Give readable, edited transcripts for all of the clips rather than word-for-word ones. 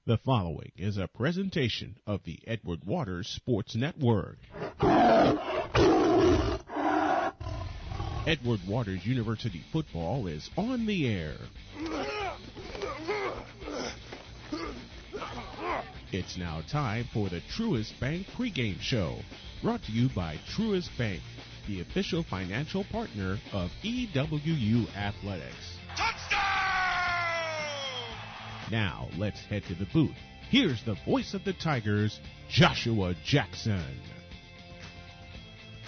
The following is a presentation of the Edward Waters Sports Network. Edward Waters University football is on the air. It's now time for the Truist Bank pregame show, brought to you by Truist Bank, the official financial partner of EWU Athletics. Touchdown! Now, let's head to the booth. Here's the voice of the Tigers, Joshua Jackson.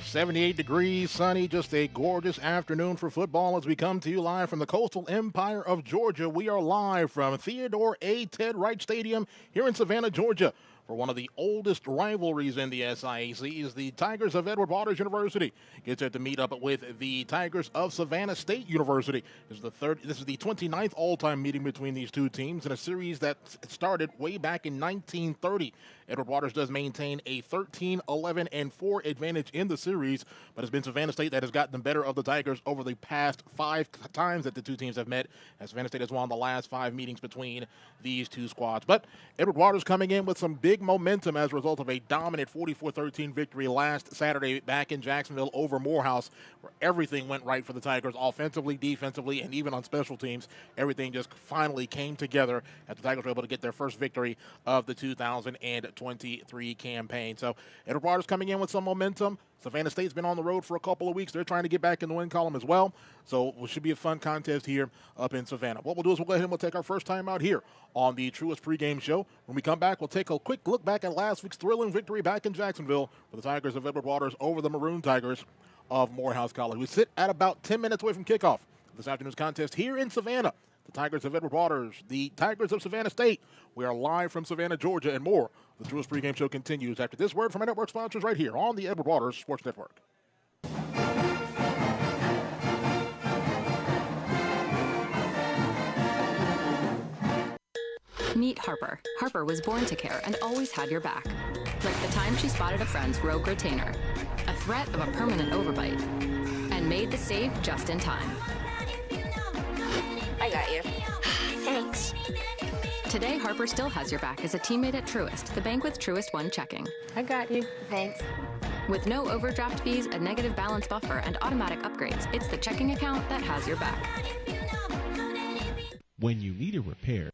78 degrees, sunny, just a gorgeous afternoon for football as we come to you live from the coastal empire of Georgia. We are live from Theodore A. Ted Wright Stadium here in Savannah, Georgia, for one of the oldest rivalries in the SIAC is the Tigers of Edward Waters University. Gets set to meet up with the Tigers of Savannah State University. This is the 29th all-time meeting between these two teams in a series that started way back in 1930. Edward Waters does maintain a 13-11-4 advantage in the series, but it's been Savannah State that has gotten the better of the Tigers over the past 5 times that the two teams have met, as Savannah State has won the last 5 meetings between these two squads. But Edward Waters coming in with some big momentum as a result of a dominant 44-13 victory last Saturday back in Jacksonville over Morehouse, where everything went right for the Tigers offensively, defensively, and even on special teams. Everything just finally came together as the Tigers were able to get their first victory of the 2023 campaign. So Edward Waters coming in with some momentum. Savannah State's been on the road for a couple of weeks. They're trying to get back in the win column as well. So it should be a fun contest here up in Savannah. What we'll do is we'll go ahead and we'll take our first time out here on the Truist pregame show. When we come back, we'll take a quick look back at last week's thrilling victory back in Jacksonville for the Tigers of Edward Waters over the Maroon Tigers of Morehouse College. We sit at about 10 minutes away from kickoff of this afternoon's contest here in Savannah. The Tigers of Edward Waters, the Tigers of Savannah State. We are live from Savannah, Georgia, and more. The Truist pregame show continues after this word from our network sponsors right here on the Edward Waters Sports Network. Meet Harper. Harper was born to care and always had your back. Like the time she spotted a friend's rogue retainer, a threat of a permanent overbite, and made the save just in time. I got you. Thanks. Today, Harper still has your back as a teammate at Truist, the bank with Truist One checking. I got you. Thanks. With no overdraft fees, a negative balance buffer, and automatic upgrades, it's the checking account that has your back. When you need a repair,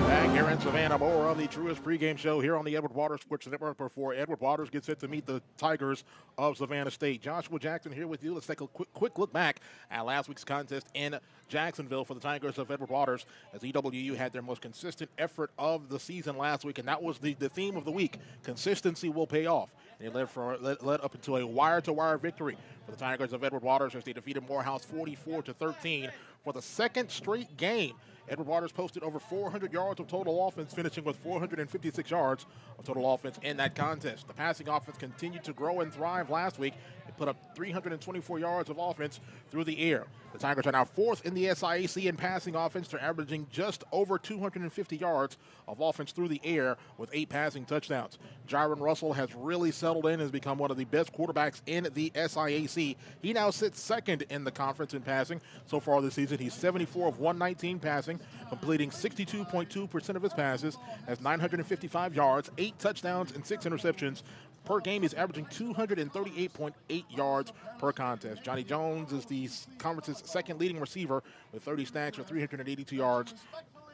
Back here in Savannah, more of the Truist pregame show here on the Edward Waters Sports Network before Edward Waters gets set to meet the Tigers of Savannah State. Joshua Jackson here with you. Let's take a quick look back at last week's contest in Jacksonville for the Tigers of Edward Waters, as EWU had their most consistent effort of the season last week, and that was the theme of the week. Consistency will pay off. And it led up into a wire-to-wire victory for the Tigers of Edward Waters as they defeated Morehouse 44-13 for the second straight game. Edward Waters posted over 400 yards of total offense, finishing with 456 yards of total offense in that contest. The passing offense continued to grow and thrive last week. It put up 324 yards of offense through the air. The Tigers are now 4th in the SIAC in passing offense. They're averaging just over 250 yards of offense through the air with 8 passing touchdowns. Jaron Russell has really settled in and has become one of the best quarterbacks in the SIAC. He now sits 2nd in the conference in passing. So far this season, he's 74 of 119 passing, completing 62.2% of his passes, has 955 yards, 8 touchdowns, and 6 interceptions. Per game, he's averaging 238.8 yards per contest. Johnny Jones is the conference's second leading receiver with 30 stacks for 382 yards,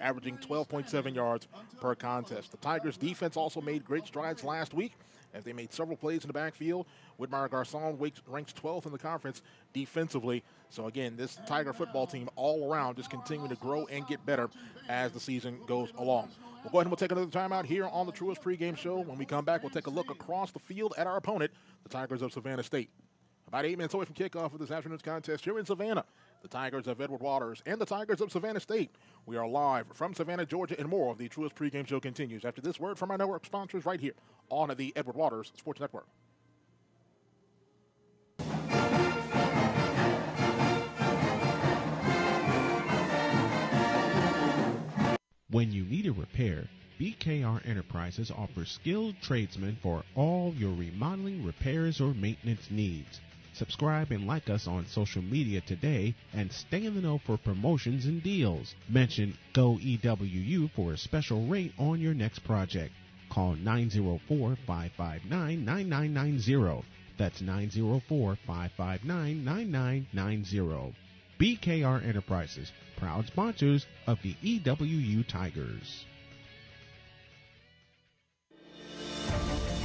averaging 12.7 yards per contest. The Tigers' defense also made great strides last week as they made several plays in the backfield. Whitmire Garcon ranks 12th in the conference defensively. So again, this Tiger football team all around just continuing to grow and get better as the season goes along. We'll go ahead and we'll take another time out here on the Truist pregame show. When we come back, we'll take a look across the field at our opponent, the Tigers of Savannah State. About 8 minutes away from kickoff of this afternoon's contest here in Savannah, the Tigers of Edward Waters and the Tigers of Savannah State. We are live from Savannah, Georgia, and more of the Truist pregame show continues after this word from our network sponsors right here on the Edward Waters Sports Network. when you need a repair, BKR Enterprises offers skilled tradesmen for all your remodeling, repairs, or maintenance needs. Subscribe and like us on social media today and stay in the know for promotions and deals. Mention Go EWU for a special rate on your next project. Call 904-559-9990. That's 904-559-9990. BKR Enterprises, proud sponsors of the EWU Tigers.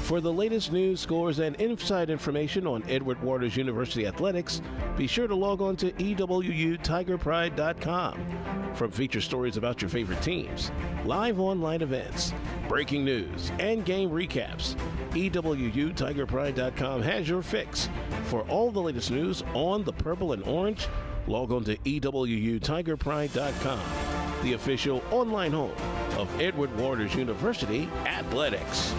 For the latest news, scores, and inside information on Edward Waters University athletics, be sure to log on to EWUTigerPride.com. From feature stories about your favorite teams, live online events, breaking news, and game recaps, EWUTigerPride.com has your fix. For all the latest news on the purple and orange, log on to EWUTigerPride.com, the official online home of Edward Waters University athletics.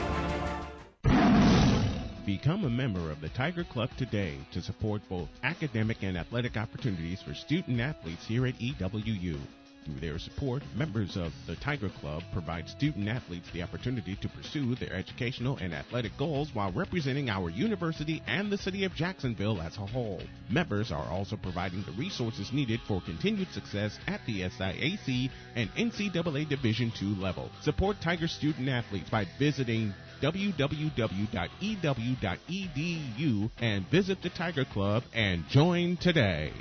Become a member of the Tiger Club today to support both academic and athletic opportunities for student athletes here at EWU. Through their support, members of the Tiger Club provide student athletes the opportunity to pursue their educational and athletic goals while representing our university and the city of Jacksonville as a whole. Members are also providing the resources needed for continued success at the SIAC and NCAA Division II level. Support Tiger student athletes by visiting www.ew.edu and visit the Tiger Club and join today.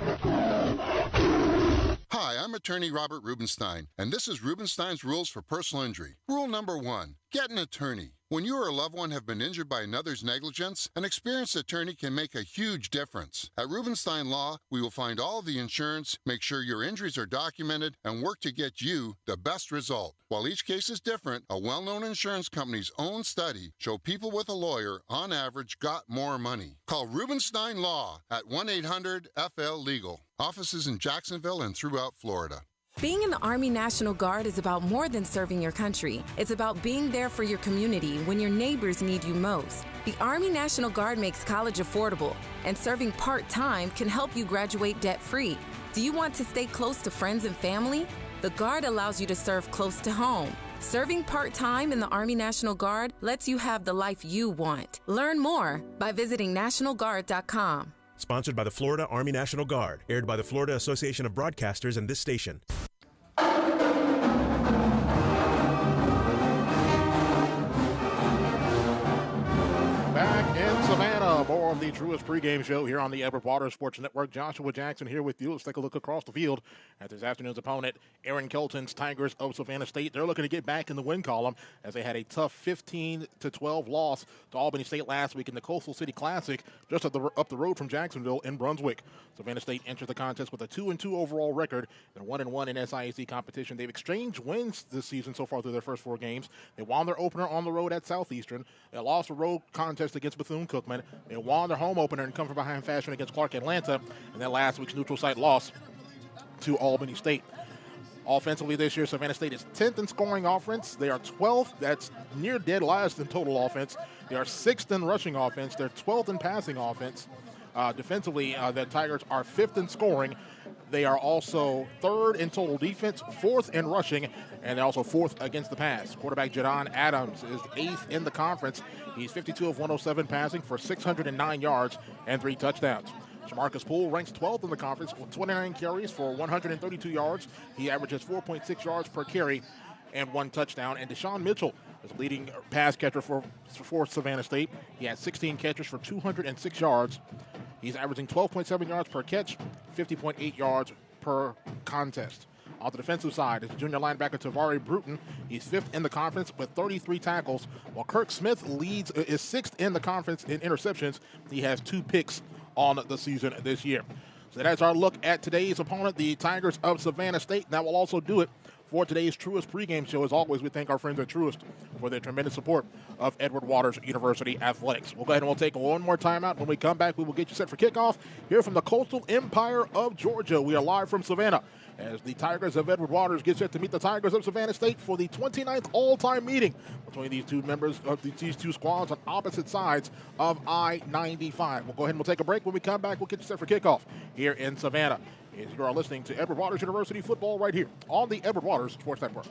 Hi, I'm attorney Robert Rubenstein, and this is Rubenstein's Rules for Personal Injury. Rule number 1, get an attorney. When you or a loved one have been injured by another's negligence, an experienced attorney can make a huge difference. At Rubenstein Law, we will find all of the insurance, make sure your injuries are documented, and work to get you the best result. While each case is different, a well-known insurance company's own study showed people with a lawyer, on average, got more money. Call Rubenstein Law at 1-800-FL-LEGAL. Offices in Jacksonville and throughout Florida. Being in the Army National Guard is about more than serving your country. It's about being there for your community when your neighbors need you most. The Army National Guard makes college affordable, and serving part-time can help you graduate debt-free. Do you want to stay close to friends and family? The Guard allows you to serve close to home. Serving part-time in the Army National Guard lets you have the life you want. Learn more by visiting NationalGuard.com. Sponsored by the Florida Army National Guard. Aired by the Florida Association of Broadcasters and this station. Back in Savannah, more of the Truist pregame show here on the Edward Waters Sports Network. Joshua Jackson here with you. Let's take a look across the field at this afternoon's opponent, Aaron Kelton's Tigers of Savannah State. They're looking to get back in the win column as they had a tough 15-12 loss to Albany State last week in the Coastal City Classic just up the road from Jacksonville in Brunswick. Savannah State enters the contest with a 2-2 overall record. They're 1-1 in SIAC competition. They've exchanged wins this season so far through their first 4 games. They won their opener on the road at Southeastern. They lost a road contest against Bethune-Cookman. They won their home opener in come-from-behind fashion against Clark Atlanta. And then last week's neutral site loss to Albany State. Offensively this year, Savannah State is 10th in scoring offense. They are 12th. That's near dead last in total offense. They are 6th in rushing offense. They're 12th in passing offense. Defensively, the Tigers are 5th in scoring. They are also 3rd in total defense, 4th in rushing, and they're also 4th against the pass. Quarterback Jadon Adams is 8th in the conference. He's 52 of 107 passing for 609 yards and 3 touchdowns. Shamarcus Poole ranks 12th in the conference with 29 carries for 132 yards. He averages 4.6 yards per carry and 1 touchdown. And Deshaun Mitchell is leading pass catcher for Savannah State. He has 16 catches for 206 yards. He's averaging 12.7 yards per catch, 50.8 yards per contest. On the defensive side is junior linebacker Tavari Bruton. He's 5th in the conference with 33 tackles, while Kirk Smith is 6th in the conference in interceptions. He has 2 picks on the season this year. So that's our look at today's opponent, the Tigers of Savannah State. That will also do it for today's Truist pregame show. As always, we thank our friends at Truist for their tremendous support of Edward Waters University athletics. We'll go ahead and we'll take one more timeout. When we come back, we will get you set for kickoff here from the Coastal Empire of Georgia. We are live from Savannah as the Tigers of Edward Waters get set to meet the Tigers of Savannah State for the 29th all-time meeting between these two members of these two squads on opposite sides of I-95. We'll go ahead and we'll take a break. When we come back, we'll get you set for kickoff here in Savannah. As you are listening to Edward Waters University football right here on the Edward Waters Sports Network.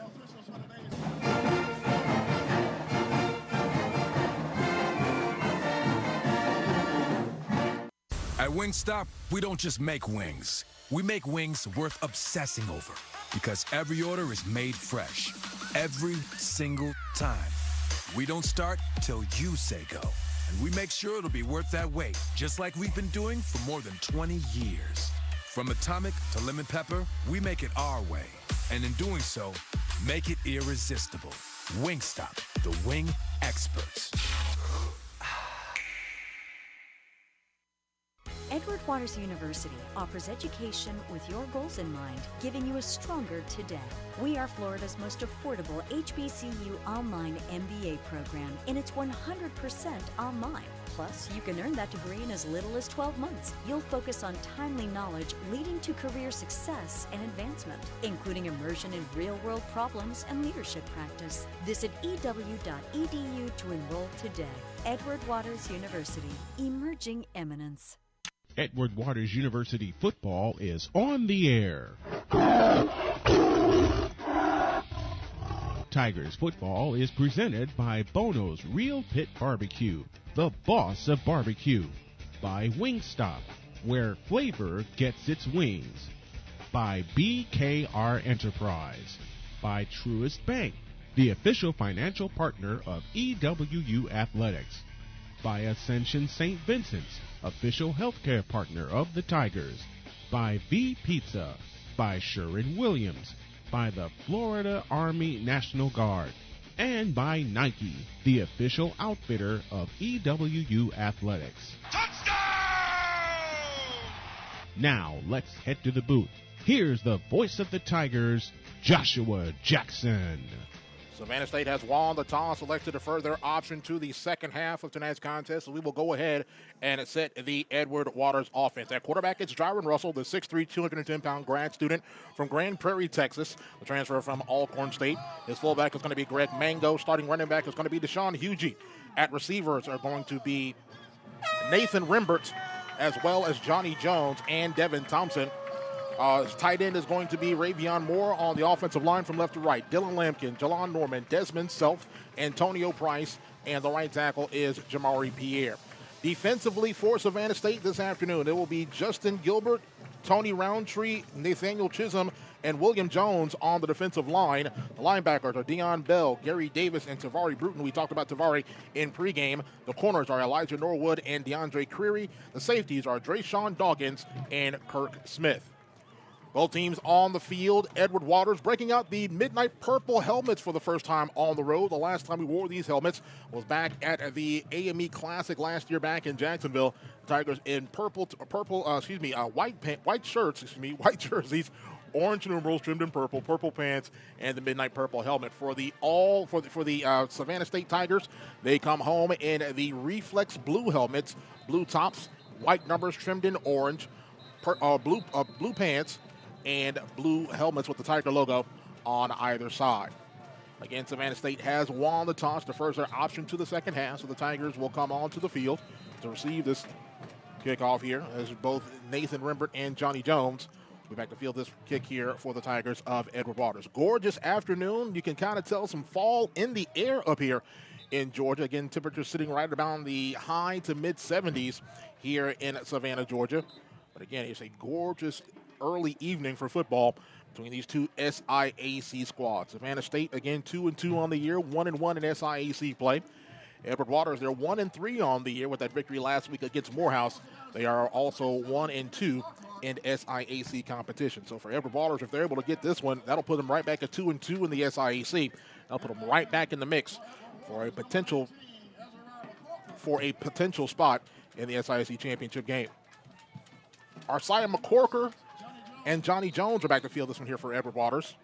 At Wingstop, we don't just make wings. We make wings worth obsessing over because every order is made fresh. Every single time. We don't start till you say go. And we make sure it'll be worth that wait, just like we've been doing for more than 20 years. From atomic to lemon pepper, we make it our way. And in doing so, make it irresistible. Wingstop, the wing experts. Edward Waters University offers education with your goals in mind, giving you a stronger today. We are Florida's most affordable HBCU online MBA program, and it's 100% online. Plus, you can earn that degree in as little as 12 months. You'll focus on timely knowledge leading to career success and advancement, including immersion in real-world problems and leadership practice. Visit ew.edu to enroll today. Edward Waters University, emerging eminence. Edward Waters University football is on the air. Tigers football is presented by Bono's Real Pit Barbecue, the boss of barbecue. By Wingstop, where flavor gets its wings. By BKR Enterprise. By Truist Bank, the official financial partner of EWU Athletics. By Ascension St. Vincent's, official healthcare partner of the Tigers. By V Pizza. By Sherwin-Williams. By the Florida Army National Guard. And by Nike, the official outfitter of EWU Athletics. Touchdown! Now, let's head to the booth. Here's the voice of the Tigers, Joshua Jackson. Savannah State has won the toss, elected to defer their option to the second half of tonight's contest. So we will go ahead and set the Edward Waters offense. At quarterback, it's Jyron Russell, the 6'3", 210-pound grad student from Grand Prairie, Texas, the transfer from Alcorn State. His fullback is going to be Greg Mango. Starting running back is going to be Deshaun Hugie. At receivers are going to be Nathan Rimbert, as well as Johnny Jones and Devin Thompson. Tight end is going to be Ravion Moore. On the offensive line from left to right, Dylan Lampkin, Jalon Norman, Desmond Self, Antonio Price, and the right tackle is Jamari Pierre. Defensively for Savannah State this afternoon, it will be Justin Gilbert, Tony Roundtree, Nathaniel Chisholm, and William Jones on the defensive line. The linebackers are Deion Bell, Gary Davis, and Tavari Bruton. We talked about Tavari in pregame. The corners are Elijah Norwood and DeAndre Creary. The safeties are Drayshawn Dawkins and Kirk Smith. Both teams on the field. Edward Waters breaking out the midnight purple helmets for the first time on the road. The last time we wore these helmets was back at the AME Classic last year back in Jacksonville. Tigers in white jerseys, orange numerals trimmed in purple pants, and the midnight purple helmet. For the Savannah State Tigers, they come home in the reflex blue helmets, blue tops, white numbers trimmed in orange, blue pants, and blue helmets with the Tiger logo on either side. Again, Savannah State has won the toss, defers their option to the second half, so the Tigers will come onto the field to receive this kickoff here, as both Nathan Rimbert and Johnny Jones will be back to field this kick here for the Tigers of Edward Waters. Gorgeous afternoon. You can kind of tell some fall in the air up here in Georgia. Again, temperatures sitting right around the high to mid-70s here in Savannah, Georgia. But again, it's a gorgeous early evening for football between these two SIAC squads. Savannah State, again, 2-2 on the year, 1-1 in SIAC play. Edward Waters, they're 1-3 on the year with that victory last week against Morehouse. They are also 1-2 in SIAC competition. So for Edward Waters, if they're able to get this one, that'll put them right back at 2-2 in the SIAC. That'll put them right back in the mix for a potential spot in the SIAC championship game. Arsiah McCorker and Johnny Jones are back to field this one here for Edward Waters.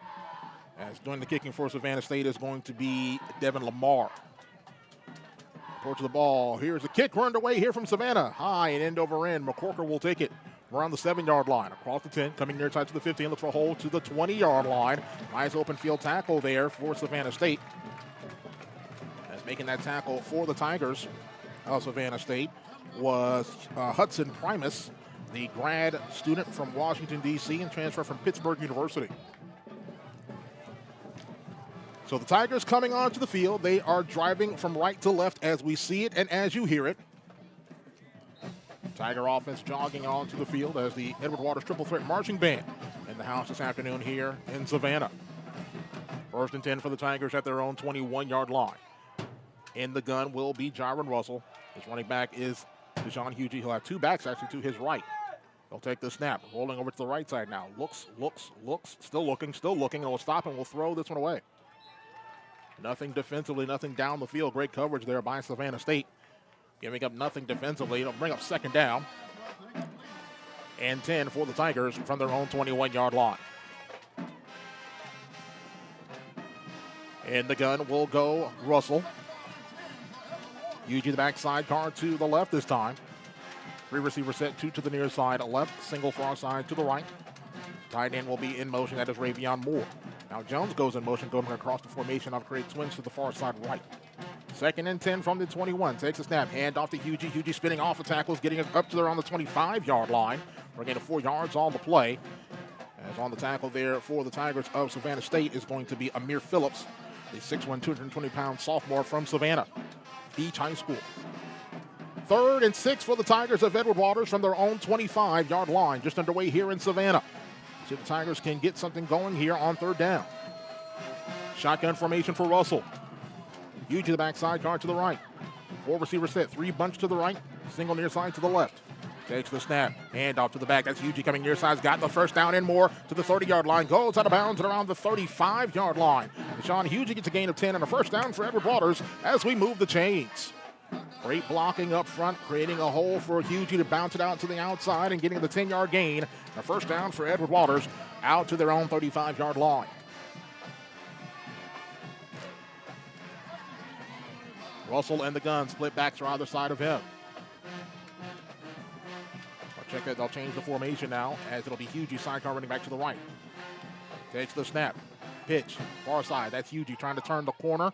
As doing the kicking for Savannah State is going to be Devin Lamar. Towards the ball. Here's a kick run away here from Savannah. High and end over end. McCorker will take it around the 7-yard line. Across the 10, coming near side to the 15. Looks for a hole to the 20-yard line. Nice open field tackle there for Savannah State. As making that tackle for the Tigers of Savannah State was Hudson Primus, the grad student from Washington, D.C. and transfer from Pittsburgh University. So the Tigers coming onto the field. They are driving from right to left as we see it and as you hear it. Tiger offense jogging onto the field as the Edward Waters Triple Threat Marching Band in the house this afternoon here in Savannah. 1st and 10 for the Tigers at their own 21-yard line. In the gun will be Jaron Russell. His running back is Deshaun Hugie. He'll have 2 backs actually to his right. He'll take the snap, rolling over to the right side now. Looks, still looking, and will stop and will throw this one away. Nothing defensively, nothing down the field. Great coverage there by Savannah State. Giving up nothing defensively. It'll bring up 2nd down. And 10 for the Tigers from their own 21-yard line. In the gun will go Russell. Hugie the backside car to the left this time. 3 receiver set, 2 to the near side left, single far side to the right. Tight end will be in motion. That is Ravion Moore. Now Jones goes in motion, going across the formation. I'll create twins to the far side right. 2nd and 10 from the 21. Takes a snap, hand off to Hugie. Hugie spinning off the tackles, getting it up to around the 25-yard line. We're getting 4 yards on the play. As on the tackle there for the Tigers of Savannah State is going to be Amir Phillips, the 6'1", 220-pound sophomore from Savannah Beach High School. 3rd and 6 for the Tigers of Edward Waters from their own 25-yard line, just underway here in Savannah. See if the Tigers can get something going here on 3rd down. Shotgun formation for Russell. Hugie the backside guard to the right. 4 receiver set, 3 bunch to the right, single near side to the left. Takes the snap, hand off to the back. That's Hugie coming near side. Got the 1st down and more to the 30-yard line. Goes out of bounds at around the 35-yard line. Deshaun Hugie gets a gain of 10 and a 1st down for Edward Waters as we move the chains. Great blocking up front, creating a hole for Hugie to bounce it out to the outside and getting the 10-yard gain. A 1st down for Edward Waters out to their own 35-yard line. Russell and the gun split backs are either side of him. Check it, they'll change the formation now as it'll be Hugie sidecar running back to the right. Takes the snap, pitch, far side. That's Hugie trying to turn the corner.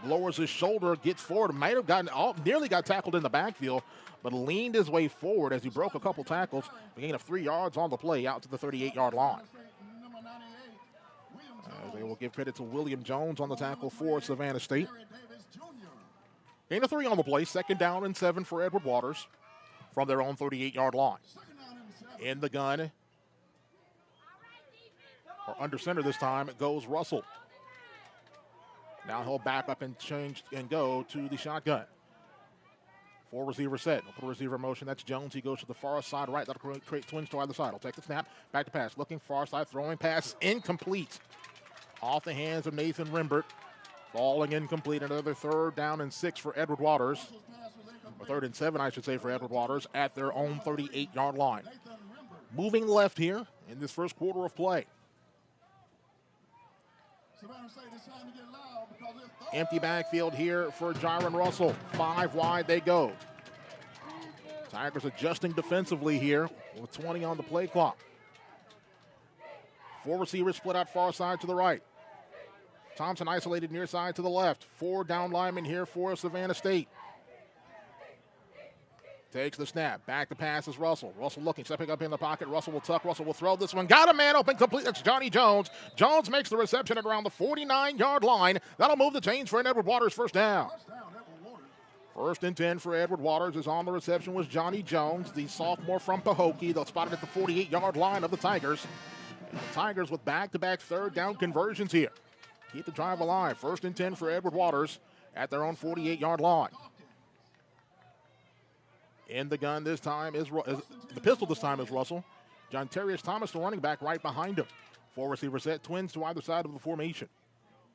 Lowers his shoulder, gets forward. Might have gotten nearly got tackled in the backfield, but leaned his way forward as he broke a couple tackles. A gain of 3 yards on the play out to the 38-yard line. They will give credit to William Jones on the tackle for Savannah State. Gain of 3 on the play. 2nd down and 7 for Edward Waters from their own 38-yard line. In the gun, or under center this time, it goes Russell. Now he'll back up and change and go to the shotgun. 4 receiver set. We'll put a receiver in motion. That's Jones. He goes to the far side right. That'll create twins to either side. He'll take the snap. Back to pass. Looking far side. Throwing pass. Incomplete. Off the hands of Nathan Rimbert. Falling incomplete. Another 3rd down and 6 for Edward Waters. Or 3rd and 7, I should say, for Edward Waters at their own 38-yard line. Moving left here in this 1st quarter of play. Empty backfield here for Jaron Russell. 5 wide they go. Tigers adjusting defensively here with 20 on the play clock. 4 receivers split out far side to the right. Thompson isolated near side to the left. 4 down linemen here for Savannah State. Takes the snap. Back to pass is Russell. Russell looking, stepping up in the pocket. Russell will tuck. Russell will throw this one. Got a man open, complete. That's Johnny Jones. Jones makes the reception at around the 49-yard line. That'll move the chains for an Edward Waters 1st down. 1st and 10 for Edward Waters. Is on the reception was Johnny Jones, the sophomore from Pahokee. They'll spot it at the 48-yard line of the Tigers. And the Tigers with back-to-back 3rd down conversions here. Keep the drive alive. 1st and 10 for Edward Waters at their own 48-yard line. In the gun this time is the pistol this time is Russell. John Terrius Thomas, the running back, right behind him. 4 receiver set, twins to either side of the formation.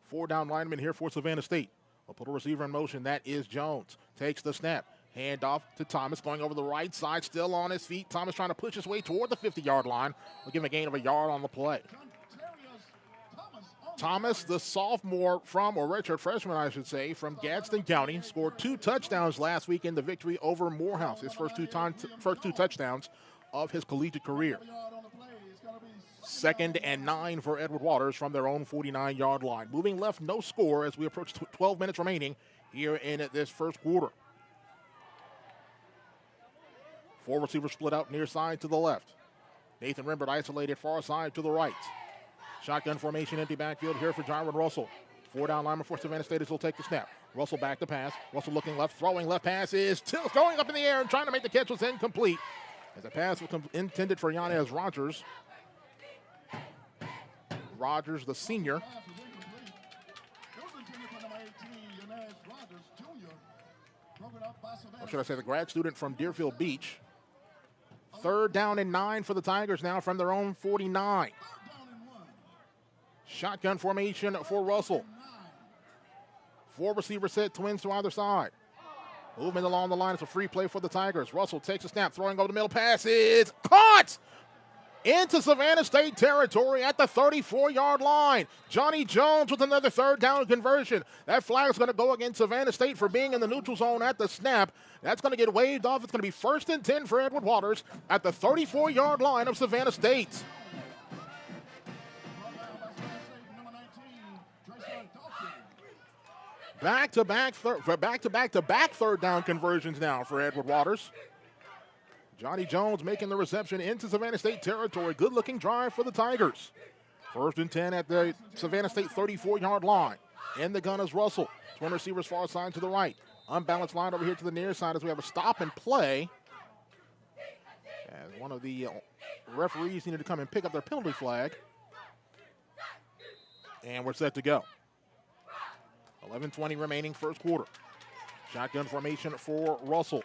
4 down linemen here for Savannah State. We'll put a receiver in motion. That is Jones. Takes the snap. Hand off to Thomas, going over the right side, still on his feet. Thomas trying to push his way toward the 50-yard line. We'll give him a gain of a yard on the play. Thomas, the sophomore from, or redshirt freshman, I should say, from Gadsden County, scored 2 touchdowns last week in the victory over Morehouse, his first two touchdowns of his collegiate career. 2nd and 9 for Edward Waters from their own 49-yard line. Moving left, no score as we approach 12 minutes remaining here in this 1st quarter. 4 receivers split out near side to the left. Nathan Rimbert isolated far side to the right. Shotgun formation, empty backfield here for Jaron Russell. 4 down lineman for Savannah State as he'll take the snap. Russell back to pass. Russell looking left, throwing left pass is still going up in the air and trying to make the catch was incomplete. As the pass was intended for Yanez Rogers. Rogers, the senior. Or should I say the grad student from Deerfield Beach. 3rd down and 9 for the Tigers now from their own 49. Shotgun formation for Russell. 4 receiver set, twins to either side. Movement along the line. It's a free play for the Tigers. Russell takes a snap, throwing over the middle. Pass is caught into Savannah State territory at the 34-yard line. Johnny Jones with another 3rd down conversion. That flag is going to go against Savannah State for being in the neutral zone at the snap. That's going to get waved off. It's going to be 1st and 10 for Edward Waters at the 34-yard line of Savannah State. Back-to-back 3rd down conversions now for Edward Waters. Johnny Jones making the reception into Savannah State territory. Good-looking drive for the Tigers. 1st and 10 at the Savannah State 34-yard line. In the gun is Russell. Twin receivers far side to the right. Unbalanced line over here to the near side as we have a stop and play. As one of the referees needed to come and pick up their penalty flag. And we're set to go. 11:20 remaining, 1st quarter. Shotgun formation for Russell.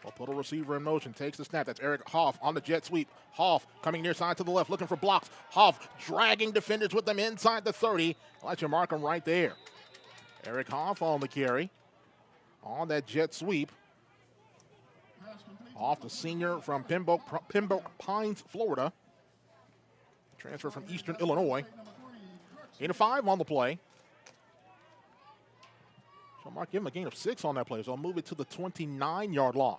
Will put a receiver in motion, takes the snap. That's Eric Hoff on the jet sweep. Hoff coming near side to the left, looking for blocks. Hoff dragging defenders with them inside the 30. I'll let you mark them right there. Eric Hoff on the carry. On that jet sweep. Hoff, the senior from Pembroke Pines, Florida. Transfer from Eastern Illinois. 8-5 on the play. So Mark, give him a gain of 6 on that play. So I'll move it to the 29-yard line.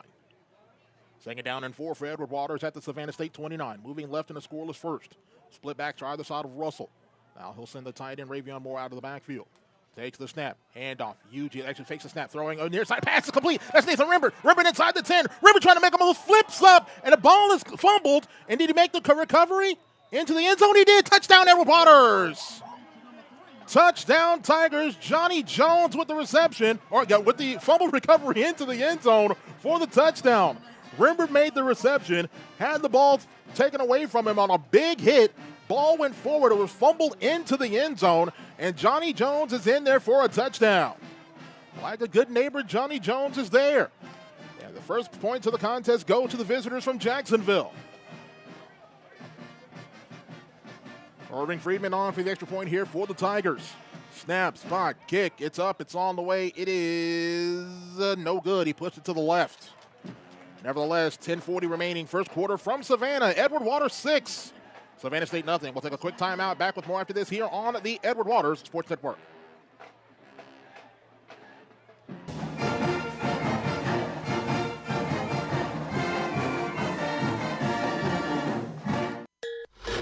2nd down and 4 for Edward Waters at the Savannah State 29. Moving left in a scoreless 1st. Split back to either side of Russell. Now he'll send the tight end Ravion Moore out of the backfield. Takes the snap. Handoff. Eugene actually fakes the snap. Throwing a near side pass is complete. That's Nathan Rimber. Rimber inside the 10. Rimber trying to make a move. Flips up. And the ball is fumbled. And did he make the recovery? Into the end zone. He did. Touchdown, Edward Waters. Touchdown Tigers. Johnny Jones with the reception, or with the fumble recovery into the end zone for the touchdown. Rimber made the reception, had the ball taken away from him on a big hit. Ball went forward. It was fumbled into the end zone, and Johnny Jones is in there for a touchdown. Like a good neighbor, Johnny Jones is there. And the first points of the contest go to the visitors from Jacksonville. Irving Friedman on for the extra point here for the Tigers. Snap, spot, kick. It's up. It's on the way. It is no good. He pushed it to the left. Nevertheless, 10:40 remaining, 1st quarter from Savannah. Edward Waters 6. Savannah State nothing. We'll take a quick timeout. Back with more after this here on the Edward Waters Sports Network.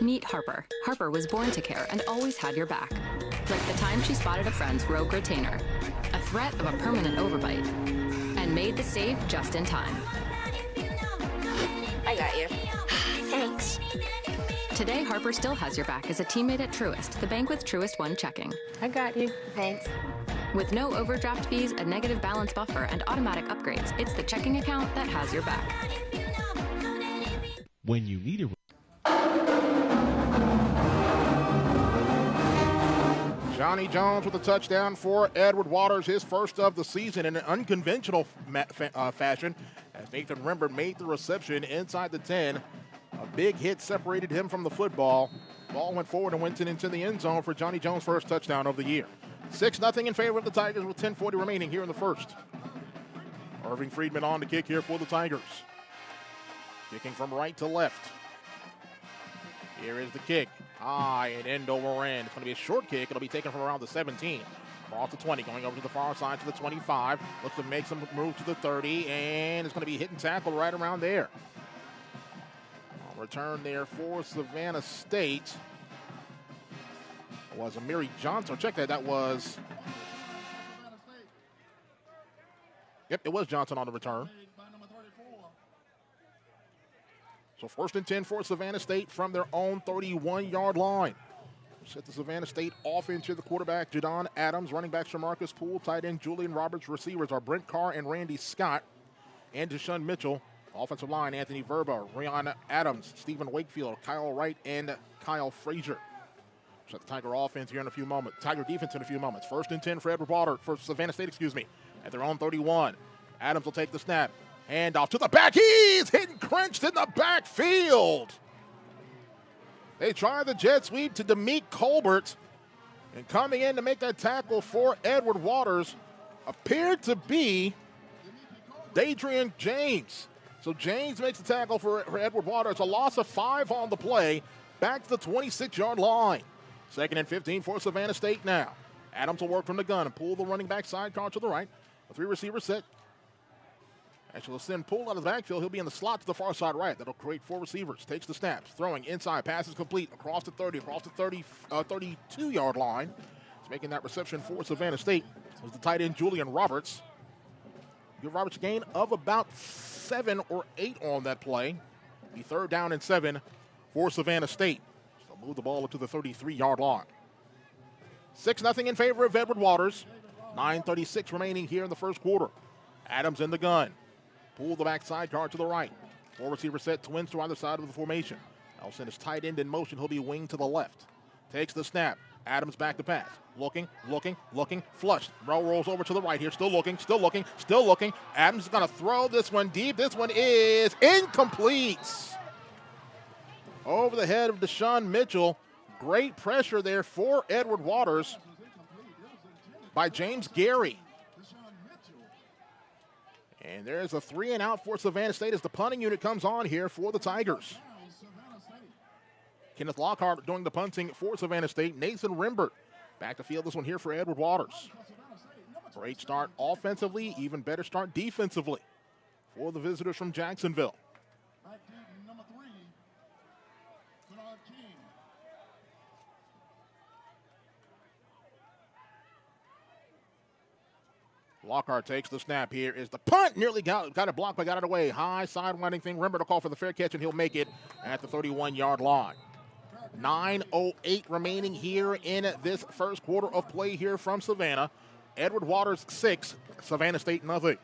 Meet Harper. Harper was born to care and always had your back. Like the time she spotted a friend's rogue retainer, a threat of a permanent overbite, and made the save just in time. I got you. Thanks. Today, Harper still has your back as a teammate at Truist, the bank with Truist One checking. I got you. Thanks. With no overdraft fees, a negative balance buffer, and automatic upgrades, it's the checking account that has your back. When you need a Johnny Jones with a touchdown for Edward Waters, his first of the season in an unconventional fashion. As Nathan Rimber made the reception inside the 10. A big hit separated him from the football. Ball went forward and went into the end zone for Johnny Jones' first touchdown of the year. 6-0 in favor of the Tigers with 10:40 remaining here in the 1st. Irving Friedman on to kick here for the Tigers. Kicking from right to left. Here is the kick. High and end over end. It's going to be a short kick. It'll be taken from around the 17. Across the 20, going over to the far side to the 25. Looks to make some move to the 30, and it's going to be hit and tackle right around there. Return there for Savannah State. It was Amiri Johnson. Check that. That was... Yep, it was Johnson on the return. So 1st and 10 for Savannah State from their own 31-yard line. Set the Savannah State offense here. The quarterback, Jadon Adams. Running backs, Marcus Poole. Tight end, Julian Roberts. Receivers are Brent Carr and Randy Scott. And Deshaun Mitchell Offensive line, Anthony Verba, Rion Adams, Stephen Wakefield, Kyle Wright, and Kyle Frazier. Set the Tiger offense here in a few moments. Tiger defense in a few moments. 1st and 10 for Savannah State, at their own 31. Adams will take the snap. Hand off to the back. He's hitting crunched in the backfield. They try the jet sweep to Demick Colbert. And coming in to make that tackle for Edward Waters appeared to be Dadrian James. So James makes the tackle for Edward Waters. A loss of 5 on the play. Back to the 26-yard line. 2nd and 15 for Savannah State now. Adams will work from the gun and pull the running back sidecar to the right. A 3-receiver set. Actually, will send pull out of the backfield. He'll be in the slot to the far side right. That'll create 4 receivers. Takes the snaps. Throwing inside. Passes complete. Across the 30. Across the 32-yard line. He's making that reception for Savannah State. It was the tight end Julian Roberts. Give Roberts a gain of about 7 or 8 on that play. The 3rd down and 7 for Savannah State. So move the ball up to the 33-yard line. 6-0 in favor of Edward Waters. 9:36 remaining here in the first quarter. Adams in the gun. Pull the back sidecar to the right. 4-receiver set, twins to either side of the formation. I'll send his tight end in motion. He'll be winged to the left. Takes the snap. Adams back to pass. Looking, flushed. Rolls over to the right here. Still looking. Adams is going to throw this one deep. This one is incomplete. Over the head of Deshaun Mitchell. Great pressure there for Edward Waters by James Gary. And there's a 3-and-out for Savannah State as the punting unit comes on here for the Tigers. Kenneth Lockhart doing the punting for Savannah State. Nathan Rimbert back to field this one here for Edward Waters. Great start offensively, even better start defensively for the visitors from Jacksonville. Lockhart takes the snap. Here is the punt. Nearly got it blocked, but got it away. High sidewinding thing. Rimbert will call for the fair catch, and he'll make it at the 31-yard line. 9:08 remaining here in this first quarter of play here from Savannah. Edward Waters 6, Savannah State nothing.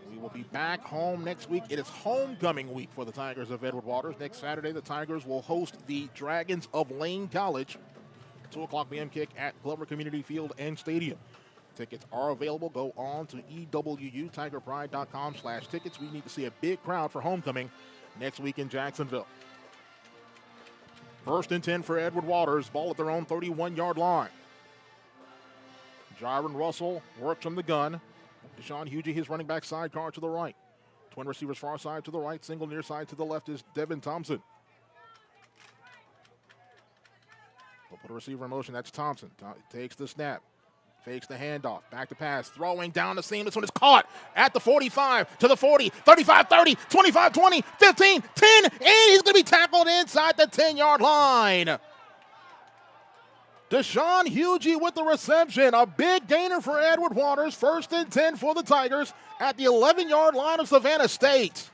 We will be back home next week. It is homecoming week for the Tigers of Edward Waters. Next Saturday, the Tigers will host the Dragons of Lane College. 2 o'clock p.m. kick at Glover Community Field and Stadium. Tickets are available. Go on to EWUTigerPride.com/tickets. We need to see a big crowd for homecoming next week in Jacksonville. 1st and 10 for Edward Waters. Ball at their own 31-yard line. Jaron Russell works from the gun. Deshaun Hugie, his running back sidecar to the right. Twin receivers far side to the right. Single near side to the left is Devin Thompson. We'll put a receiver in motion. That's Thompson. Takes the snap. Fakes the handoff. Back to pass. Throwing down the seam. This one is caught at the 45, to the 40, 35, 30, 25, 20, 15, 10, and he's going to be tackled inside the 10-yard line. Deshaun Hugie with the reception. A big gainer for Edward Waters. 1st and 10 for the Tigers at the 11-yard line of Savannah State.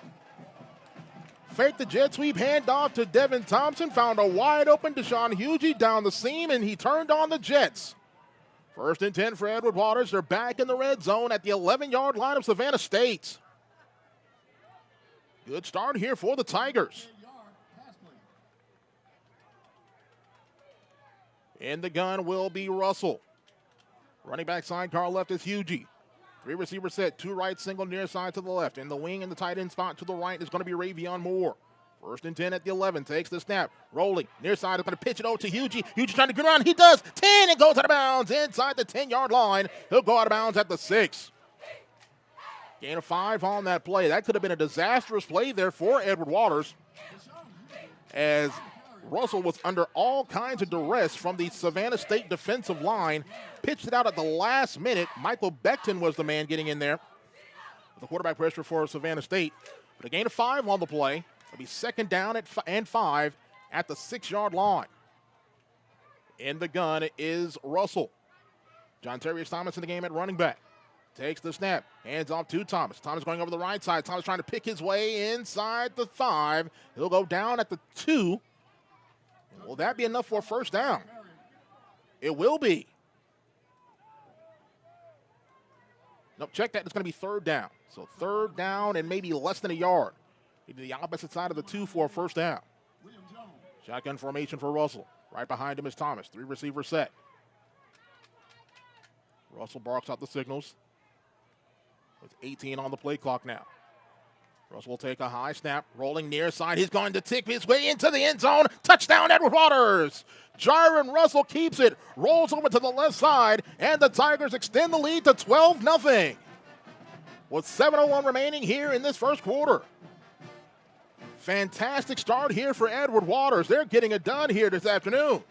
Faked the jet sweep handoff to Devin Thompson. Found a wide open Deshaun Hugie down the seam, and he turned on the Jets. 1st and 10 for Edward Waters. They're back in the red zone at the 11-yard line of Savannah State. Good start here for the Tigers. In the gun will be Russell. Running back sidecar left is Hugie. 3 receiver set, 2 right, single near side to the left. In the wing and the tight end spot to the right is going to be Ravion Moore. 1st and 10 at the 11, takes the snap, rolling, near side, is going to pitch it over to Hugie. Hugie trying to get around, he does, 10, and goes out of bounds inside the 10-yard line. He'll go out of bounds at the 6. Gain of 5 on that play. That could have been a disastrous play there for Edward Waters, as Russell was under all kinds of duress from the Savannah State defensive line. Pitched it out at the last minute. Michael Beckton was the man getting in there. The quarterback pressure for Savannah State. But a gain of 5 on the play. It'll be 2nd down and 5 at the 6-yard line. In the gun is Russell. John Terrius Thomas in the game at running back. Takes the snap. Hands off to Thomas. Thomas going over the right side. Thomas trying to pick his way inside the 5. He'll go down at the 2. Will that be enough for a 1st down? It will be. Nope, check that. It's going to be third down. So third down and maybe less than a yard. Maybe the opposite side of the 2 for a first down. Shotgun formation for Russell. Right behind him is Thomas. 3 receiver set. Russell barks out the signals. With 18 on the play clock now. Russell will take a high snap, rolling near side. He's going to tip his way into the end zone. Touchdown, Edward Waters. Jaron Russell keeps it, rolls over to the left side, and the Tigers extend the lead to 12-0. With 7:01 remaining here in this first quarter. Fantastic start here for Edward Waters. They're getting it done here this afternoon.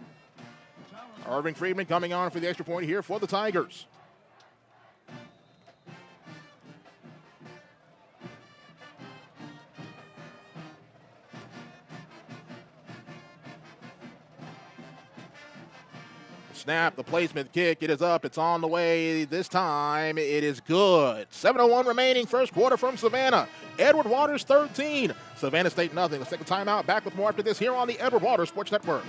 Irving Friedman coming on for the extra point here for the Tigers. Snap, the placement, kick, it is up, it's on the way. This time, it is good. 7:01 remaining, first quarter from Savannah. Edward Waters 13, Savannah State nothing. Let's take a timeout, back with more after this here on the Edward Waters Sports Network.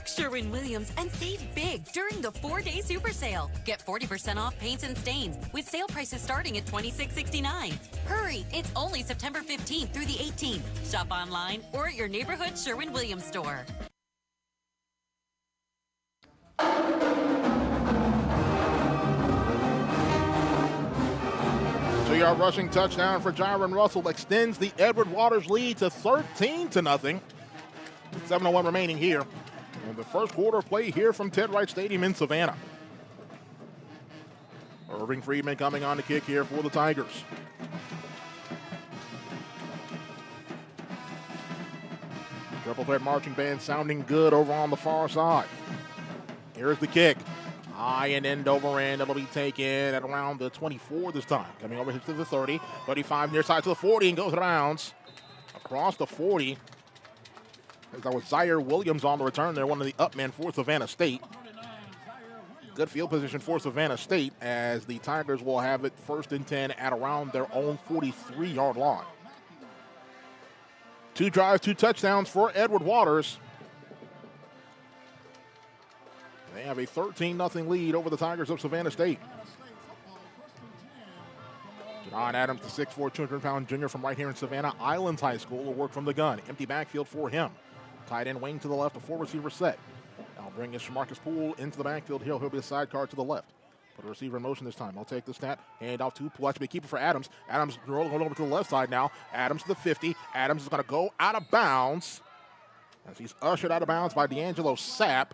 Sherwin-Williams and save big during the 4-day super sale. Get 40% off paints and stains with sale prices starting at $26.69. Hurry, it's only September 15th through the 18th. Shop online or at your neighborhood Sherwin-Williams store. 2-yard rushing touchdown for Jaron Russell extends the Edward Waters lead to 13-0. 7:01 remaining here. And the first quarter of play here from Ted Wright Stadium in Savannah. Irving Friedman coming on to kick here for the Tigers. Triple threat marching band sounding good over on the far side. Here's the kick. High and end over end. It'll be taken at around the 24 this time. Coming over here to the 30. 35 near side to the 40 and goes out of bounds. Across the 40. That was Zaire Williams on the return there, one of the up men for Savannah State. Good field position for Savannah State as the Tigers will have it 1st and 10 at around their own 43-yard line. 2 drives, 2 touchdowns for Edward Waters. They have a 13-0 lead over the Tigers of Savannah State. John Adams, the 6'4", 200-pound junior from right here in Savannah Islands High School, will work from the gun. Empty backfield for him. Tight end wing to the left, a 4 receiver set. Now bring his Shamarcus Poole into the backfield. He'll be a sidecar to the left. Put a receiver in motion this time. I'll take the snap. Hand off to Poole. That's be a keeper for Adams. Adams rolling over to the left side now. Adams to the 50. Adams is going to go out of bounds as he's ushered out of bounds by D'Angelo Sapp.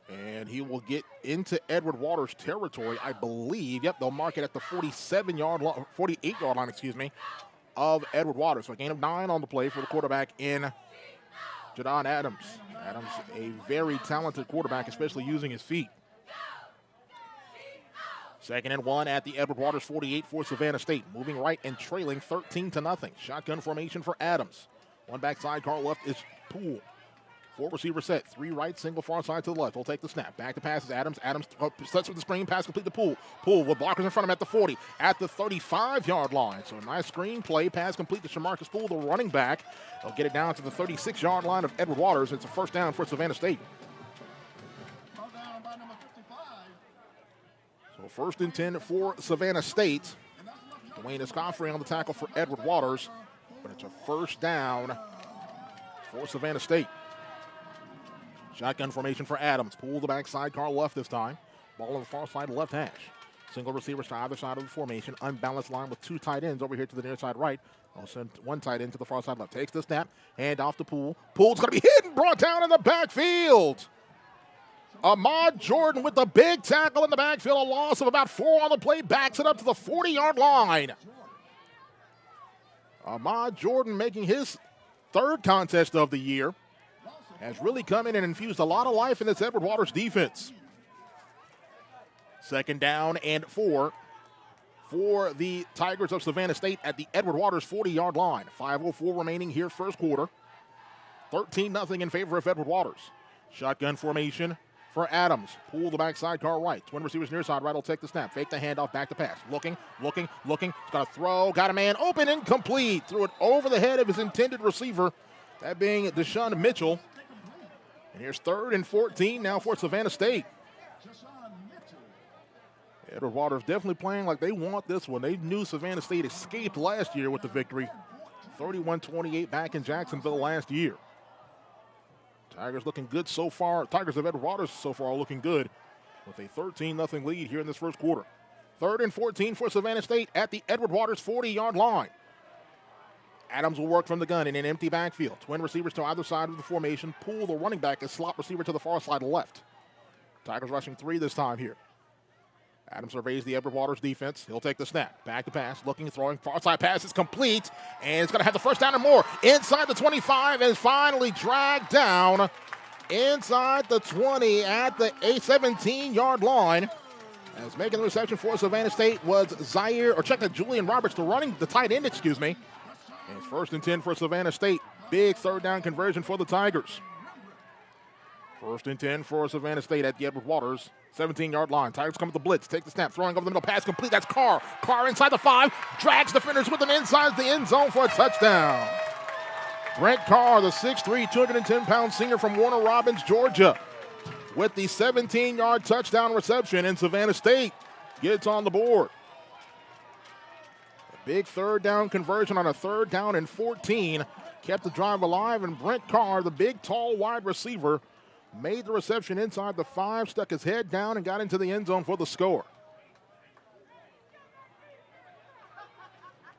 And he will get into Edward Waters' territory, I believe. Yep, they'll mark it at the 48-yard line, of Edward Waters. So a gain of 9 on the play for the quarterback in Jadon Adams. Adams, a very talented quarterback, especially using his feet. 2nd and 1 at the Edward Waters 48 for Savannah State. Moving right and trailing 13-0. Shotgun formation for Adams. One back sidecar left is Poole. 4 receiver set, 3 right, single far side to the left. We'll take the snap. Back to passes. Adams sets with the screen, pass complete to Poole. Poole with blockers in front of him at the 40, at the 35-yard line. So a nice screen play, pass complete to Shamarcus Poole, the running back. They'll get it down to the 36-yard line of Edward Waters. It's a first down for Savannah State. So 1st and 10 for Savannah State. Dwayne Escoffrey on the tackle for Edward Waters. But it's a first down for Savannah State. Shotgun formation for Adams. Poole the back sidecar left this time. Ball on the far side left hash. Single receivers to either side of the formation. Unbalanced line with 2 tight ends over here to the near side right. I'll send 1 tight end to the far side left. Takes the snap. Hand off to Poole. Poole's going to be hit and brought down in the backfield. Ahmad Jordan with the big tackle in the backfield. A loss of about 4 on the play. Backs it up to the 40-yard line. Ahmad Jordan making his 3rd contest of the year. Has really come in and infused a lot of life in this Edward Waters defense. 2nd down and 4 for the Tigers of Savannah State at the Edward Waters 40-yard line. 5:04 remaining here, first quarter. 13-0 in favor of Edward Waters. Shotgun formation for Adams. Pull the backside car right. Twin receivers near side right will take the snap. Fake the handoff, back to pass. Looking. He's going to throw. Got a man open, incomplete. Threw it over the head of his intended receiver, that being Deshaun Mitchell. And here's 3rd and 14 now for Savannah State. Edward Waters definitely playing like they want this one. They knew Savannah State escaped last year with the victory. 31-28 back in Jacksonville last year. Tigers looking good so far. Tigers of Edward Waters so far are looking good with a 13-0 lead here in this first quarter. 3rd and 14 for Savannah State at the Edward Waters 40-yard line. Adams will work from the gun in an empty backfield. Twin receivers to either side of the formation. Pull the running back as slot receiver to the far side left. Tigers rushing 3 this time here. Adams surveys the Edward Waters defense. He'll take the snap. Back to pass. Looking, throwing. Far side pass is complete. And it's going to have the first down and more. Inside the 25 and finally dragged down inside the 20 at the 17-yard line. As making the reception for Savannah State was Julian Roberts, the tight end, excuse me. And it's 1st and 10 for Savannah State. Big 3rd down conversion for the Tigers. 1st and 10 for Savannah State at the Edward Waters 17-yard line. Tigers come with the blitz. Take the snap. Throwing over the middle. Pass complete. That's Carr. Carr inside the 5. Drags defenders with him inside the end zone for a touchdown. Brent Carr, the 6'3", 210-pound senior from Warner Robins, Georgia, with the 17-yard touchdown reception, and Savannah State gets on the board. A big 3rd down conversion on a 3rd down and 14. Kept the drive alive, and Brent Carr, the big, tall, wide receiver, made the reception inside the 5, stuck his head down, and got into the end zone for the score.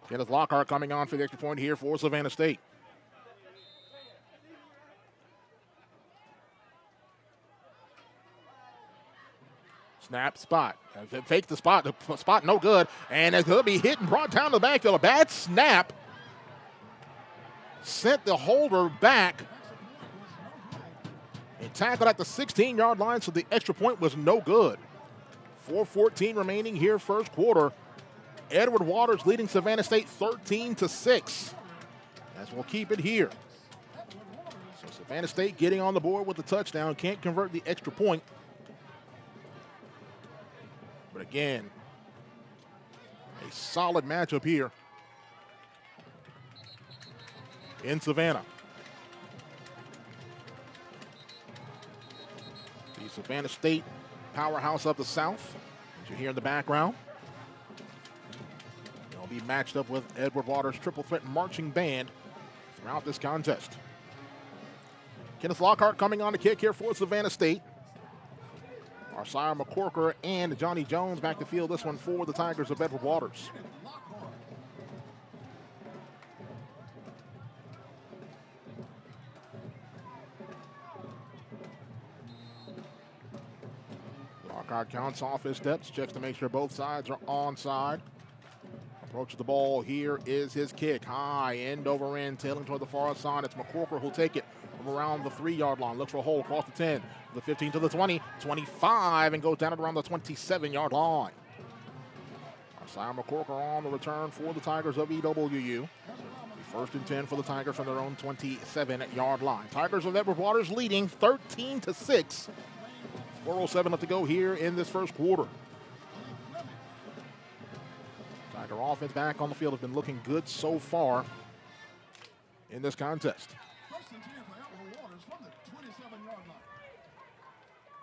Kenneth Lockhart coming on for the extra point here for Savannah State. Snap, spot. Fake the spot. The spot no good. And it's going to be hit and brought down to the backfield. A bad snap sent the holder back. And tackled at the 16-yard line, so the extra point was no good. 4:14 remaining here, first quarter. Edward Waters leading Savannah State 13-6. As we'll keep it here. So Savannah State getting on the board with the touchdown. Can't convert the extra point. But again, a solid matchup here in Savannah. The Savannah State powerhouse of the South, as you hear in the background. They'll be matched up with Edward Waters' triple threat marching band throughout this contest. Kenneth Lockhart coming on to kick here for Savannah State. Arsiah McCorker and Johnny Jones back to field this one for the Tigers of Edward Waters. Lockhart counts off his steps, checks to make sure both sides are onside. Approaches the ball. Here is his kick. High, end over end, tailing toward the far side. It's McCorker who'll take it from around the 3-yard line. Looks for a hole across the 10, the 15 to the 20, 25, and goes down at around the 27-yard line. Arsiah McCorker on the return for the Tigers of EWU. 1st and 10 for the Tigers from their own 27-yard line. Tigers of Edward Waters leading 13-6. 4:07 left to go here in this first quarter. Tiger offense back on the field has been looking good so far in this contest.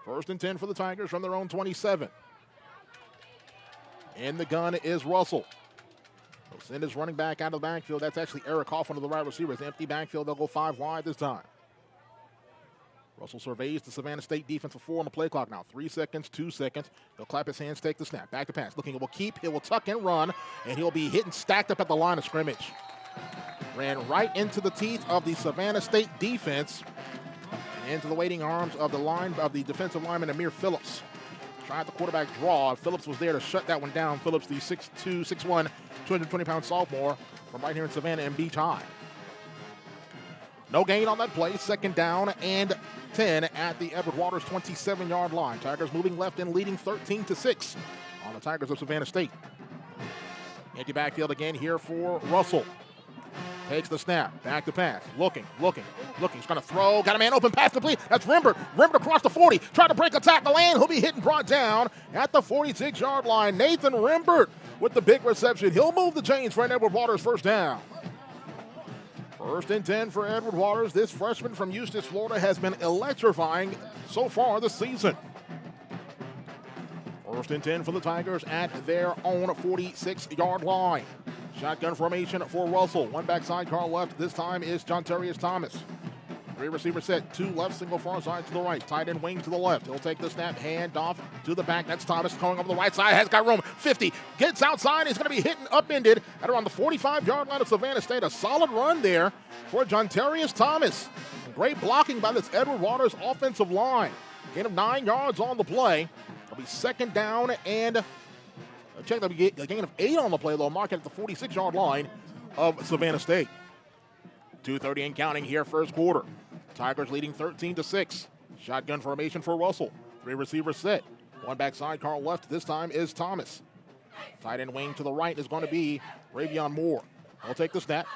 1st and 10 for the Tigers from their own 27. In the gun is Russell. They'll send his running back out of the backfield. That's actually Eric Hoff, one of the wide receivers. Empty backfield, they'll go 5 wide this time. Russell surveys the Savannah State defense for 4 on the play clock now. 3 seconds, 2 seconds. He'll clap his hands, take the snap. Back to pass. Looking, it will keep, it will tuck and run, and he'll be hit and stacked up at the line of scrimmage. Ran right into the teeth of the Savannah State defense and into the waiting arms of the defensive lineman, Amir Phillips. Tried the quarterback draw. Phillips was there to shut that one down. Phillips, the 6'2", 6'1", 220-pound sophomore from right here in Savannah and Beach High. No gain on that play. 2nd down and 10 at the Edward Waters 27-yard line. Tigers moving left and leading 13-6 on the Tigers of Savannah State. Empty backfield again here for Russell. Takes the snap. Back to pass. Looking. He's going to throw. Got a man open. Pass complete. That's Rimbert. Rimbert across the 40. Trying to break a tackle and he'll be hit and brought down at the 46-yard line. Nathan Rimbert with the big reception. He'll move the chains for an Edward Waters first down. First and 10 for Edward Waters. This freshman from Eustis, Florida has been electrifying so far this season. First and 10 for the Tigers at their own 46-yard line. Shotgun formation for Russell. One back sidecar left. This time is Jontarius Thomas. Three receiver set. Two left, single far side to the right. Tight end wing to the left. He'll take the snap. Hand off to the back. That's Thomas going over the right side. Has got room. 50. Gets outside. He's going to be hit and upended at around the 45-yard line of Savannah State. A solid run there for Jontarius Thomas. Great blocking by this Edward Waters offensive line. Gain of 9 yards on the play. It'll be second down and check the gain of 8 on the play, though. Mark it at the 46-yard line of Savannah State. 2:30 and counting here, first quarter. Tigers leading 13-6. Shotgun formation for Russell. Three receivers set. One back sidecar left. This time is Thomas. Tight end wing to the right is going to be Ravion Moore. He'll take the snap.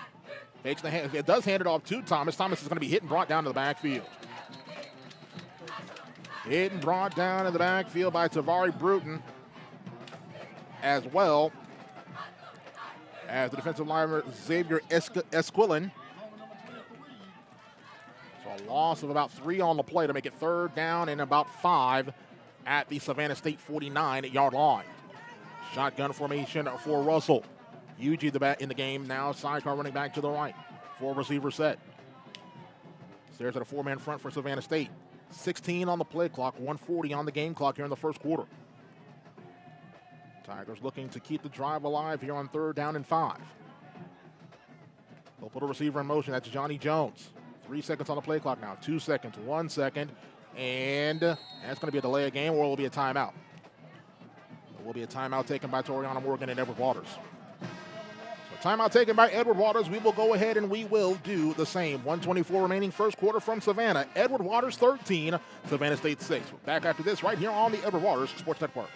Takes the hand. It does hand it off to Thomas. Thomas is going to be hit and brought down to the backfield. Hit and brought down in the backfield by Tavari Bruton, as well as the defensive lineman Xavier Esquilin. So a loss of about 3 on the play to make it third down and about 5 at the Savannah State 49-yard line. Shotgun formation for Russell. Yuji the bat in the game now. Sidecar running back to the right. 4 receiver set. Stares at a 4-man front for Savannah State. 16 on the play clock, 1:40 on the game clock here in the first quarter. Tigers looking to keep the drive alive here on third down and 5. They'll put a receiver in motion. That's Johnny Jones. 3 seconds on the play clock now. 2 seconds, 1 second. And that's going to be a delay of game, or it will be a timeout. It will be a timeout taken by Toriana Morgan and Edward Waters. So timeout taken by Edward Waters. We will go ahead and we will do the same. 1:24 remaining first quarter from Savannah. Edward Waters 13, Savannah State 6. Back after this right here on the Edward Waters Sports Network.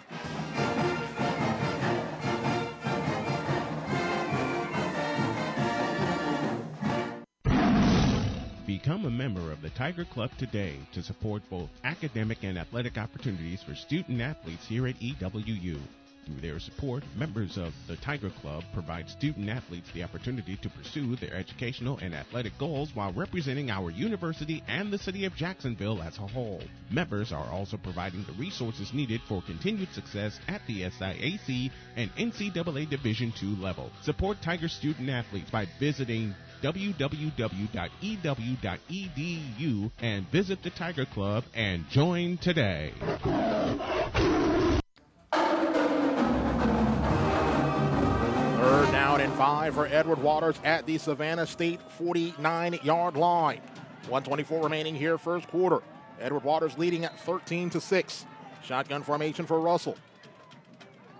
Become a member of the Tiger Club today to support both academic and athletic opportunities for student athletes here at EWU. Through their support, members of the Tiger Club provide student athletes the opportunity to pursue their educational and athletic goals while representing our university and the city of Jacksonville as a whole. Members are also providing the resources needed for continued success at the SIAC and NCAA Division II level. Support Tiger student athletes by visiting www.ew.edu and visit the Tiger Club and join today. Third down and 5 for Edward Waters at the Savannah State 49-yard line. 1:24 remaining here, first quarter. Edward Waters leading at 13-6. Shotgun formation for Russell.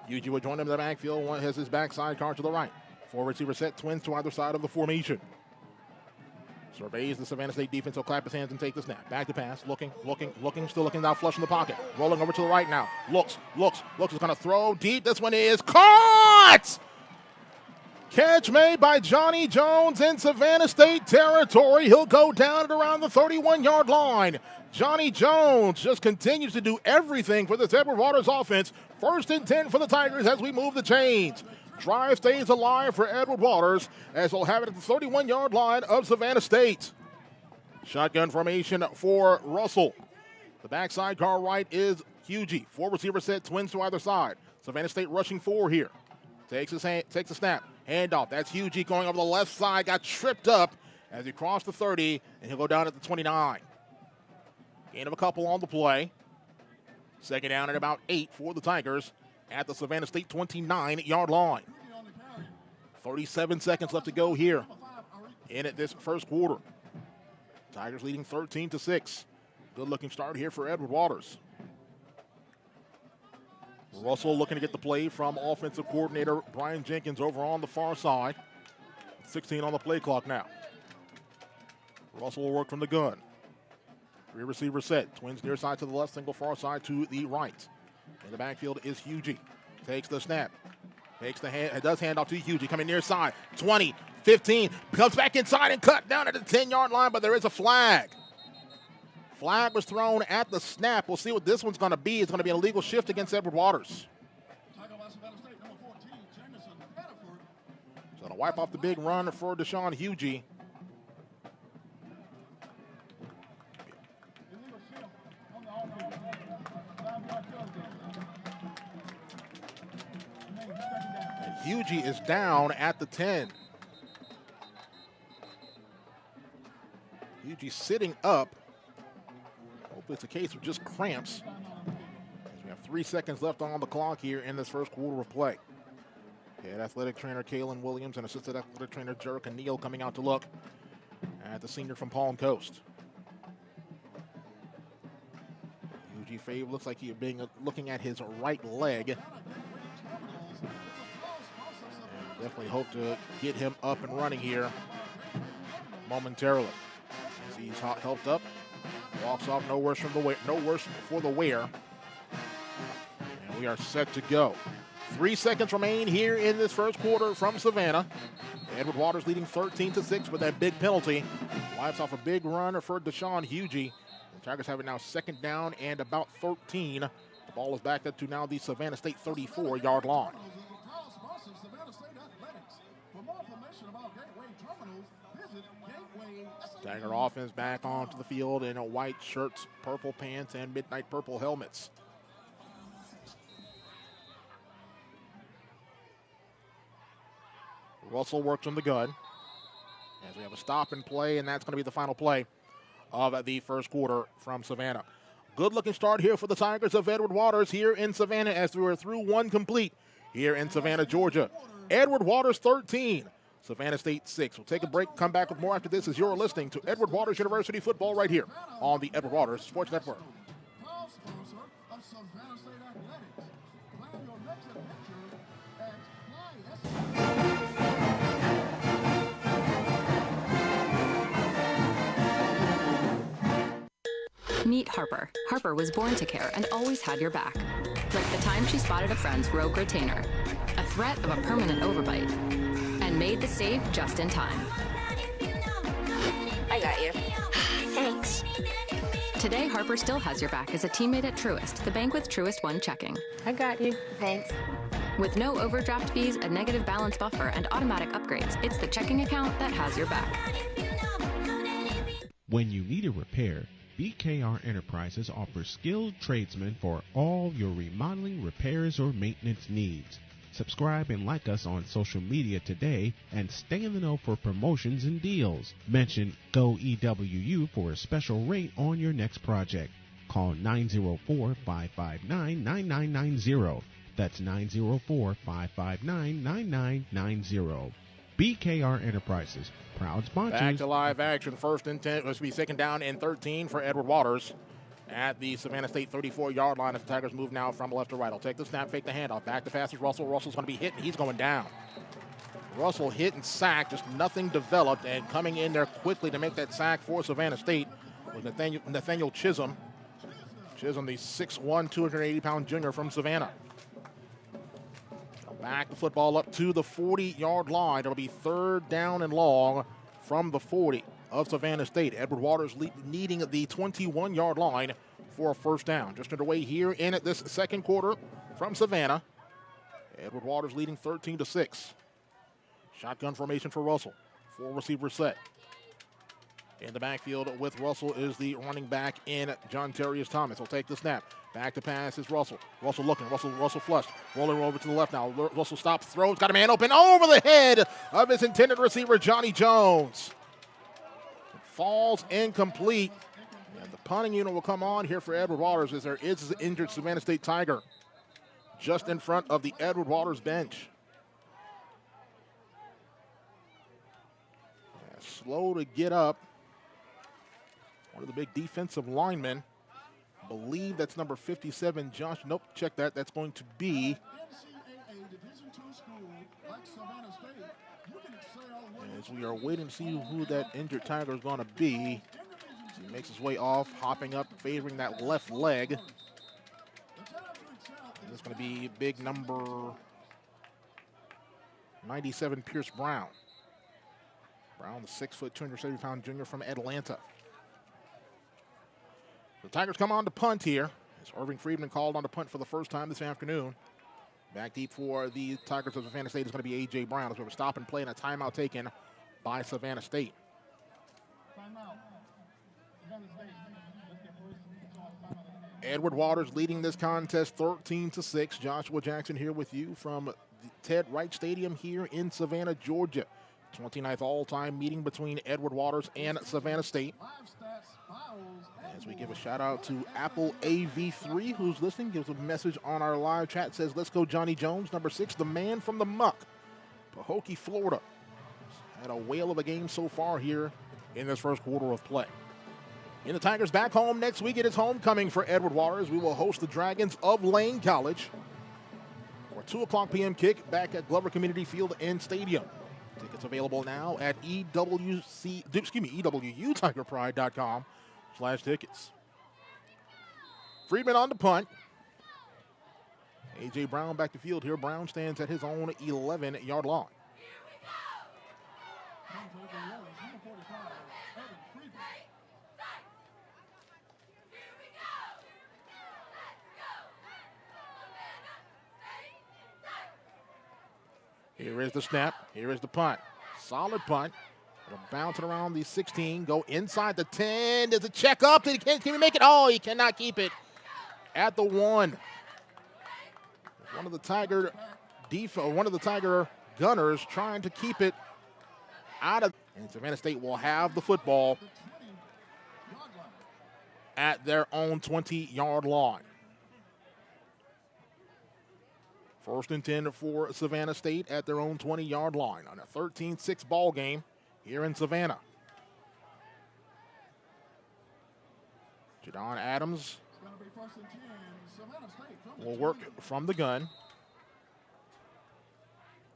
Yuji will join him in the backfield. One has his backside car to the right. 4 receiver set, twins to either side of the formation. Surveys the Savannah State defense. He'll clap his hands and take the snap. Back to pass. Looking. Still looking down flush in the pocket. Rolling over to the right now. Looks. Is going to throw deep. This one is caught! Catch made by Johnny Jones in Savannah State territory. He'll go down at around the 31-yard line. Johnny Jones just continues to do everything for this Edward Waters offense. First and 10 for the Tigers as we move the chains. Drive stays alive for Edward Waters as he'll have it at the 31-yard line of Savannah State. Shotgun formation for Russell. The backside car right is Hugie. 4 receiver set, twins to either side. Savannah State rushing 4 here. Takes a snap. Handoff. That's Hugie going over the left side. Got tripped up as he crossed the 30, and he'll go down at the 29. Gain of a couple on the play. Second down at about 8 for the Tigers at the Savannah State 29-yard line. 37 seconds left to go here in at this first quarter. Tigers leading 13-6. Good-looking start here for Edward Waters. Russell looking to get the play from offensive coordinator Brian Jenkins over on the far side. 16 on the play clock now. Russell will work from the gun. 3 receiver set. Twins near side to the left, single far side to the right. In the backfield is Hugie. Takes the snap. Takes the hand. It does hand off to Hugie. Coming near side. 20, 15. Comes back inside and cut down at the 10-yard line, but there is a flag. Flag was thrown at the snap. We'll see what this one's going to be. It's going to be an illegal shift against Edward Waters. So to wipe off the big run for Deshaun Hugie. And Hugie is down at the 10. Hugie sitting up. Hopefully it's a case of just cramps. As we have 3 seconds left on the clock here in this first quarter of play. Head athletic trainer Kalen Williams and assistant athletic trainer Jerica Neal coming out to look at the senior from Palm Coast. Hugie Fave looks like he's looking at his right leg. And definitely hope to get him up and running here momentarily. As he's helped up, walks off, no worse for the wear. And we are set to go. 3 seconds remain here in this first quarter from Savannah. Edward Waters leading 13-6 with that big penalty. Wipes off a big run for Deshaun Hugie. The Tigers have it now second down and about 13. The ball is backed up to now the Savannah State 34-yard line. Tiger offense back onto the field in white shirts, purple pants, and midnight purple helmets. Russell works on the gun as we have a stop and play, and that's going to be the final play of the first quarter from Savannah. Good looking start here for the Tigers of Edward Waters here in Savannah as we are through one complete here in Savannah, Georgia. Edward Waters 13, Savannah State 6. We'll take a break, come back with more after this as you're listening to Edward Waters University football right here on the Edward Waters Sports Network. Meet Harper. Harper was born to care and always had your back. Like the time she spotted a friend's rogue retainer, a threat of a permanent overbite, and made the save just in time. I got you. Thanks. Today, Harper still has your back as a teammate at Truist, the bank with Truist One checking. I got you. Thanks. With no overdraft fees, a negative balance buffer, and automatic upgrades, it's the checking account that has your back. When you need a repair, BKR Enterprises offers skilled tradesmen for all your remodeling, repairs, or maintenance needs. Subscribe and like us on social media today and stay in the know for promotions and deals. Mention GoEWU for a special rate on your next project. Call 904-559-9990. That's 904-559-9990. BKR Enterprises, proud sponsors. Back to live action. First and 10, must be second down and 13 for Edward Waters at the Savannah State 34-yard line as the Tigers move now from left to right. I'll take the snap, fake the handoff. Back to pass is Russell. Russell's going to be hit, and he's going down. Russell hit and sacked, just nothing developed, and coming in there quickly to make that sack for Savannah State was Nathaniel Chisholm. Chisholm, the 6'1", 280-pound junior from Savannah. Back the football up to the 40-yard line. It'll be third down and long from the 40 of Savannah State. Edward Waters needing the 21-yard line for a first down. Just underway here in this second quarter from Savannah. Edward Waters leading 13-6. Shotgun formation for Russell. 4 receivers set. In the backfield with Russell is the running back in John Terrius Thomas. He'll take the snap. Back to pass is Russell. Russell looking. Russell flushed. Rolling over to the left now. Russell stops, throws, got a man open over the head of his intended receiver, Johnny Jones. It falls incomplete. And the punting unit will come on here for Edward Waters as there is an injured Savannah State Tiger just in front of the Edward Waters bench. Yeah, slow to get up. One of the big defensive linemen. I believe that's number 57, Josh. Nope, check that. That's going to be. As we are waiting to see who that injured Tiger is going to be. So he makes his way off, hopping up, favoring that left leg. And it's going to be big number 97, Pierce Brown. Brown, the 6', 270-pound junior from Atlanta. The Tigers come on to punt here. As Irving Friedman called on to punt for the first time this afternoon. Back deep for the Tigers of Savannah State is going to be A.J. Brown. As we have a stop and play and a timeout taken by Savannah State. Edward Waters leading this contest 13-6. Joshua Jackson here with you from the Ted Wright Stadium here in Savannah, Georgia. 29th all-time meeting between Edward Waters and Savannah State. As we give a shout-out to Apple AV3, who's listening, gives a message on our live chat, says, let's go Johnny Jones, number 6, the man from the muck, Pahokee, Florida. Had a whale of a game so far here in this first quarter of play. In the Tigers back home next week, it is homecoming for Edward Waters. We will host the Dragons of Lane College for a 2 o'clock p.m. kick back at Glover Community Field and Stadium. Tickets available now at EWUTigerPride.com/tickets. Friedman on the punt. A.J. Brown back to field here. Brown stands at his own 11-yard line. Here is the snap. Here is the punt. Solid punt. It'll bounce it around the 16. Go inside the 10. There's a check up. Can he make it? Oh, he cannot keep it at the 1. One of the Tiger gunners trying to keep it out of. And Savannah State will have the football at their own 20-yard line. First and 10 for Savannah State at their own 20-yard line on a 13-6 ball game here in Savannah. Jadon Adams will work from the gun.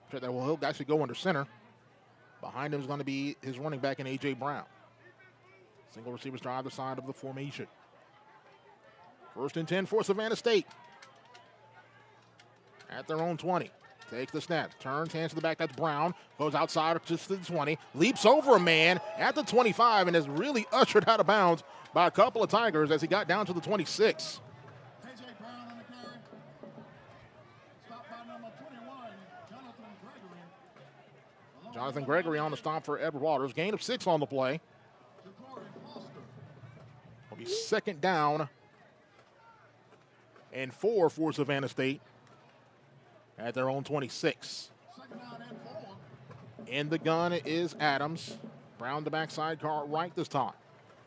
He'll actually go under center. Behind him is going to be his running back in A.J. Brown. Single receivers to either side of the formation. First and 10 for Savannah State. At their own 20. Takes the snap. Turns, hands to the back. That's Brown. Goes outside just to the 20. Leaps over a man at the 25 and is really ushered out of bounds by a couple of Tigers as he got down to the 26. Jonathan Gregory on the stop for Edward Waters. Gain of 6 on the play. Will be second down and 4 for Savannah State at their own 26. In the gun is Adams. Brown the backside, car right this time.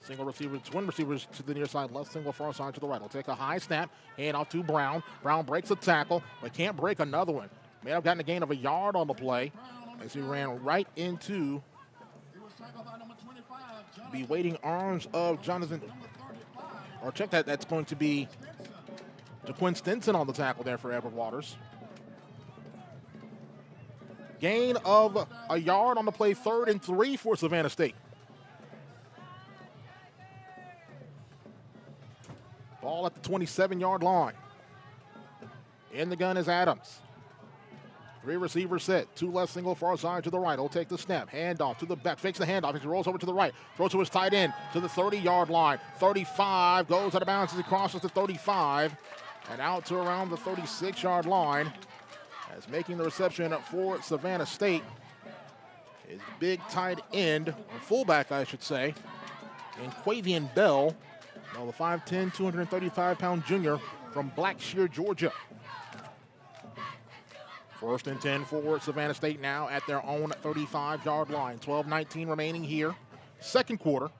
Single receiver, twin receivers to the near side left, single far side to the right. He'll take a high snap, hand off to Brown. Brown breaks a tackle, but can't break another one. May have gotten a gain of a yard on the play as he ran right into the waiting arms of Jonathan. Or check that, that's going to be DeQuinn Stinson on the tackle there for Edward Waters. Gain of a yard on the play, 3rd and 3 for Savannah State. Ball at the 27-yard line. In the gun is Adams. 3 receivers set. 2 left, single far side to the right. He'll take the snap. Handoff to the back. Fakes the handoff. He rolls over to the right. Throws to his tight end to the 30-yard line. 35. Goes out of bounds as he crosses the 35. And out to around the 36-yard line. As making the reception for Savannah State is big tight end, or fullback, I should say, and Quavian Bell, the 5'10", 235-pound junior from Blackshear, Georgia. First and 10 for Savannah State now at their own 35-yard line. 12:19 remaining here. Second quarter.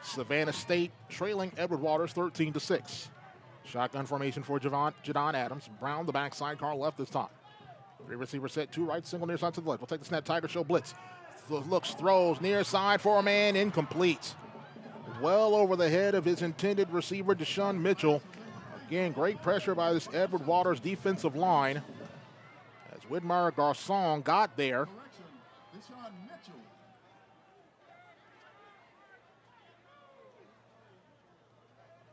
Savannah State trailing Edward Waters 13-6. Shotgun formation for Jadon Adams. Brown, the backside, car left this time. 3 receivers set, 2 right, single near side to the left. We'll take the snap, Tiger Show blitz. Looks, throws, near side for a man, incomplete. Well over the head of his intended receiver, Deshaun Mitchell. Again, great pressure by this Edward Waters defensive line. As Widmeyer Garcon got there.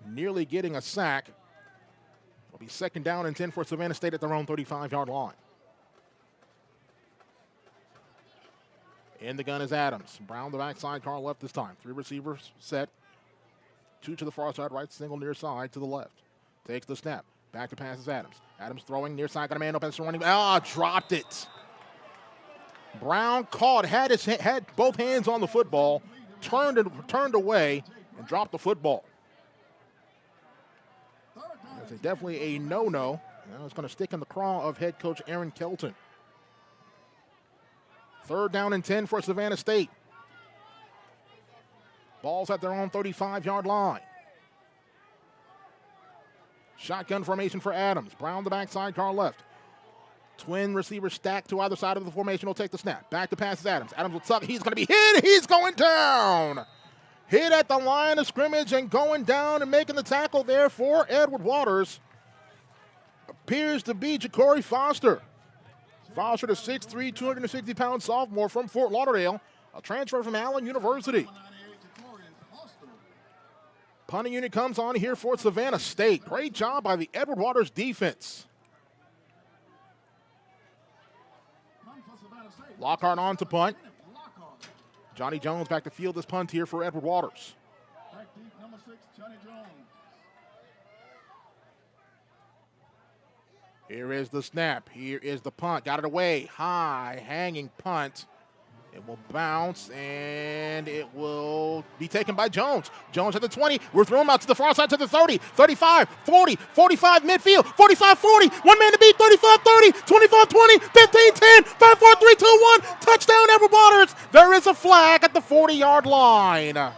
Nearly getting a sack. It'll be second down and 10 for Savannah State at their own 35-yard line. In the gun is Adams. Brown the backside, Carl left this time. 3 receivers set. 2 to the far side right, single near side to the left. Takes the snap. Back to pass is Adams. Adams throwing near side, got a man open, running. Dropped it. Brown caught, had both hands on the football, turned away, and dropped the football. That's definitely a no-no. It's going to stick in the craw of head coach Aaron Kelton. 3rd down and 10 for Savannah State. Ball's at their own 35-yard line. Shotgun formation for Adams. Brown the backside, Carl left. Twin receivers stacked to either side of the formation. Will take the snap. Back to pass is Adams. Adams will tuck. He's going to be hit. He's going down. Hit at the line of scrimmage and going down and making the tackle there for Edward Waters. Appears to be Ja'Cory Foster. Foster, the 6'3", 260-pound sophomore from Fort Lauderdale, a transfer from Allen University. Punting unit comes on here for Savannah State. Great job by the Edward Waters defense. Lockhart on to punt. Johnny Jones back to field this punt here for Edward Waters. Back deep, number 6, Johnny Jones. Here is the snap. Here is the punt. Got it away. High, hanging punt. It will bounce, and it will be taken by Jones. Jones at the 20. We're throwing out to the far side to the 30, 35, 40, 45 midfield, 45, 40. One man to beat, 35, 30, 25, 20, 15, 10, 5, 4, 3, 2, 1. Touchdown, Edward Waters. There is a flag at the 40-yard line.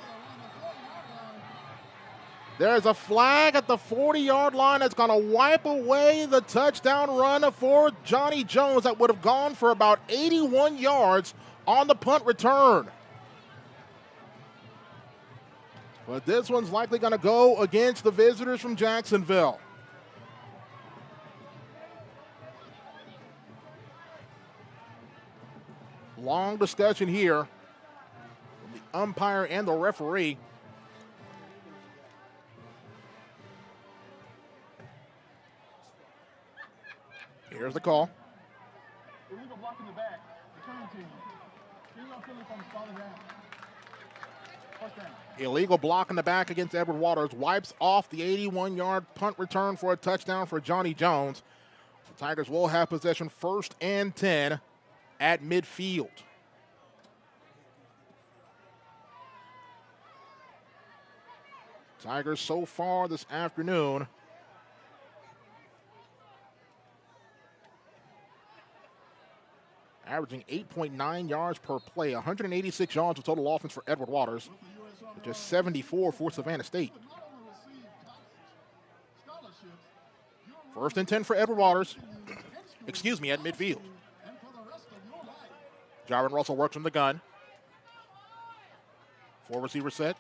There's a flag at the 40-yard line that's going to wipe away the touchdown run for Johnny Jones that would have gone for about 81 yards on the punt return. But this one's likely going to go against the visitors from Jacksonville. Long discussion here from the umpire and the referee. Here's the call. Illegal block in the back. Return team. Illegal block in the back against Edward Waters. Wipes off the 81-yard punt return for a touchdown for Johnny Jones. The Tigers will have possession 1st and 10 at midfield. Tigers so far this afternoon averaging 8.9 yards per play, 186 yards of total offense for Edward Waters, just 74 for Savannah State. 1st and 10 for Edward Waters, at midfield. Jaron Russell works from the gun. 4 receiver set,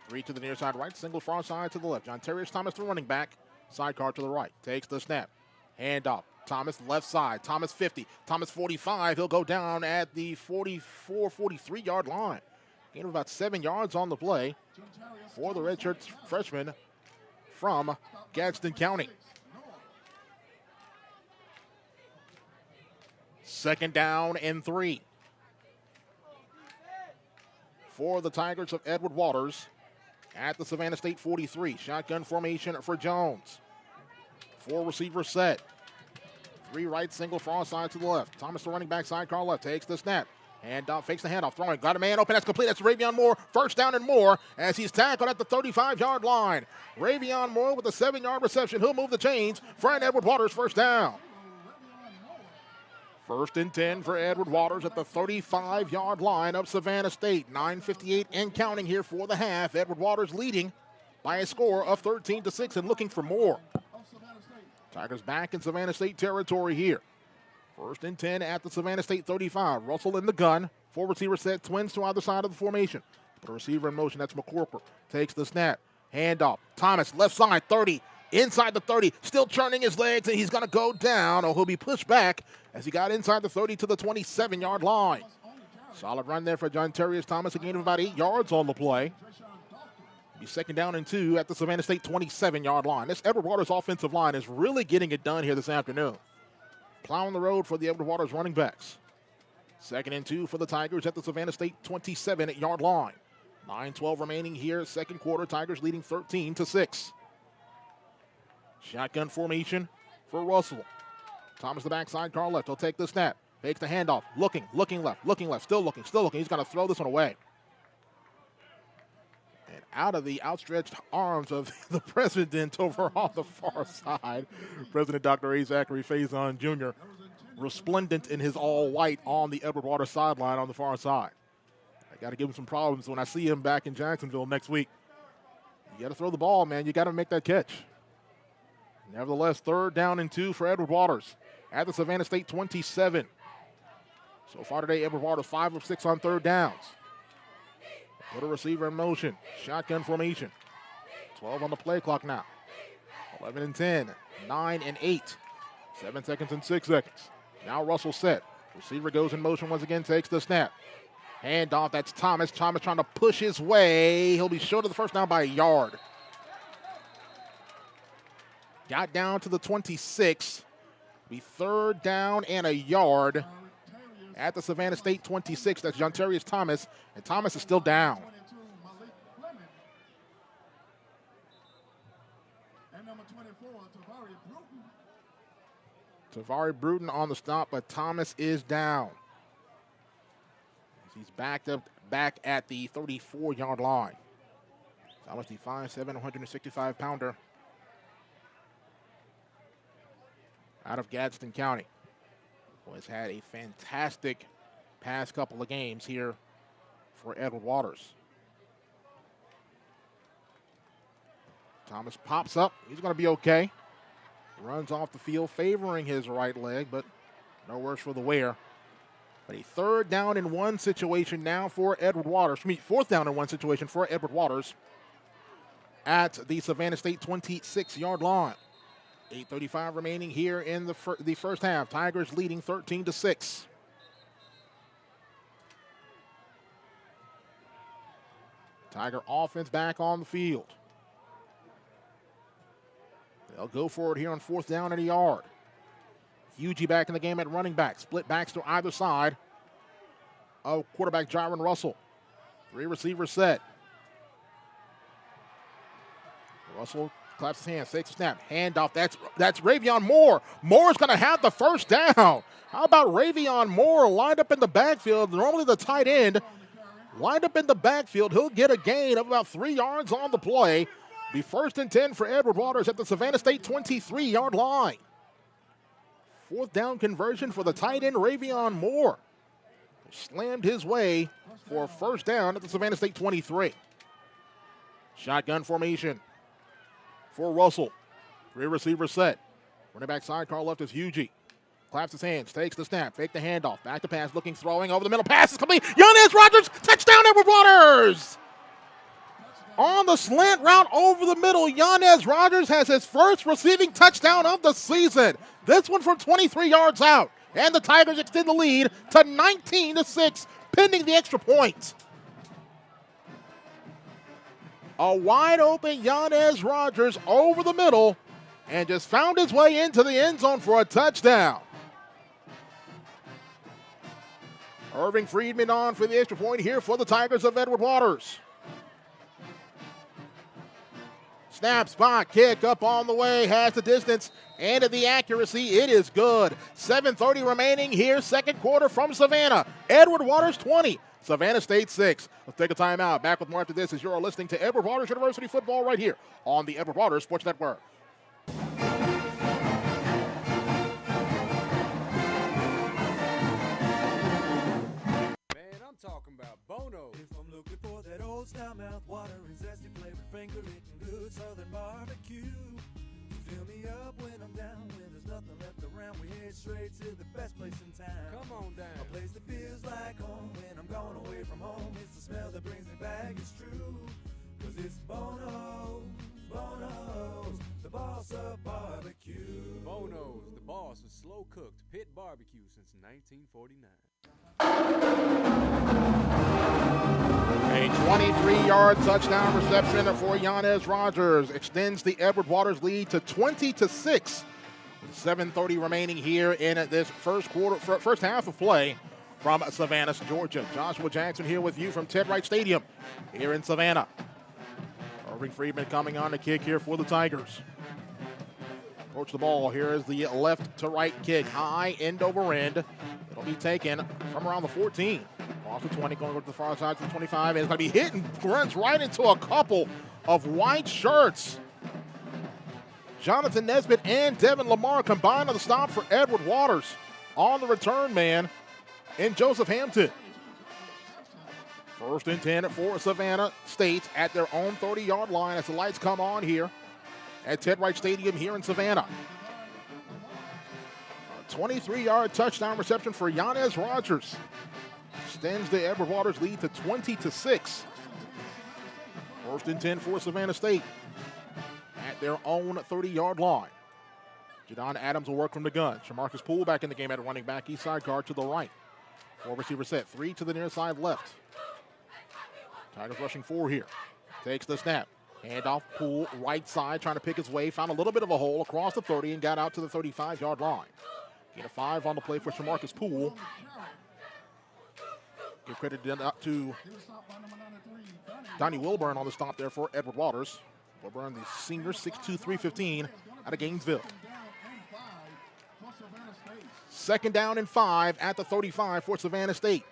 3 to the near side right, single far side to the left. John Terrius Thomas, the running back, sidecar to the right, takes the snap, hand off. Thomas left side, Thomas 50, Thomas 45. He'll go down at the 44, 43-yard line. Gain of about 7 yards on the play for the redshirt freshman from Gadsden County. 2nd down and 3 for the Tigers of Edward Waters at the Savannah State 43. Shotgun formation for Jones. 4 receivers set. 3 right, single far side to the left. Thomas, the running back, sidecar left, takes the snap. Handoff, fakes the handoff, throwing. Got a man open, that's complete. That's Ravion Moore, 1st down and more as he's tackled at the 35-yard line. Ravion Moore with a 7-yard reception. He'll move the chains for an Edward Waters 1st down. 1st and 10 for Edward Waters at the 35-yard line of Savannah State. 9:58 and counting here for the half. Edward Waters leading by a score of 13-6 and looking for more. Tigers back in Savannah State territory here. 1st and 10 at the Savannah State 35. Russell in the gun. 4 receiver set, twins to either side of the formation. Put a receiver in motion, that's McCorker. Takes the snap. Handoff. Thomas, left side, 30. Inside the 30, still churning his legs, and he's going to go down, or he'll be pushed back as he got inside the 30 to the 27-yard line. Solid run there for John Terrius Thomas, a gain of about 8 yards on the play. Be 2nd down and 2 at the Savannah State 27-yard line. This Edward Waters offensive line is really getting it done here this afternoon. Plowing the road for the Edward Waters running backs. Second and 2 for the Tigers at the Savannah State 27-yard line. 9:12 remaining here, second quarter. Tigers leading 13-6. Shotgun formation for Russell. Thomas the backside, car left. He'll take the snap. Takes the handoff. Looking left. Still looking. He's going to throw this one away. And out of the outstretched arms of the president over on the far side, President Dr. A. Zachary Faison Jr., resplendent in his all white on the Edward Waters sideline on the far side. I got to give him some problems when I see him back in Jacksonville next week. You got to throw the ball, man. You got to make that catch. Nevertheless, 3rd down and 2 for Edward Waters at the Savannah State 27. So far today, Edward Waters 5 of 6 on 3rd downs. Put a receiver in motion. Shotgun formation. 12 on the play clock now. 11 and 10. 9 and 8. 7 seconds and 6 seconds. Now Russell set. Receiver goes in motion once again, takes the snap. Handoff, that's Thomas. Thomas trying to push his way. He'll be short of the first down by a yard. Got down to the 26. Be 3rd down and a yard at the Savannah State 26. That's Jontarius Thomas, and Thomas is still down. Tavari Bruton on the stop, but Thomas is down. He's back at the 34-yard line. Thomas, the 5'7", 165-pounder out of Gadsden County. Has had a fantastic past couple of games here for Edward Waters. Thomas pops up. He's going to be okay. Runs off the field, favoring his right leg, but no worse for the wear. But a 3rd down and 1 situation now for Edward Waters. 4th down and 1 situation for Edward Waters at the Savannah State 26-yard line. 8:35 remaining here in the first half. Tigers leading 13-6. Tiger offense back on the field. They'll go for it here on 4th down and a yard. Hugie back in the game at running back. Split backs to either side of quarterback Jaron Russell. 3 receivers set. Russell claps his hands, takes a snap, handoff. That's Ravion Moore. Moore's going to have the first down. How about Ravion Moore lined up in the backfield? Normally the tight end lined up in the backfield. He'll get a gain of about 3 yards on the play. Be 1st and 10 for Edward Waters at the Savannah State 23-yard line. 4th down conversion for the tight end Ravion Moore. Slammed his way for a 1st down at the Savannah State 23. Shotgun formation for Russell. 3 receivers set. Running back sidecar left is Hugie. Claps his hands, takes the snap, fake the handoff, back to pass, looking, throwing, over the middle, pass is complete. Yanez Rogers, touchdown Edward Waters! On the slant route over the middle, Yanez Rogers has his first receiving touchdown of the season. This one from 23 yards out. And the Tigers extend the lead to 19-6, pending the extra point. A wide open Yanez Rogers over the middle and just found his way into the end zone for a touchdown. Irving Friedman on for the extra point here for the Tigers of Edward Waters. Snap, spot, kick up on the way, has the distance and the accuracy. It is good. 7:30 remaining here, second quarter from Savannah. Edward Waters 20, Savannah State 6. Let's take a timeout. Back with more after this as you're listening to Edward Waters University football right here on the Edward Waters Sports Network. Talking about Bono. If I'm looking for that old style mouth watering, zesty flavored, finger licking good southern barbecue, fill me up when I'm down, when there's nothing left around, we head straight to the best place in town. Come on down. A place that feels like home when I'm gone away from home. It's the smell that brings me back, it's true, cause it's Bono's, the boss of barbecue. Bono's, the boss of slow cooked pit barbecue since 1949. A 23-yard touchdown reception for Yanez Rogers extends the Edward Waters lead to 20-6. With 7:30 remaining here in this first half of play from Savannah, Georgia. Joshua Jackson here with you from Ted Wright Stadium here in Savannah. Irving Friedman coming on to kick here for the Tigers. Approach the ball. Here is the left to right kick. High, end over end. It'll be taken from around the 14. Across the 20, going over to the far side to the 25. And it's going to be hit and runs right into a couple of white shirts. Jonathan Nesbitt and Devin Lamar combined on the stop for Edward Waters. On the return man in Joseph Hampton. First and 10 for Savannah State at their own 30-yard line as the lights come on here at Ted Wright Stadium here in Savannah. A 23-yard touchdown reception for Yanez Rogers. Extends the Edward Waters lead to 20-6. First and 10 for Savannah State at their own 30-yard line. Jadon Adams will work from the gun. Shamarcus Poole back in the game at running back. East side guard to the right. 4 receiver set. 3 to the near side left. Tigers rushing 4 here. Takes the snap. Handoff, Poole, right side, trying to pick his way. Found a little bit of a hole across the 30 and got out to the 35-yard line. Gain of 5 on the play for Shamarcus Poole. Give credit to Donnie Wilburn on the stop there for Edward Waters. Wilburn, the senior, 6'2", 315 out of Gainesville. Second down and 5 at the 35 for Savannah State.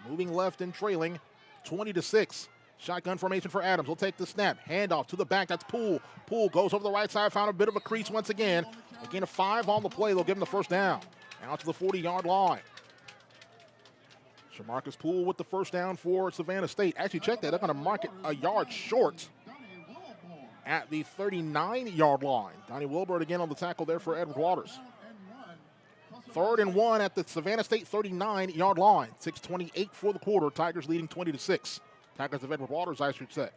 Moving left and trailing 20-6. Shotgun formation for Adams. He'll take the snap. Handoff to the back. That's Poole. Poole goes over the right side. Found a bit of a crease once again. Again, a 5 on the play. They'll give him the first down. Out to the 40-yard line. Shamarcus Poole with the first down for Savannah State. Actually, check that. They're going to mark it a yard short at the 39-yard line. Donnie Wilbert again on the tackle there for Edward Waters. 3rd and 1 at the Savannah State 39-yard line. 6:28 for the quarter. Tigers leading 20-6. Tigers of Edward Waters, I should say.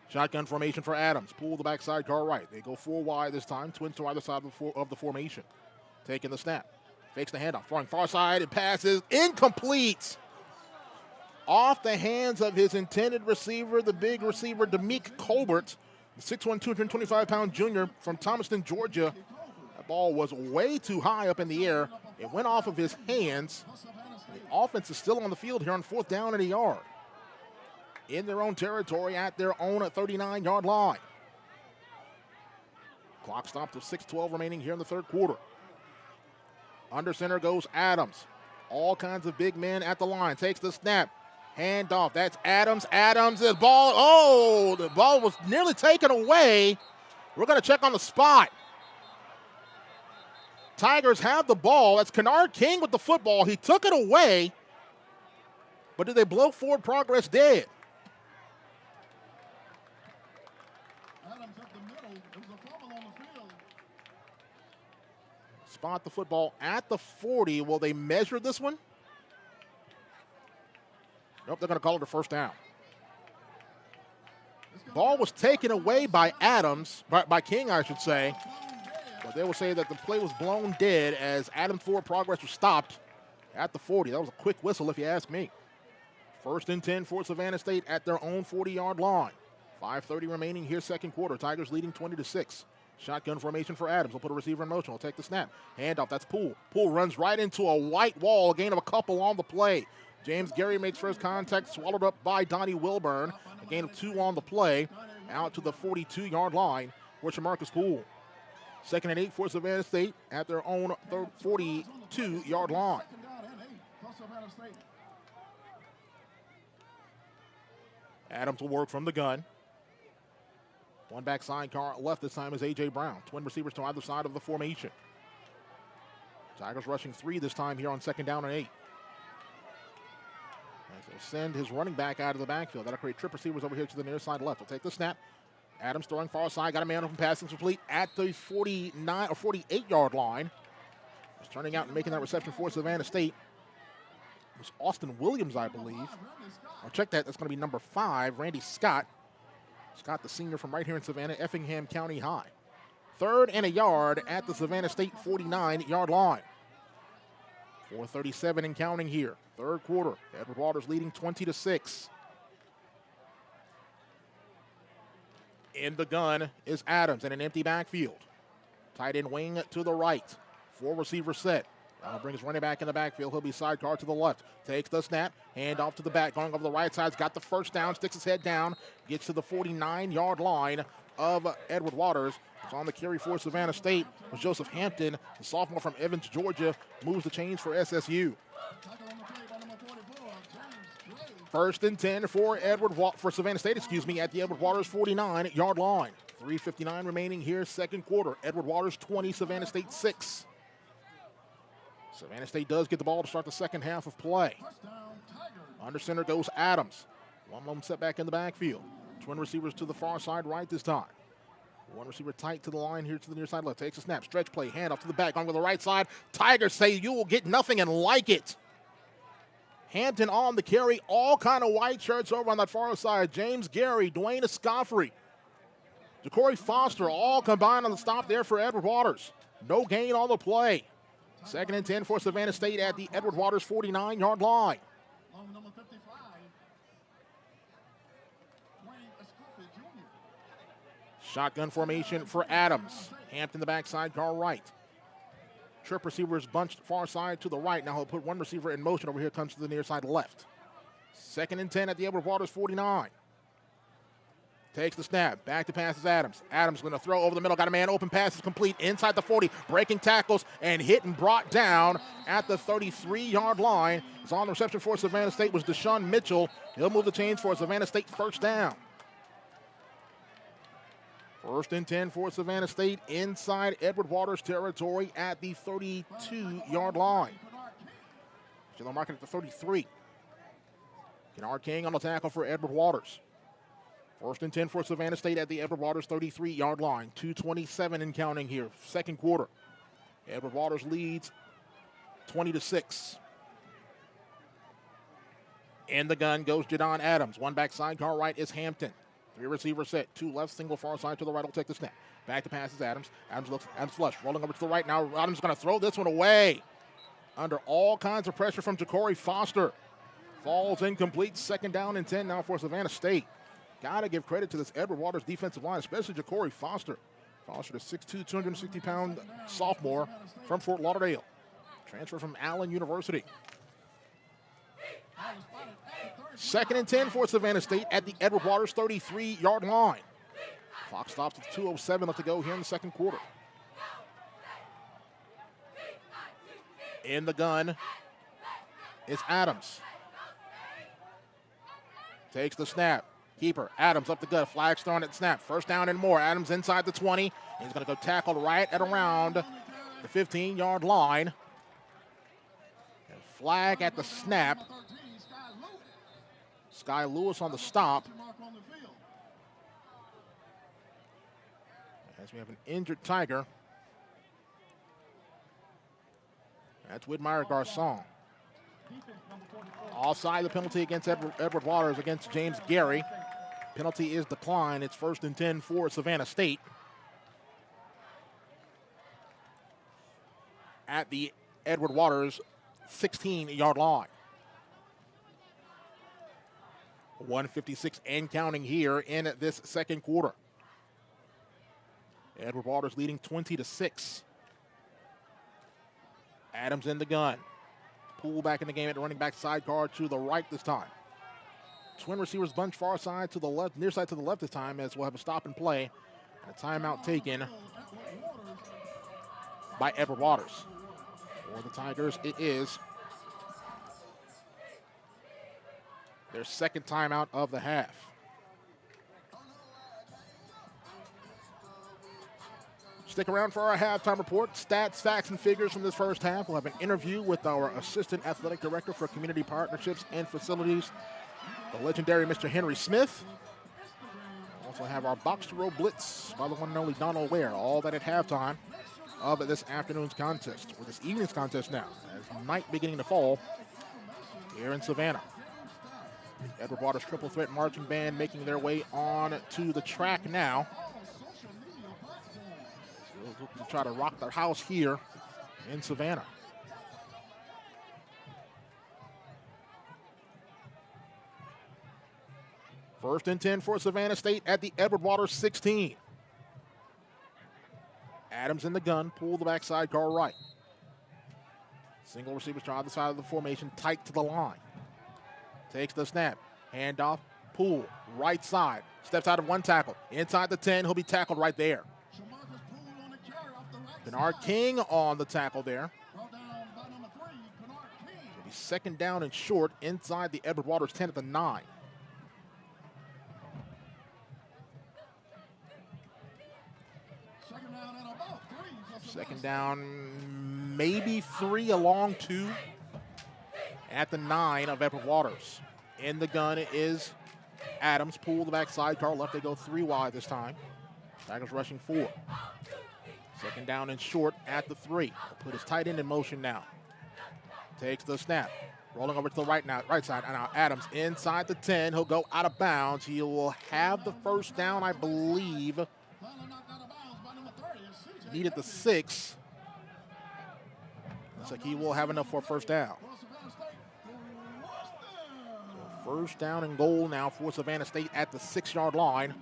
Shotgun formation for Adams. Poole the backside, guard right. They go 4 wide this time. Twins to either side of the formation. Taking the snap. Fakes the handoff. Throwing far side. It passes. Incomplete. Off the hands of his intended receiver, the big receiver, Demick Colbert. The 6'1", 225-pound junior from Thomaston, Georgia. That ball was way too high up in the air. It went off of his hands. The offense is still on the field here on 4th down and a yard. In their own territory at their own 39-yard line. Clock stopped to 6:12 remaining here in the 3rd quarter. Under center goes Adams. All kinds of big men at the line. Takes the snap. Hand off. That's Adams. Adams, the ball. Oh, the ball was nearly taken away. We're going to check on the spot. Tigers have the ball. That's Kennard King with the football. He took it away. But did they blow forward progress dead? Spot the football at the 40. Will they measure this one? Nope, they're going to call it a first down. Ball was taken away by Adams, by King, I should say. But they will say that the play was blown dead as Adams' forward progress was stopped at the 40. That was a quick whistle, if you ask me. 1st and 10 for Savannah State at their own 40-yard line. 5:30 remaining here, 2nd quarter. Tigers leading 20-6. Shotgun formation for Adams. He'll put a receiver in motion. He'll take the snap. Handoff. That's Poole. Poole runs right into a white wall. A gain of a couple on the play. James Gary makes first contact. Swallowed up by Donnie Wilburn. A gain of 2 on the play. Out to the 42-yard line for Shamarcus Poole. 2nd and 8 for Savannah State at their own 42-yard line. Adams will work from the gun. One backside car left this time is A.J. Brown. Twin receivers to either side of the formation. Tigers rushing 3 this time here on 2nd down and 8. As they send his running back out of the backfield. That'll create trip receivers over here to the near side left. He'll take the snap. Adams throwing far side. Got a man open, passing complete at the 49 or 48-yard line. He's turning out and making that reception for Savannah State. It was Austin Williams, I believe. I'll check that. That's going to be number 5, Randy Scott. Scott, the senior from right here in Savannah, Effingham County High. 3rd and a yard at the Savannah State 49-yard line. 4:37 and counting here. 3rd quarter. Edward Waters leading 20-6. In the gun is Adams in an empty backfield. Tight end wing to the right. 4 receiver set. Now brings running back in the backfield. He'll be sidecar to the left. Takes the snap. Hand off to the back. Going over the right side. Got the first down. Sticks his head down. Gets to the 49-yard line of Edward Waters. It's on the carry for Savannah State with Joseph Hampton. The sophomore from Evans, Georgia, moves the chains for SSU. 1st and 10 for Savannah State, at the Edward Waters 49-yard line. 3:59 remaining here, second quarter. Edward Waters 20, Savannah State 6. Savannah State does get the ball to start the second half of play. Under center goes Adams. One moment setback in the backfield. Twin receivers to the far side right this time. One receiver tight to the line here to the near side left. Takes a snap, stretch play, hand off to the back, going with the right side. Tigers say you will get nothing and like it. Hampton on the carry, all kind of white shirts over on that far side. James Gary, Dwayne Escoffrey, Ja'Cory Foster, all combined on the stop there for Edward Waters. No gain on the play. 2nd and 10 for Savannah State at the Edward Waters 49-yard line. Shotgun formation for Adams. Hampton the backside, car right. Trip receivers bunched far side to the right. Now he'll put one receiver in motion. Over here comes to the near side left. 2nd and 10 at the Edward Waters 49. Takes the snap. Back to pass is Adams. Adams going to throw over the middle. Got a man open. Pass is complete inside the 40. Breaking tackles and hit and brought down at the 33-yard line. It's on the reception for Savannah State was Deshaun Mitchell. He'll move the chains for Savannah State first down. 1st and 10 for Savannah State inside Edward Waters territory at the 32-yard line. Still marking at the 33. Kennard King on the tackle for Edward Waters. 1st and 10 for Savannah State at the Edward Waters 33-yard line. 2:27 and counting here, second quarter. Edward Waters leads 20-6. In the gun goes Jadon Adams. One back sidecar right is Hampton. 3 receivers set. 2 left, single far side to the right. Will take the snap. Back to pass is Adams. Adams flush. Rolling over to the right. Now Adams going to throw this one away. Under all kinds of pressure from Ja'Cory Foster. Falls incomplete. 2nd down and 10 now for Savannah State. Got to give credit to this Edward Waters defensive line, especially Ja'Cory Foster. Foster, the 6'2", 260-pound sophomore from Fort Lauderdale. Transfer from Allen University. 2nd and 10 for Savannah State at the Edward Waters 33-yard line. Clock stops at 2:07 left to go here in the second quarter. In the gun is Adams. Takes the snap. Keeper, Adams up the gut. Flags thrown at snap. First down and more. Adams inside the 20. He's going to go tackle right at around the 15-yard line. And flag at the snap. Sky Lewis on the stop. As we have an injured Tiger. That's Whitmire Garcon. Offside the penalty against Edward Waters against James Gary. Penalty is declined. It's 1st and 10 for Savannah State. At the Edward Waters 16-yard line. 1:56 and counting here in this second quarter. Edward Waters leading 20-6. Adams in the gun. Pull back in the game at the running back sidecar to the right this time. Twin receivers bunch far side to the left, near side to the left this time, as we'll have a stop and play. And a timeout taken by Edward Waters. For the Tigers, it is their second timeout of the half. Stick around for our halftime report. Stats, facts, and figures from this first half. We'll have an interview with our Assistant Athletic Director for Community Partnerships and Facilities, the legendary Mr. Henry Smith. We'll also have our Box to Row Blitz by the one and only Donald Ware. All that at halftime of this afternoon's contest, or this evening's contest now, as night beginning to fall here in Savannah. The Edward Waters Triple Threat Marching Band making their way on to the track now. To try to rock their house here in Savannah. First and 10 for Savannah State at the Edward Waters 16. Adams in the gun, pull the backside car right. Single receivers to either side of the formation, tight to the line. Takes the snap. Handoff. Poole. Right side. Steps out of one tackle. Inside the 10. He'll be tackled right there. Kennard King on the tackle there. It'll be second down and short inside the Edward Waters 10 at the 9. Second down, maybe 3 along 2 at the 9 of Edward Waters. In the gun is Adams. Pull the back sidecar left. They go 3 wide this time. Tigers rushing 4. Second down and short at the 3. He'll put his tight end in motion now. Takes the snap. Rolling over to the right side. And now Adams inside the 10. He'll go out of bounds. He will have the first down, I believe. Needed the 6. Looks like he will have enough for a first down. So first down and goal now for Savannah State at the 6-yard line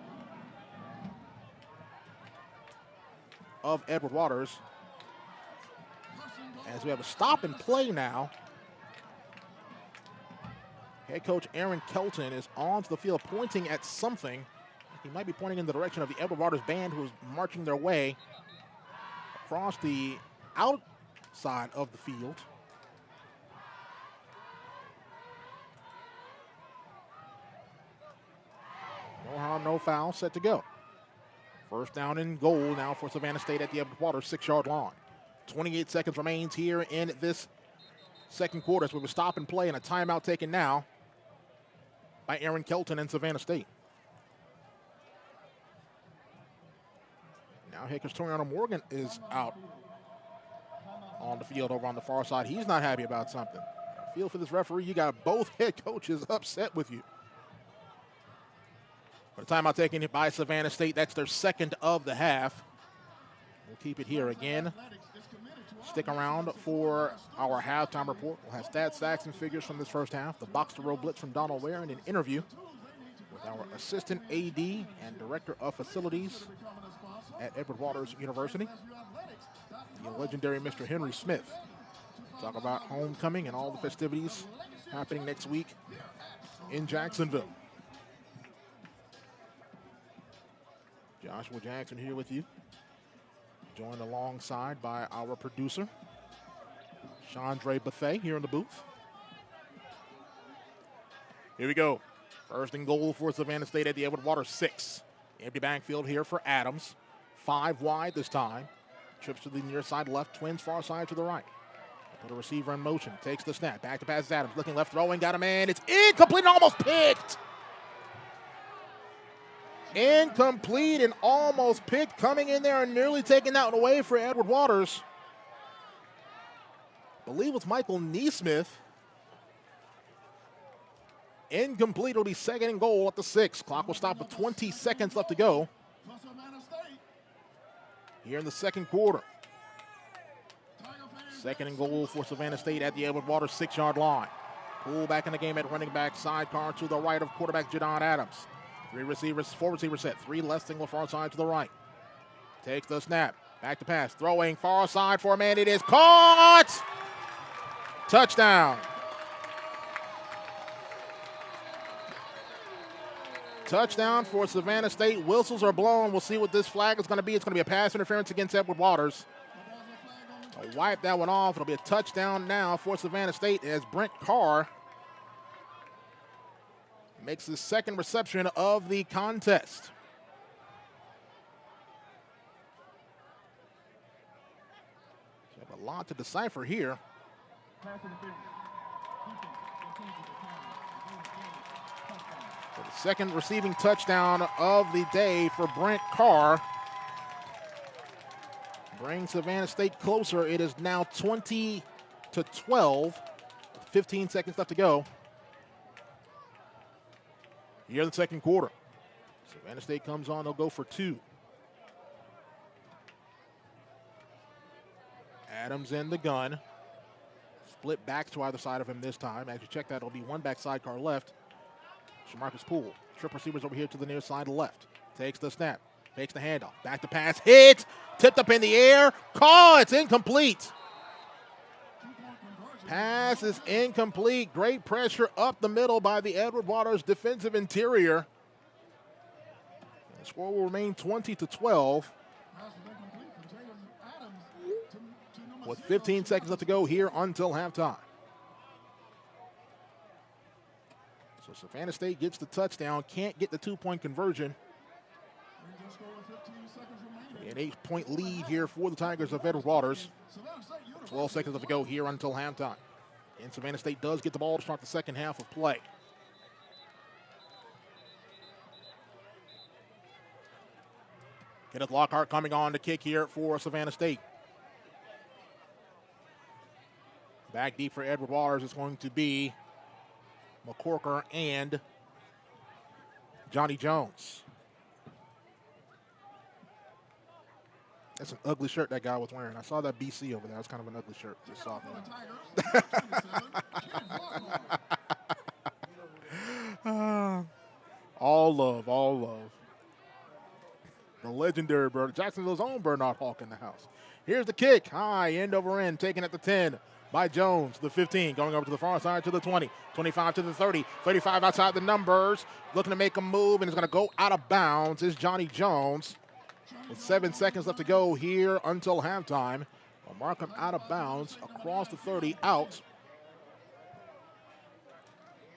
of Edward Waters. As we have a stop and play now. Head coach Aaron Kelton is onto the field pointing at something. He might be pointing in the direction of the Edward Waters band, who is marching their way across the outside of the field. No harm, no foul, set to go. First down and goal now for Savannah State at the Edward Waters 6-yard line. 28 seconds remains here in this second quarter. So we will stop and play, and a timeout taken now by Aaron Kelton and Savannah State. Now head coach Toriano Morgan is out on the field over on the far side. He's not happy about something. I feel for this referee. You got both head coaches upset with you. But a timeout taken by Savannah State. That's their second of the half. We'll keep it here again. Stick around for our halftime report. We'll have stats, facts, and figures from this first half. The box-to-row blitz from Donald Ware, and an interview with our assistant AD and director of facilities at Edward Waters University, the legendary Mr. Henry Smith. Talk about homecoming and all the festivities happening next week in Jacksonville. Joshua Jackson here with you, joined alongside by our producer, Chandre Buffet, here in the booth. Here we go. First and goal for Savannah State at the Edward Waters 6. Empty backfield here for Adams. 5 wide this time. Trips to the near side left, twins far side to the right. Put a receiver in motion, takes the snap. Back to pass Adams, looking left, throwing, got a man. It's incomplete and almost picked. Incomplete and almost picked, coming in there and nearly taking that one away for Edward Waters. I believe it's Michael Neesmith. Incomplete. It'll be second and goal at the 6. Clock will stop with 20 seconds left to go here in the second quarter. Second and goal for Savannah State at the Edward Waters 6-yard line. Pull back in the game at running back, sidecar to the right of quarterback Jadon Adams. 4 receivers set. 3 left, single far side to the right. Takes the snap. Back to pass. Throwing far side for a man. It is caught. Touchdown. Touchdown for Savannah State. Whistles are blown. We'll see what this flag is going to be. It's going to be a pass interference against Edward Waters. I'll wipe that one off. It'll be a touchdown now for Savannah State as Brent Carr makes the second reception of the contest. We have a lot to decipher here. So the second receiving touchdown of the day for Brent Carr brings Savannah State closer. It is now 20-12. 15 seconds left to go here in the second quarter. Savannah State comes on. They'll go for 2. Adams in the gun. Split backs to either side of him this time. As you check that, it'll be 1 back sidecar left. Shamarcus Poole. Triple receivers over here to the near side left. Takes the snap. Takes the handoff. Back to pass. Hit. Tipped up in the air. Caught. It's incomplete. Pass is incomplete. Great pressure up the middle by the Edward Waters defensive interior. The score will remain 20-12. With 15 seconds left to go here until halftime. So Savannah State gets the touchdown, can't get the two-point conversion. An 8-point lead here for the Tigers of Edward Waters. 12 seconds left to go here until halftime. And Savannah State does get the ball to start the second half of play. Kenneth Lockhart coming on to kick here for Savannah State. Back deep for Edward Waters is going to be McCorker and Johnny Jones. That's an ugly shirt that guy was wearing. I saw that BC over there. That's kind of an ugly shirt. Just saw that. All love, all love. The legendary Jacksonville's own Bernard Hawk in the house. Here's the kick. High, end over end, taken at the 10 by Jones. The 15, going over to the far side to the 20. 25 to the 30. 35 outside the numbers. Looking to make a move, and is going to go out of bounds is Johnny Jones. With 7 seconds left to go here until halftime. We'll mark him out of bounds across the 30, out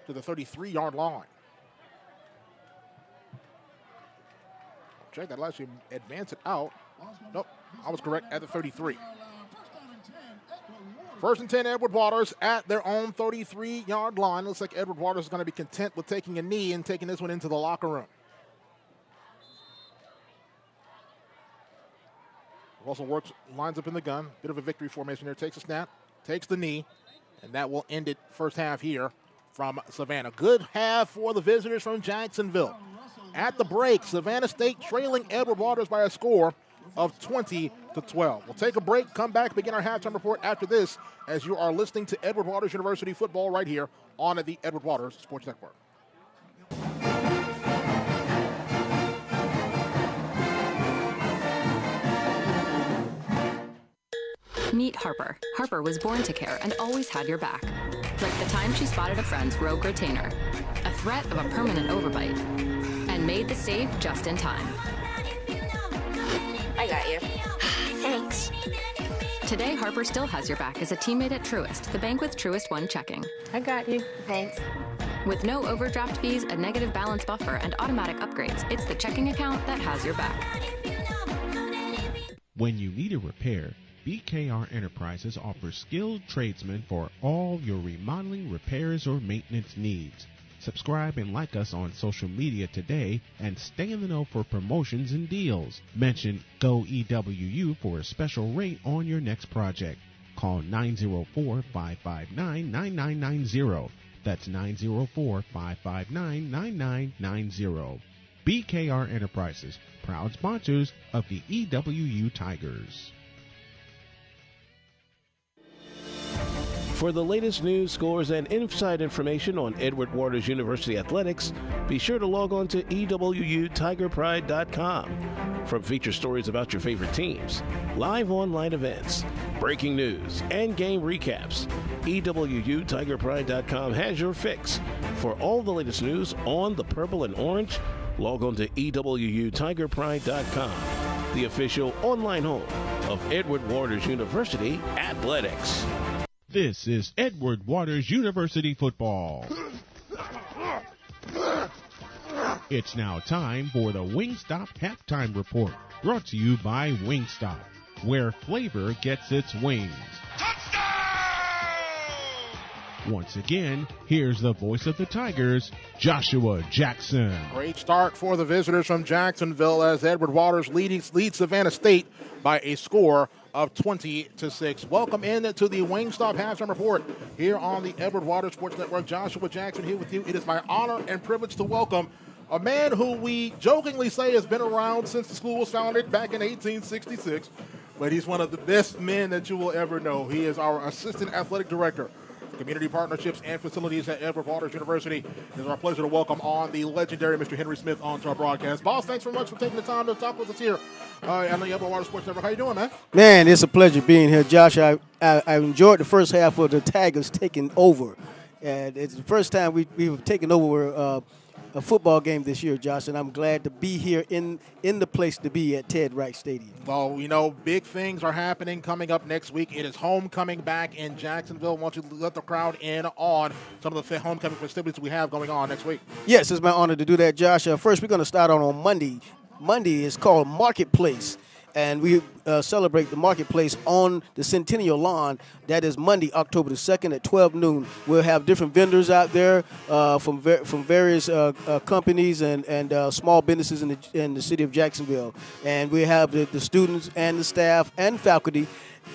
to the 33-yard line. Check that, last year advance it out. Nope, I was correct, at the 33. First and 10, Edward Waters at their own 33-yard line. Looks like Edward Waters is going to be content with taking a knee and taking this one into the locker room. Russell works, lines up in the gun. Bit of a victory formation there. Takes a snap, takes the knee, and that will end it first half here from Savannah. Good half for the visitors from Jacksonville. At the break, Savannah State trailing Edward Waters by a score of 20-12. We'll take a break, come back, begin our halftime report after this as you are listening to Edward Waters University football right here on the Edward Waters Sports Network. Meet Harper. Harper was born to care and always had your back. Like the time she spotted a friend's rogue retainer, a threat of a permanent overbite, and made the save just in time. I got you. Thanks. Today, Harper still has your back as a teammate at Truist, the bank with Truist One checking. I got you. Thanks. With no overdraft fees, a negative balance buffer, and automatic upgrades, it's the checking account that has your back. When you need a repair, BKR Enterprises offers skilled tradesmen for all your remodeling, repairs, or maintenance needs. Subscribe and like us on social media today and stay in the know for promotions and deals. Mention GoEWU for a special rate on your next project. Call 904-559-9990. That's 904-559-9990. BKR Enterprises, proud sponsors of the EWU Tigers. For the latest news, scores, and inside information on Edward Waters University athletics, be sure to log on to EWUTigerPride.com. From feature stories about your favorite teams, live online events, breaking news, and game recaps, EWUTigerPride.com has your fix. For all the latest news on the purple and orange, log on to EWUTigerPride.com, the official online home of Edward Waters University athletics. This is Edward Waters University football. It's now time for the Wingstop Halftime Report, brought to you by Wingstop, where flavor gets its wings. Once again, here's the voice of the Tigers, Joshua Jackson. Great start for the visitors from Jacksonville as Edward Waters leads Savannah State by a score of 20-6. Welcome in to the Wingstop Halftime Report here on the Edward Waters Sports Network. Joshua Jackson here with you. It is my honor and privilege to welcome a man who we jokingly say has been around since the school was founded back in 1866, but he's one of the best men that you will ever know. He is our Assistant Athletic Director, Community Partnerships and Facilities at Edward Waters University. It is our pleasure to welcome on the legendary Mr. Henry Smith onto our broadcast. Boss, thanks very much for taking the time to talk with us here on the Edward Waters Sports Network. How you doing, man? Man, it's a pleasure being here, Josh. I enjoyed the first half of the Tigers taking over. And it's the first time we've taken over a football game this year, Josh, and I'm glad to be here in the place to be at Ted Wright Stadium. Well, big things are happening coming up next week. It is homecoming back in Jacksonville. I want you to let the crowd in on some of the homecoming festivities we have going on next week. Yes, it's my honor to do that, Josh. First, we're going to start on Monday. Monday is called Marketplace, and we celebrate the Marketplace on the Centennial Lawn. That is Monday, October the 2nd at 12 noon. We'll have different vendors out there from various companies and small businesses in the city of Jacksonville. And we have the students and the staff and faculty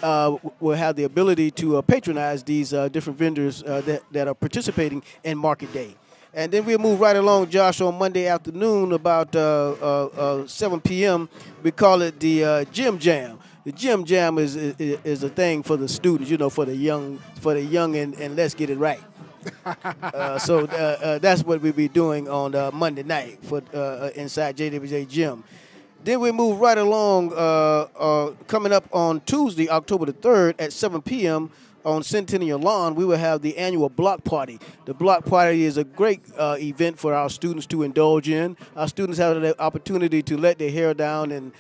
will have the ability to patronize these different vendors that are participating in Market Day. And then we'll move right along, Josh, on Monday afternoon about 7 p.m. We call it the Gym Jam. The Gym Jam is a thing for the students, for the young and let's get it right. So that's what we'll be doing on Monday night for inside JWJ Gym. Then we move right along, coming up on Tuesday, October the 3rd at 7 p.m., on Centennial Lawn, we will have the annual block party. The block party is a great event for our students to indulge in. Our students have the opportunity to let their hair down and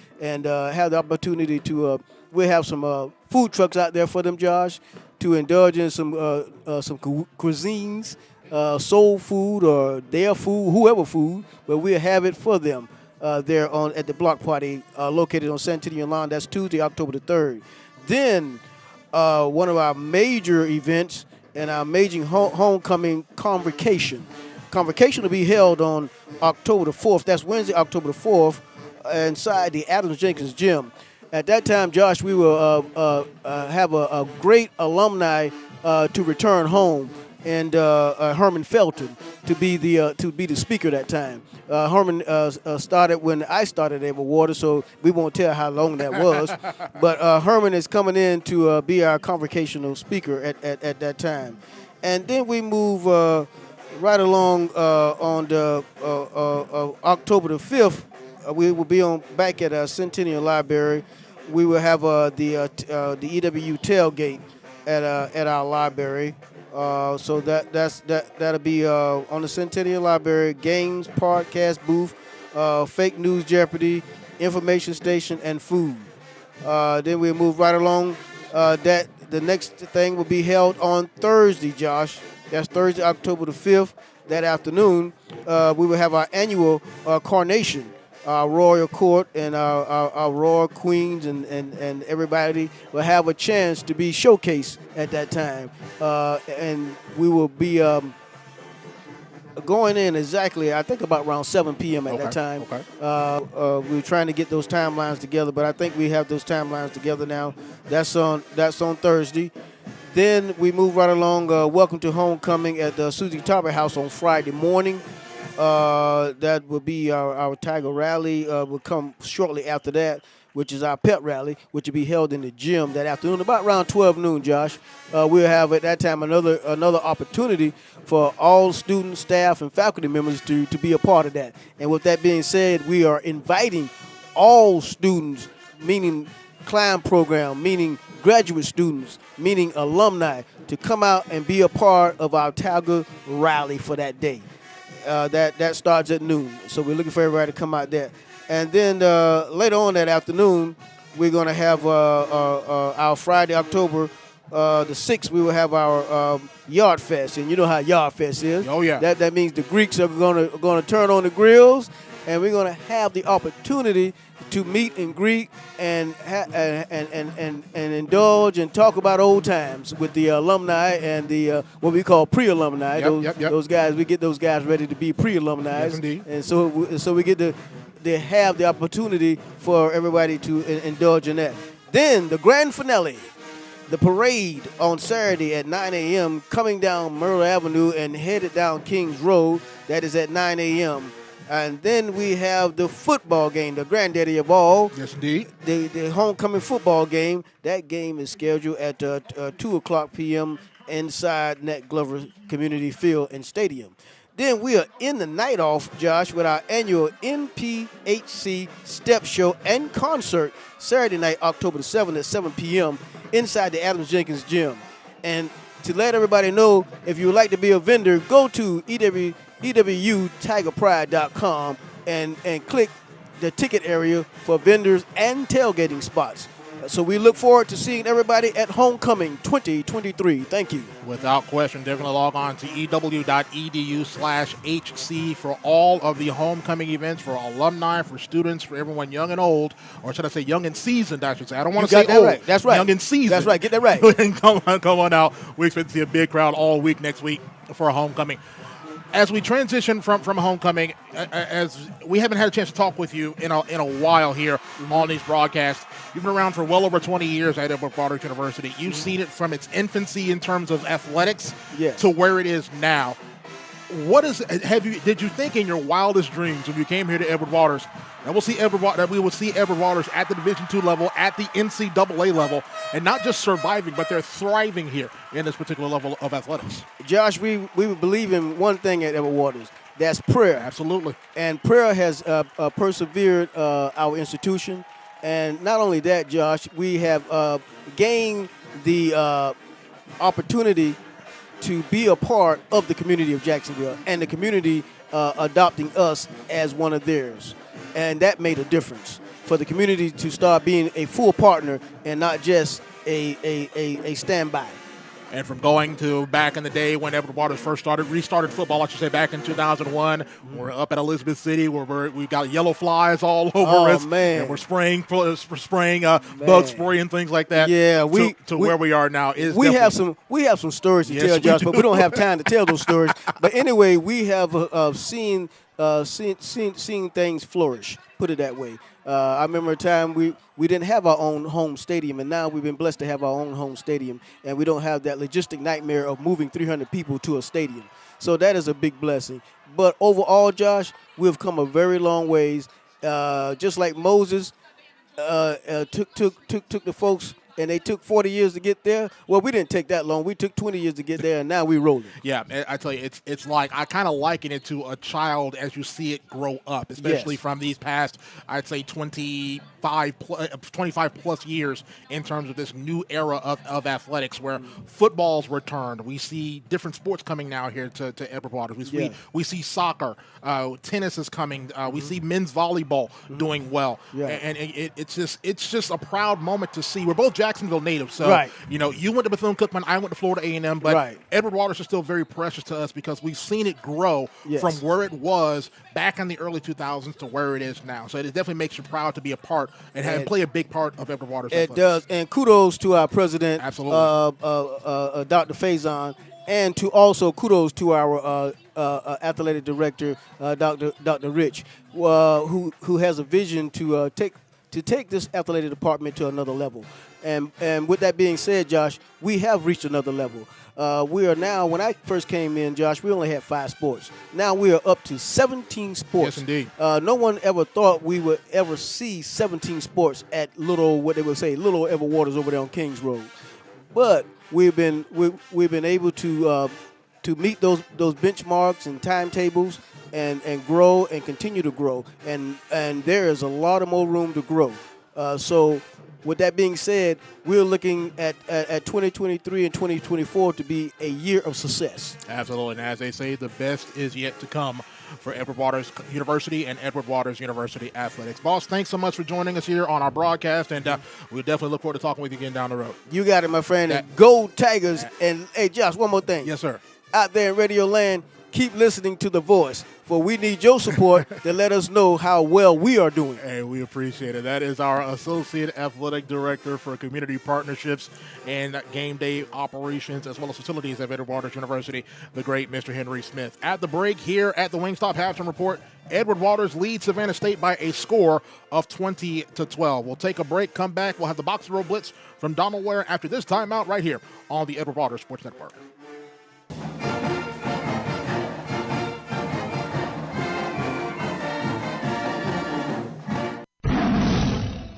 have the opportunity to, we'll have some food trucks out there for them, Josh, to indulge in some cuisines, soul food or their food, whoever food, but we'll have it for them there at the block party located on Centennial Lawn. That's Tuesday, October the 3rd. Then one of our major events and our major homecoming convocation. Convocation will be held on October the 4th. That's Wednesday, October the 4th, inside the Adams Jenkins Gym. At that time, Josh, we will have a great alumni to return home, and Herman Felton to be the speaker that time. Herman started when I started at Edward Waters, so we won't tell how long that was. But Herman is coming in to be our convocational speaker at that time. And then we move right along on the October the 5th. We will be back at Centennial Library. We will have the EWU tailgate at our library. So that'll be on the Centennial Library, games, podcast booth, fake news Jeopardy, information station, and food. Then we'll move right along. The next thing will be held on Thursday, Josh. That's Thursday, October the 5th. That afternoon, we will have our annual coronation. Our royal court and our royal queens and everybody will have a chance to be showcased at that time. And we will be going in exactly, I think, about around 7 p.m. at that time. Okay. We're trying to get those timelines together, but I think we have those timelines together now. That's on Thursday. Then we move right along. Welcome to Homecoming at the Susie Tarver House on Friday morning. That will be our Tiger Rally. Will come shortly after that, which is our pep rally, which will be held in the gym that afternoon, about around 12 noon, Josh. We'll have at that time another opportunity for all students, staff, and faculty members to be a part of that. And with that being said, we are inviting all students, meaning climb program, meaning graduate students, meaning alumni, to come out and be a part of our Tiger Rally for that day. That starts at noon, so we're looking for everybody to come out there. And then later on that afternoon, we're going to have our Friday, October the 6th, we will have our Yard Fest. And you know how Yard Fest is. Oh, yeah. That means the Greeks are going to turn on the grills, and we're going to have the opportunity to meet and greet and indulge and talk about old times with the alumni and the what we call pre-alumni. Yep. Those guys, we get those guys ready to be pre-alumni. Yes, indeed. And so we get to have the opportunity for everybody to indulge in that. Then the grand finale, the parade on Saturday at 9 a.m. coming down Myrtle Avenue and headed down Kings Road. That is at 9 a.m. And then we have the football game, the granddaddy of all. Yes, indeed. The homecoming football game. That game is scheduled at 2 o'clock p.m. inside Nat Glover Community Field and Stadium. Then we are in the night off, Josh, with our annual NPHC Step Show and Concert Saturday night, October the 7th at 7 p.m. inside the Adams Jenkins Gym. And to let everybody know, if you would like to be a vendor, go to EWUTigerPride.com and click the ticket area for vendors and tailgating spots. So we look forward to seeing everybody at Homecoming 2023. Thank you. Without question, definitely log on to ew.edu/HC for all of the homecoming events for alumni, for students, for everyone young and old, or should I say young and seasoned, I should say. I don't want to say that old. Right. That's right. Young and seasoned. That's right. Get that right. come on out. We expect to see a big crowd all week next week for a homecoming. As we transition from homecoming, as we haven't had a chance to talk with you in a while here on these broadcasts. You've been around for well over 20 years at Edward Waters University. You've seen it from its infancy in terms of athletics to where it is now. Did you think in your wildest dreams when you came here to Edward Waters that we would see Edward Waters at the Division II level, at the NCAA level, and not just surviving, but they're thriving here in this particular level of athletics? Josh, we believe in one thing at Edward Waters. That's prayer. Absolutely. And prayer has persevered our institution. And not only that, Josh, we have gained the opportunity to be a part of the community of Jacksonville and the community adopting us as one of theirs. And that made a difference for the community to start being a full partner and not just a standby. And from going to back in the day when Edward Waters first restarted football, I should say back in 2001, we're up at Elizabeth City where we've got yellow flies all over us. Man. And we're spraying bug spray and things like that. Yeah, where we are now is we have some stories to tell, Josh, but we don't have time to tell those stories. But anyway, we have seen things flourish. Put it that way. I remember a time we didn't have our own home stadium, and now we've been blessed to have our own home stadium, and we don't have that logistic nightmare of moving 300 people to a stadium. So that is a big blessing. But overall, Josh, we've come a very long ways. Just like Moses took the folks, and they took 40 years to get there. Well, we didn't take that long. We took 20 years to get there, and now we're rolling. Yeah, I tell you, it's like I kind of liken it to a child as you see it grow up, especially from these past, I'd say, 25 plus years in terms of this new era of athletics where football's returned. We see different sports coming now here to Edward Waters. We see soccer. Tennis is coming. We see men's volleyball doing well. Yeah. And it's just a proud moment to see. We're both Jacksonville natives, so you went to Bethune-Cookman, I went to Florida A&M, but Edward Waters is still very precious to us because we've seen it grow from where it was back in the early 2000s to where it is now. So it definitely makes you proud to be a part and play a big part of Edward Waters. It does, and kudos to our president, absolutely, Dr. Faison, and kudos to our athletic director, Dr. Rich, who has a vision to take this athletic department to another level. And with that being said, Josh, we have reached another level. We are now, when I first came in, Josh, we only had 5 sports. Now we are up to 17 sports. Yes, indeed. No one ever thought we would ever see 17 sports at little Edward Waters over there on Kings Road. But we've been able to meet those benchmarks and timetables and grow and continue to grow. And there is a lot of more room to grow. So with that being said, we're looking at 2023 and 2024 to be a year of success. Absolutely. And as they say, the best is yet to come for Edward Waters University and Edward Waters University Athletics. Boss, thanks so much for joining us here on our broadcast, and we'll definitely look forward to talking with you again down the road. You got it, my friend. And go Tigers. And, hey, Josh, one more thing. Yes, sir. Out there in Radio Land, keep listening to The Voice, for we need your support to let us know how well we are doing. Hey, we appreciate it. That is our Associate Athletic Director for Community Partnerships and Game Day Operations, as well as facilities at Edward Waters University, the great Mr. Henry Smith. At the break here at the Wingstop Halftime Report, Edward Waters leads Savannah State by a score of 20-12. We'll take a break, come back. We'll have the Box Row Blitz from Donald Ware after this timeout right here on the Edward Waters Sports Network.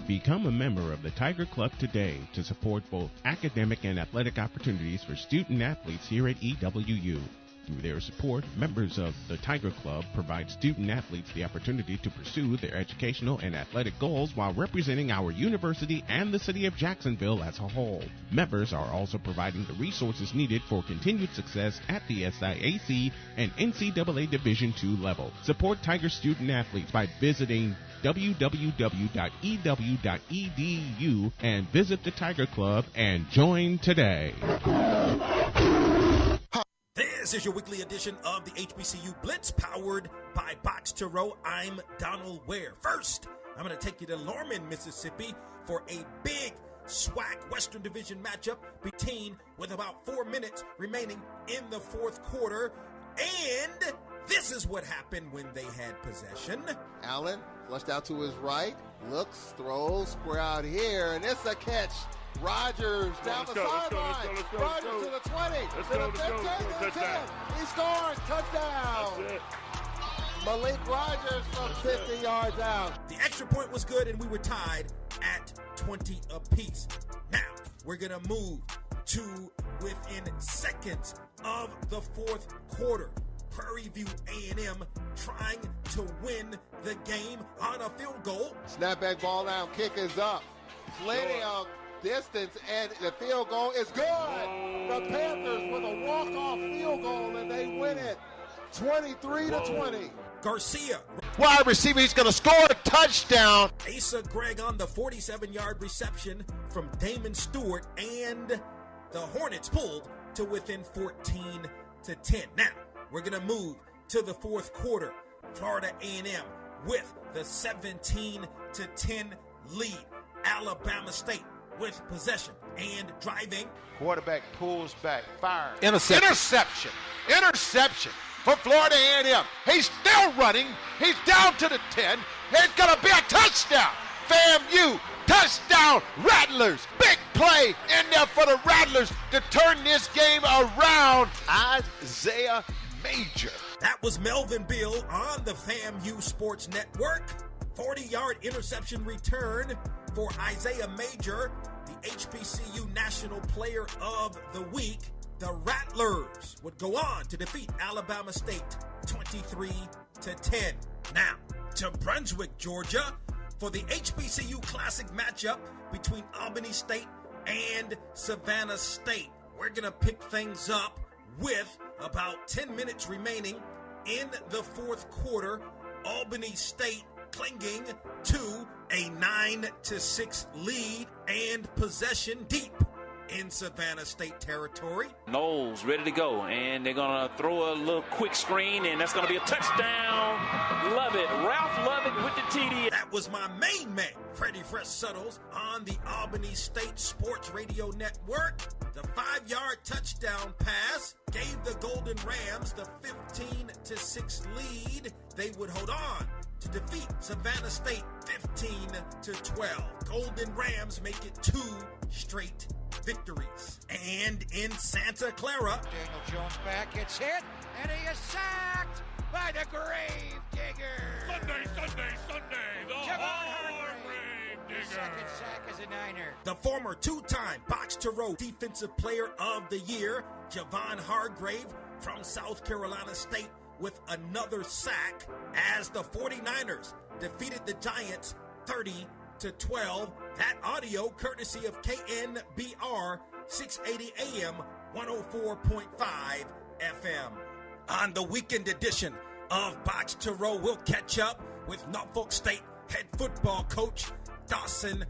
Become Become a member of the Tiger Club today to support both academic and athletic opportunities for student athletes here at EWU. Through their support, members of the Tiger Club provide student athletes the opportunity to pursue their educational and athletic goals while representing our university and the city of Jacksonville as a whole. Members are also providing the resources needed for continued success at the SIAC and NCAA Division II level. Support Tiger student athletes by visiting www.ew.edu and visit the Tiger Club and join today. This is your weekly edition of the HBCU Blitz, powered by Box to Row. I'm Donald Ware. First, I'm going to take you to Lorman, Mississippi for a big SWAC Western Division matchup between with about 4 minutes remaining in the fourth quarter. And this is what happened when they had possession. Allen flushed out to his right, looks, throws, square out here, and it's a catch. Rogers down the sideline. Rogers to the 20, to the 15, to the 10. He scores. Touchdown. Malik Rogers from 50 yards out. The extra point was good, and we were tied at 20 apiece. Now, we're going to move to within seconds of the fourth quarter. Prairie View A&M trying to win the game on a field goal. Snapback ball down, kick is up. Plenty of distance, and the field goal is good. The Panthers with a walk-off field goal, and they win it 23-20. Garcia, wide receiver, he's going to score a touchdown. Asa Gregg on the 47-yard reception from Damon Stewart, and the Hornets pulled to within 14-10. Now, we're going to move to the fourth quarter. Florida A&M with the 17-10 lead. Alabama State with possession and driving. Quarterback pulls back, fires. Interception for Florida A&M. He's still running. He's down to the 10. It's going to be a touchdown. FAMU, touchdown, Rattlers. Big play in there for the Rattlers to turn this game around. Isaiah Major. That was Melvin Bill on the FAMU Sports Network. 40-yard interception return for Isaiah Major, the HBCU National Player of the Week. The Rattlers would go on to defeat Alabama State 23-10. Now, to Brunswick, Georgia, for the HBCU Classic matchup between Albany State and Savannah State. We're going to pick things up with about 10 minutes remaining in the fourth quarter. Albany State clinging to a 9-6 lead and possession deep in Savannah State territory. Knowles ready to go, and they're going to throw a little quick screen, and that's going to be a touchdown. Love it. Ralph Lovett with the TD. That was my main man, Freddie Fresh Suttles, on the Albany State Sports Radio Network. The 5-yard touchdown pass gave the Golden Rams the 15-6 lead. They would hold on to defeat Savannah State 15-12. Golden Rams make it 2 straight victories. And in Santa Clara, Daniel Jones back, gets hit, and he is sacked by the Grave Digger. Sunday, the Grave Digger. Second sack as a Niner. The former 2-time Box to Row Defensive Player of the Year, Javon Hargrave from South Carolina State, with another sack as the 49ers defeated the Giants 30-12. That audio courtesy of KNBR 680 AM 104.5 FM. On the weekend edition of Box to Row, we'll catch up with Norfolk State head football coach Dawson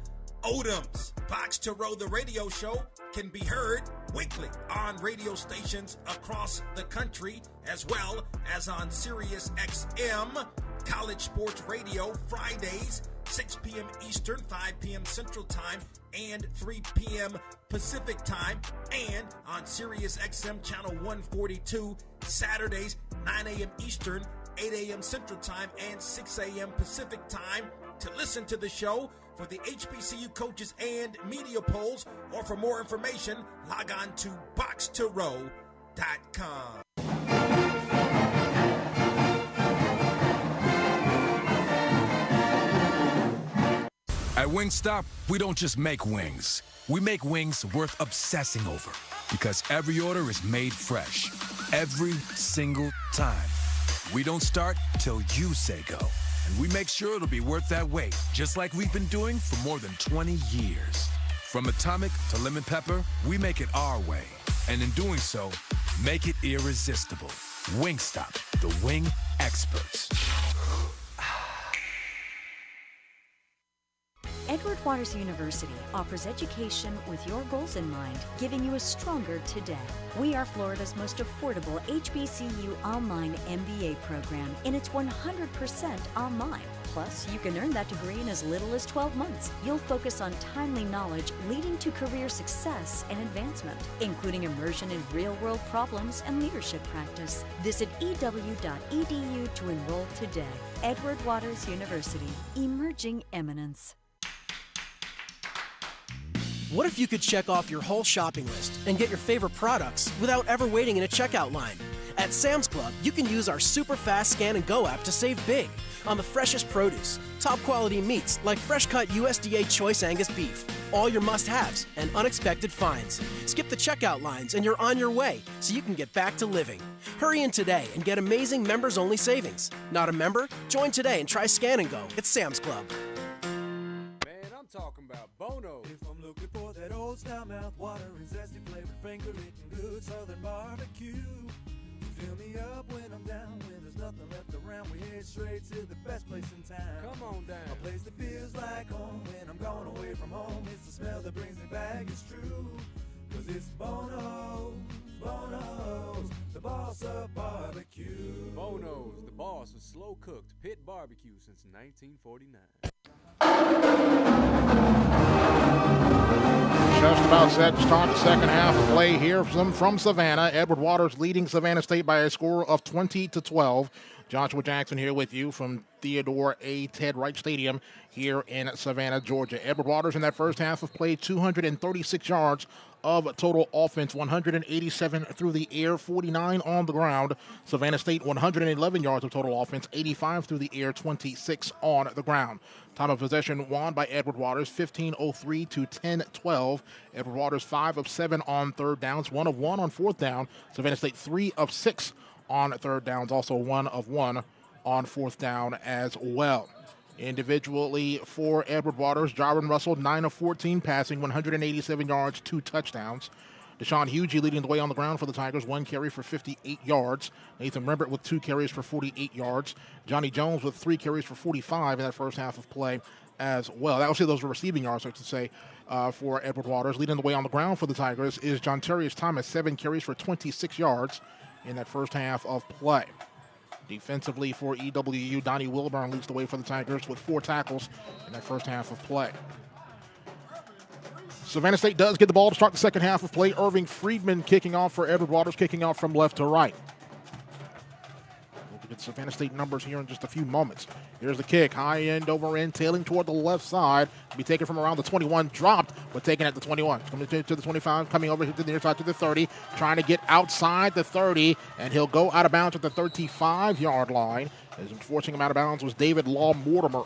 Odoms. Box to Row, the radio show, can be heard weekly on radio stations across the country, as well as on Sirius XM, College Sports Radio, Fridays, 6 p.m. Eastern, 5 p.m. Central Time, and 3 p.m. Pacific Time, and on Sirius XM Channel 142, Saturdays, 9 a.m. Eastern, 8 a.m. Central Time, and 6 a.m. Pacific Time. To listen to the show, for the HBCU coaches and media polls, or for more information, log on to boxtorow.com. At Wingstop, we don't just make wings. We make wings worth obsessing over. Because every order is made fresh. Every single time. We don't start till you say go. And we make sure it'll be worth that wait, just like we've been doing for more than 20 years. From atomic to lemon pepper, we make it our way. And in doing so, make it irresistible. Wingstop, the wing experts. Edward Waters University offers education with your goals in mind, giving you a stronger today. We are Florida's most affordable HBCU online MBA program, and it's 100% online. Plus, you can earn that degree in as little as 12 months. You'll focus on timely knowledge leading to career success and advancement, including immersion in real-world problems and leadership practice. Visit ew.edu to enroll today. Edward Waters University, emerging eminence. What if you could check off your whole shopping list and get your favorite products without ever waiting in a checkout line? At Sam's Club, you can use our super fast Scan and Go app to save big on the freshest produce, top quality meats like fresh cut USDA Choice Angus beef, all your must-haves, and unexpected finds. Skip the checkout lines and you're on your way so you can get back to living. Hurry in today and get amazing members-only savings. Not a member? Join today and try Scan and Go. It's Sam's Club. Talking about Bono. If I'm looking for that old style mouth water and zesty flavored finger eating good southern barbecue, fill me up when I'm down, when there's nothing left around, we head straight to the best place in town. Come on down. A place that feels like home when I'm gone away from home. It's the smell that brings me back, it's true, 'cause it's Bono's, the boss of barbecue. Bono's, the boss of slow cooked pit barbecue since 1949. Just about set to start the second half of play here from Savannah. Edward Waters leading Savannah State by a score of 20-12. Joshua Jackson here with you from Theodore A. Ted Wright Stadium here in Savannah, Georgia. Edward Waters in that first half of play, 236 yards of total offense, 187 through the air, 49 on the ground. Savannah State, 111 yards of total offense, 85 through the air, 26 on the ground. Time of possession won by Edward Waters, 15:03 to 10:12. Edward Waters 5 of 7 on third downs, 1 of 1 on fourth down. Savannah State 3 of 6 on third downs, also 1 of 1 on fourth down as well. Individually for Edward Waters, Jarvin Russell 9 of 14 passing, 187 yards, 2 touchdowns. Deshaun Hughey leading the way on the ground for the Tigers, 1 carry for 58 yards. Nathan Rembert with 2 carries for 48 yards. Johnny Jones with 3 carries for 45 in that first half of play as well. That those were receiving yards, I should say, for Edward Waters. Leading the way on the ground for the Tigers is John Terrius Thomas, 7 carries for 26 yards in that first half of play. Defensively for EWU, Donnie Wilburn leads the way for the Tigers with 4 tackles in that first half of play. Savannah State does get the ball to start the second half of play. Irving Friedman kicking off for Edward Waters, kicking off from left to right. We'll get Savannah State numbers here in just a few moments. Here's the kick, high end over end, tailing toward the left side. To be taken from around the 21, dropped, but taken at the 21. Coming to the 25, coming over to the near side to the 30, trying to get outside the 30, and he'll go out of bounds at the 35-yard line. As forcing him out of bounds was David Law Mortimer.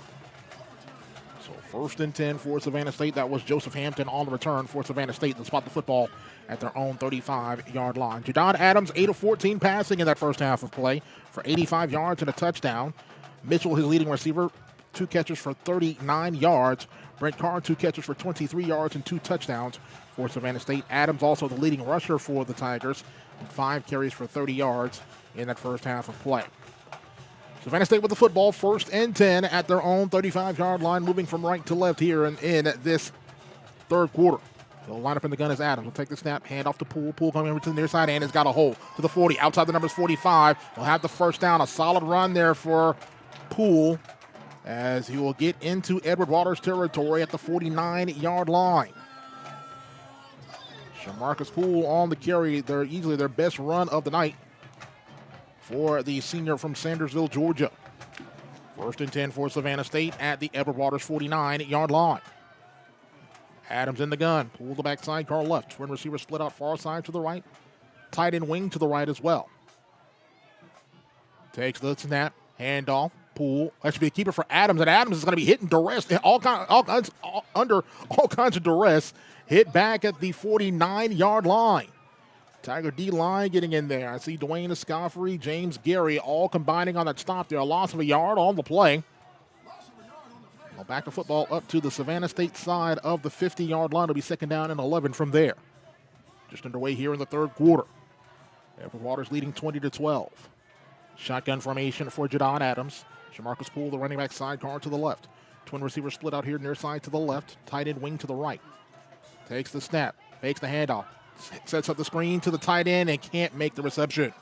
First and 10 for Savannah State. That was Joseph Hampton on the return for Savannah State to spot the football at their own 35-yard line. Jadon Adams, 8 of 14 passing in that first half of play for 85 yards and a touchdown. Mitchell, his leading receiver, 2 catches for 39 yards. Brent Carr, 2 catches for 23 yards and 2 touchdowns for Savannah State. Adams also the leading rusher for the Tigers, 5 carries for 30 yards in that first half of play. Savannah State with the football, first and 10 at their own 35-yard line, moving from right to left here in this third quarter. They'll line up in the gun as Adams. Will take the snap, hand off to Poole. Poole coming over to the near side and has got a hole to the 40. Outside the numbers 45. He'll have the first down. A solid run there for Poole as he will get into Edward Waters territory at the 49-yard line. Shamarcus Poole on the carry. They're easily their best run of the night for the senior from Sandersville, Georgia. First and 10 for Savannah State at the Edward Waters 49-yard line. Adams in the gun. Pull the backside, Carl left. Twin receiver split out far side to the right. Tight end wing to the right as well. Takes the snap. Handoff. Poole. That should be a keeper for Adams, and Adams is going to be hitting duress, under all kinds of duress. Hit back at the 49-yard line. Tiger D-line getting in there. I see Dwayne Escoffrey, James Gary all combining on that stop there. A loss of a yard on the play. Well, back to football up to the Savannah State side of the 50-yard line. It'll be second down and 11 from there. Just underway here in the third quarter. Edward Waters leading 20-12. Shotgun formation for Jadon Adams. Jamarcus Poole, the running back sidecar to the left. Twin receiver split out here near side to the left. Tight end wing to the right. Takes the snap. Fakes the handoff. Sets up the screen to the tight end and can't make the reception.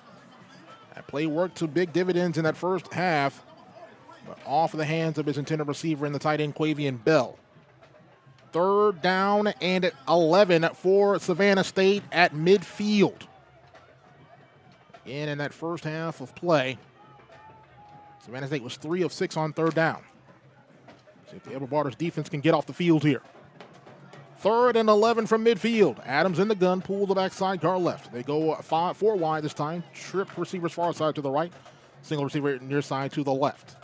That play worked to big dividends in that first half, but off of the hands of his intended receiver in the tight end, Quavian Bell. Third down and 11 for Savannah State at midfield. Again, in that first half of play, Savannah State was 3 of 6 on third down. See if the Edward Waters defense can get off the field here. Third and 11 from midfield. Adams in the gun, Poole the backside, car left. They go 4 wide this time. Trip receivers far side to the right. Single receiver near side to the left.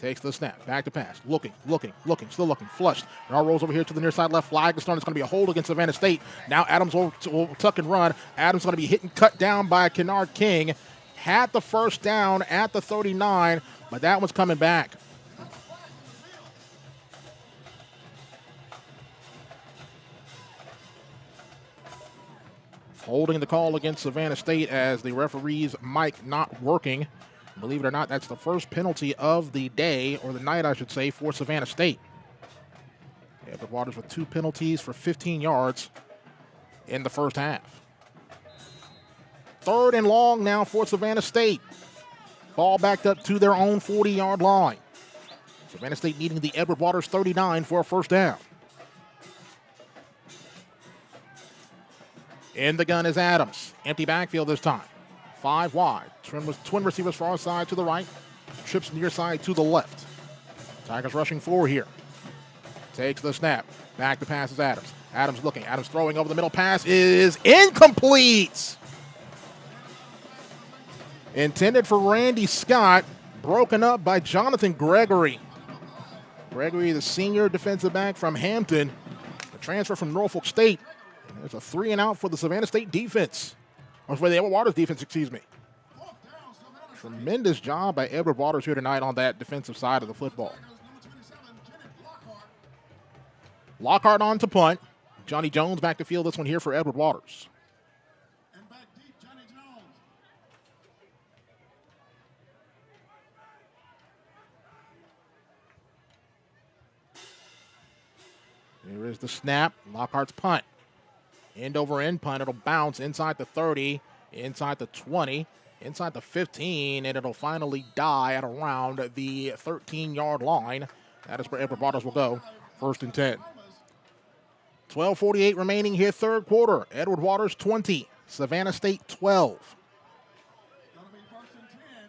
Takes the snap, back to pass. Looking, still looking. Flushed. Now rolls over here to the near side left flag. It's going to be a hold against Savannah State. Now Adams will tuck and run. Adams going to be hit and cut down by Kennard King. Had the first down at the 39, but that one's coming back. Holding the call against Savannah State as the referee's mic not working. Believe it or not, that's the first penalty of the day, or the night, I should say, for Savannah State. Edward Waters with 2 penalties for 15 yards in the first half. Third and long now for Savannah State. Ball backed up to their own 40-yard line. Savannah State needing the Edward Waters 39 for a first down. In the gun is Adams. Empty backfield this time. 5 wide. Twin receivers far side to the right. Trips near side to the left. Tigers rushing 4 here. Takes the snap. Back to pass is Adams. Adams looking. Adams throwing over the middle. Pass is incomplete. Intended for Randy Scott. Broken up by Jonathan Gregory. Gregory, the senior defensive back from Hampton. A transfer from Norfolk State. There's a 3 and out for the Savannah State defense. Or for the Edward Waters defense, excuse me. Tremendous job by Edward Waters here tonight on that defensive side of the football. Lockhart on to punt. Johnny Jones back to field this one here for Edward Waters. Here is the snap. Lockhart's punt. End over end punt. It'll bounce inside the 30, inside the 20, inside the 15, and it'll finally die at around the 13-yard line. That is where Edward Waters will go. First and 10. 12:48 remaining here, third quarter. Edward Waters 20, Savannah State 12.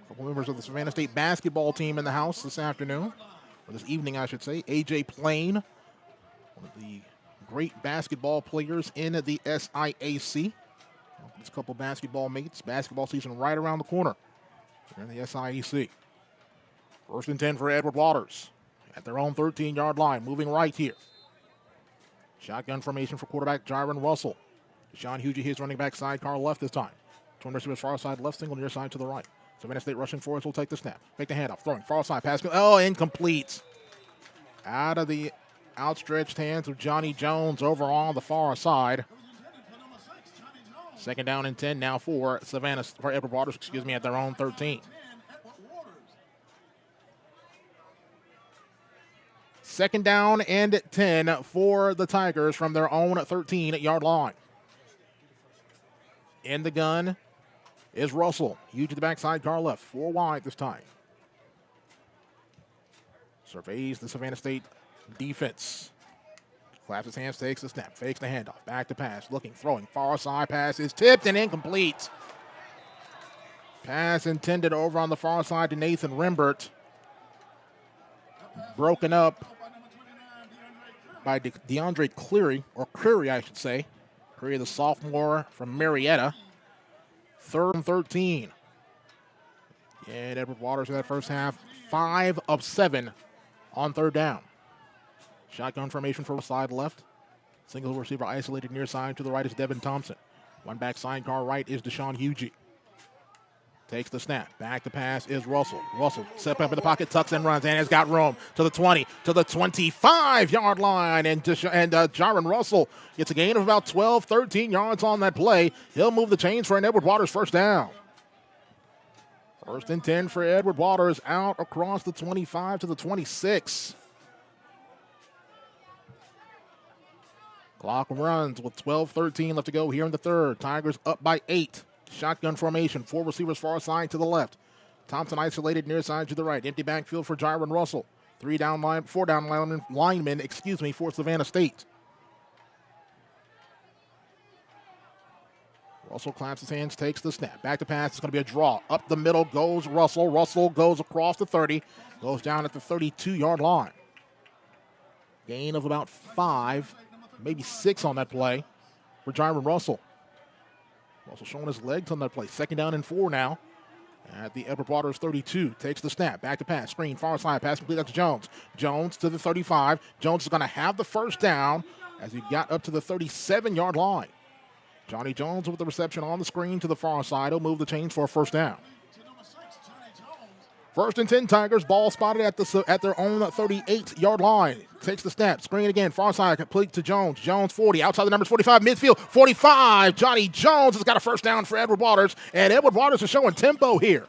A couple members of the Savannah State basketball team in the house this afternoon, or this evening, I should say. A.J. Plain, one of the great basketball players in the SIAC. Just a couple basketball mates. Basketball season right around the corner here in the SIAC. First and 10 for Edward Waters at their own 13-yard line. Moving right here. Shotgun formation for quarterback Jaron Russell. Sean Hugie, his running back sidecar left this time. Twin receivers far side left, single near side to the right. Savannah State rushing forward will take the snap. Make the handoff. Throwing far side pass. Oh, incomplete. Out of the outstretched hands of Johnny Jones over on the far side. Second down and 10 now for Edward Waters, at their own 13. Second down and 10 for the Tigers from their own 13-yard line. In the gun is Russell. Huge to the backside, car left. 4 wide this time. Surveys the Savannah State defense. Claps his hands, takes the snap, fakes the handoff. Back to pass, looking, throwing. Far side pass is tipped and incomplete. Pass intended over on the far side to Nathan Rembert. Broken up by DeAndre Cleary, or Creary, I should say. Creary, the sophomore from Marietta. 3rd and 13. And Edward Waters in that first half, 5 of 7 on third down. Shotgun formation for side left. Single receiver isolated near side. To the right is Devin Thompson. One back sidecar right is Deshaun Hugie. Takes the snap. Back to pass is Russell. Russell step up in the pocket, tucks and runs, and has got room to the 20, to the 25-yard line. And Jaron Russell gets a gain of about 12, 13 yards on that play. He'll move the chains for an Edward Waters first down. First and 10 for Edward Waters out across the 25 to the 26. Clock runs with 12-13 left to go here in the third. Tigers up by 8. Shotgun formation, 4 receivers far side to the left. Thompson isolated near side to the right. Empty backfield for Jaron Russell. 4 down linemen for Savannah State. Russell claps his hands, takes the snap. Back to pass, it's going to be a draw. Up the middle goes Russell. Russell goes across the 30, goes down at the 32-yard line. Gain of about 5, maybe 6 on that play for Jaron Russell. Russell showing his legs on that play. 2nd down and 4 now at the Edward Waters 32. Takes the snap. Back to pass. Screen. Far side. Pass complete. That's Jones. Jones to the 35. Jones is going to have the first down as he got up to the 37-yard line. Johnny Jones with the reception on the screen to the far side. He'll move the chains for a first down. First and 10 Tigers. Ball spotted at their own 38-yard line. Takes the snap. Screen again. Far side complete to Jones. Jones 40. Outside the numbers 45. Midfield 45. Johnny Jones has got a first down for Edward Waters. And Edward Waters is showing tempo here.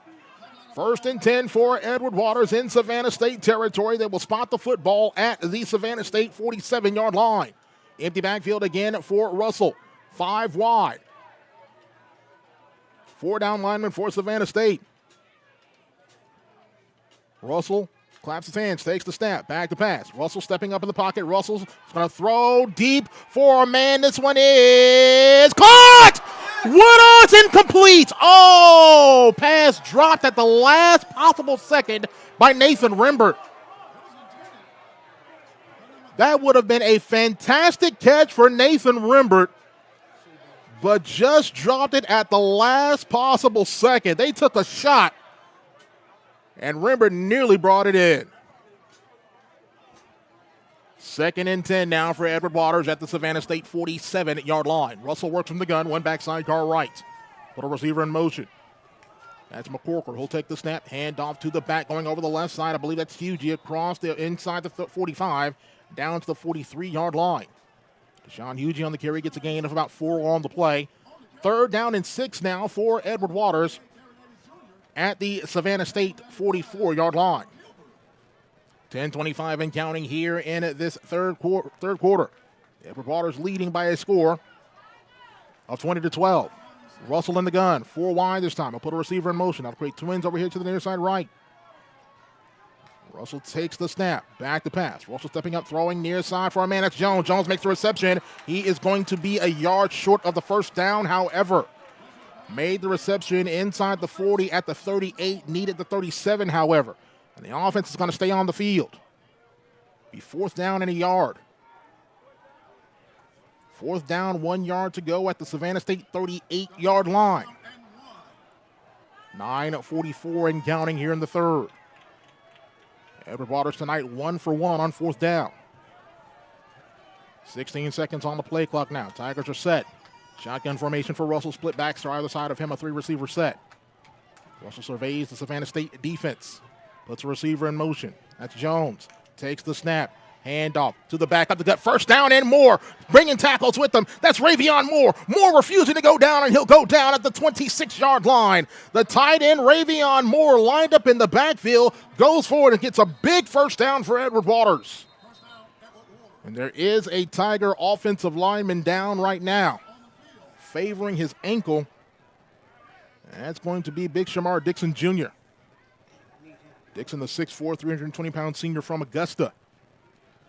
First and 10 for Edward Waters in Savannah State territory. They will spot the football at the Savannah State 47-yard line. Empty backfield again for Russell. 5 wide. 4 down linemen for Savannah State. Russell claps his hands, takes the snap, back to pass. Russell stepping up in the pocket. Russell's going to throw deep for a man. This one is caught! It's incomplete. Oh, pass dropped at the last possible second by Nathan Rimbert. That would have been a fantastic catch for Nathan Rimbert, but just dropped it at the last possible second. They took a shot, and Rimbert nearly brought it in. 2nd and 10 now for Edward Waters at the Savannah State 47-yard line. Russell works from the gun, one back sidecar right. Put a receiver in motion. That's McCorker. He'll take the snap, hand off to the back, going over the left side. I believe that's Hugie across the inside the 45, down to the 43-yard line. Deshaun Hugie on the carry gets a gain of about 4 on the play. 3rd down and 6 now for Edward Waters at the Savannah State 44-yard line. 10:25 and counting here in this third quarter. Edward Waters leading by a score of 20-12. Russell in the gun, 4 wide this time. He'll put a receiver in motion. I'll create twins over here to the near side right. Russell takes the snap, back to pass. Russell stepping up, throwing near side for a man. That's Jones. Jones makes the reception. He is going to be a yard short of the first down, however. Made the reception inside the 40 at the 38, needed the 37, however. And the offense is going to stay on the field. Be 4th down and a yard. 4th down, 1 yard to go at the Savannah State 38-yard line. 9:44 and counting here in the third. Edward Waters tonight 1 for 1 on 4th down. 16 seconds on the play clock now. Tigers are set. Shotgun formation for Russell. Split backs to either side of him. A 3-receiver set. Russell surveys the Savannah State defense. Puts a receiver in motion. That's Jones. Takes the snap. Handoff to the back of the gut. First down and more. Bringing tackles with them. That's Ravion Moore. Moore refusing to go down, and he'll go down at the 26-yard line. The tight end, Ravion Moore, lined up in the backfield, goes forward and gets a big first down for Edward Waters. And there is a Tiger offensive lineman down right now, favoring his ankle. That's going to be Big Shamar Dixon Jr. Dixon, the 6'4", 320-pound senior from Augusta,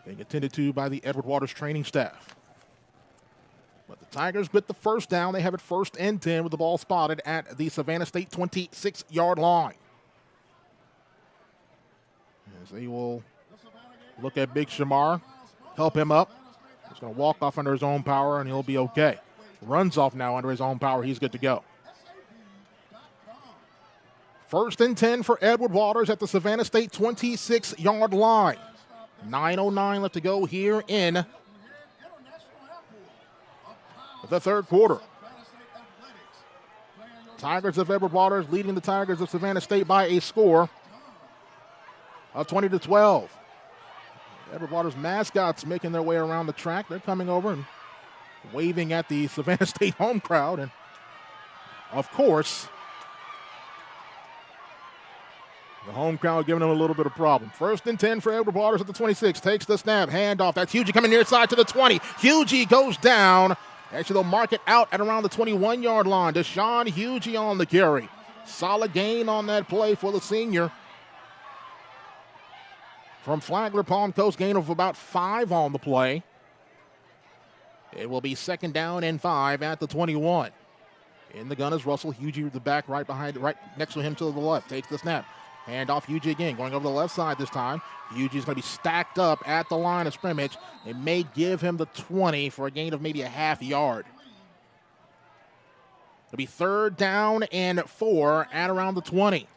being attended to by the Edward Waters training staff. But the Tigers get the first down. They have it 1st and 10 with the ball spotted at the Savannah State 26-yard line. As they will look at Big Shamar, help him up. He's going to walk off under his own power, and he'll be okay. Runs off now under his own power. He's good to go. First and 10 for Edward Waters at the Savannah State 26-yard line. 9:09 left to go here in the third quarter. Tigers of Edward Waters leading the Tigers of Savannah State by a score of 20-12. Edward Waters mascots making their way around the track. They're coming over and waving at the Savannah State home crowd. And, of course, the home crowd giving them a little bit of problem. First and 10 for Edward Waters at the 26. Takes the snap. Handoff. That's Hugie coming near side to the 20. Hugie goes down. Actually, they'll mark it out at around the 21-yard line. Deshaun Hugie on the carry. Solid gain on that play for the senior. From Flagler Palm Coast, gain of about 5 on the play. It will be second down and 5 at the 21. In the gun is Russell. Hugie with the back right behind, right next to him to the left. Takes the snap. Hand off Hugie again, going over the left side this time. Hugie's going to be stacked up at the line of scrimmage. They may give him the 20 for a gain of maybe a half yard. It'll be third down and 4 at around the 20.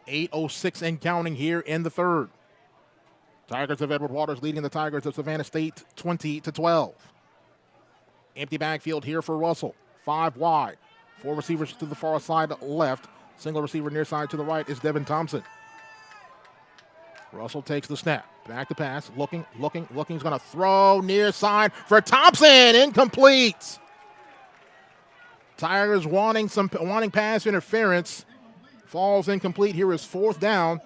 8:06 and counting here in the third. Tigers of Edward Waters leading the Tigers of Savannah State 20-12. Empty backfield here for Russell. 5 wide. 4 receivers to the far side left. Single receiver near side to the right is Devin Thompson. Russell takes the snap. Back to pass. Looking. He's going to throw near side for Thompson. Incomplete. Tigers wanting pass interference. Falls incomplete. Here is fourth down.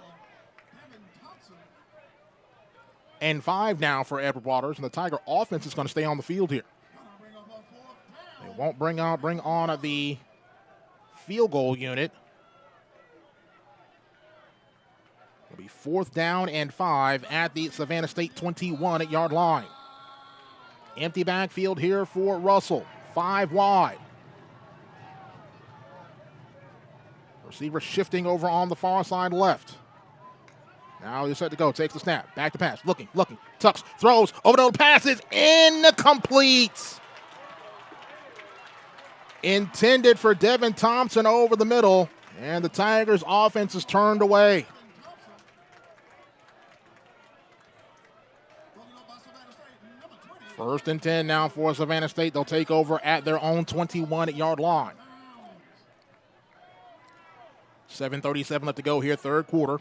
And 5 now for Edward Waters. And the Tiger offense is going to stay on the field here. They won't bring on the field goal unit. It'll be fourth down and 5 at the Savannah State 21-yard line. Empty backfield here for Russell. 5 wide. Receiver shifting over on the far side left. Now he's set to go. Takes the snap. Back to pass. Looking. Tucks. Throws. Over the passes. Incomplete. Intended for Devin Thompson over the middle. And the Tigers' offense is turned away. First and 10 now for Savannah State. They'll take over at their own 21-yard line. 7:37 left to go here, third quarter.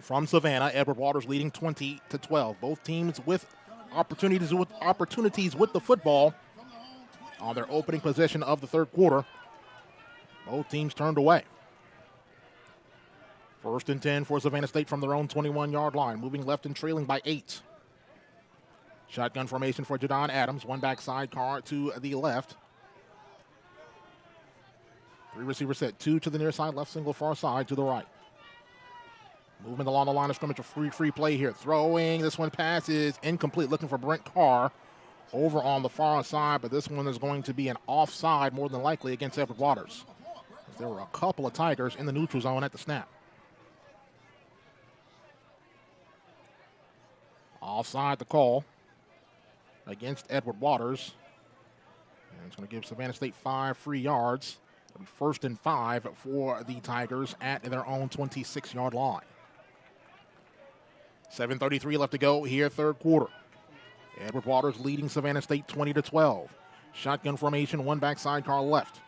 From Savannah, Edward Waters leading 20-12. Both teams with opportunities with the football on their opening possession of the third quarter. Both teams turned away. First and 10 for Savannah State from their own 21-yard line, moving left and trailing by 8. Shotgun formation for Jadon Adams, one back sidecar to the left. 3 receivers set, 2 to the near side, left single far side to the right. Movement along the line of scrimmage, a free play here. Throwing, this one passes incomplete, looking for Brent Carr over on the far side, but this one is going to be an offside more than likely against Edward Waters. There were a couple of Tigers in the neutral zone at the snap. Offside the call against Edward Waters. And it's going to give Savannah State 5 free yards. It'll be first and 5 for the Tigers at their own 26-yard line. 7:33 left to go here, third quarter. Edward Waters leading Savannah State 20-12. Shotgun formation, one back sidecar left.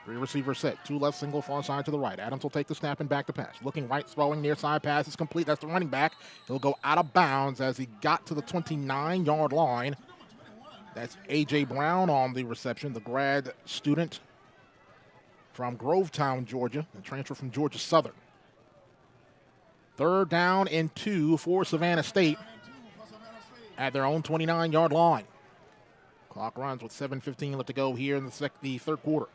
3 receivers set, 2 left, single far side to the right. Adams will take the snap and back to pass. Looking right, throwing near side pass is complete. That's the running back. He'll go out of bounds as he got to the 29-yard line. That's A.J. Brown on the reception, the grad student from Grovetown, Georgia, the transfer from Georgia Southern. Third down and 2 for Savannah State at their own 29-yard line. Clock runs with 7:15 left to go here in the third quarter.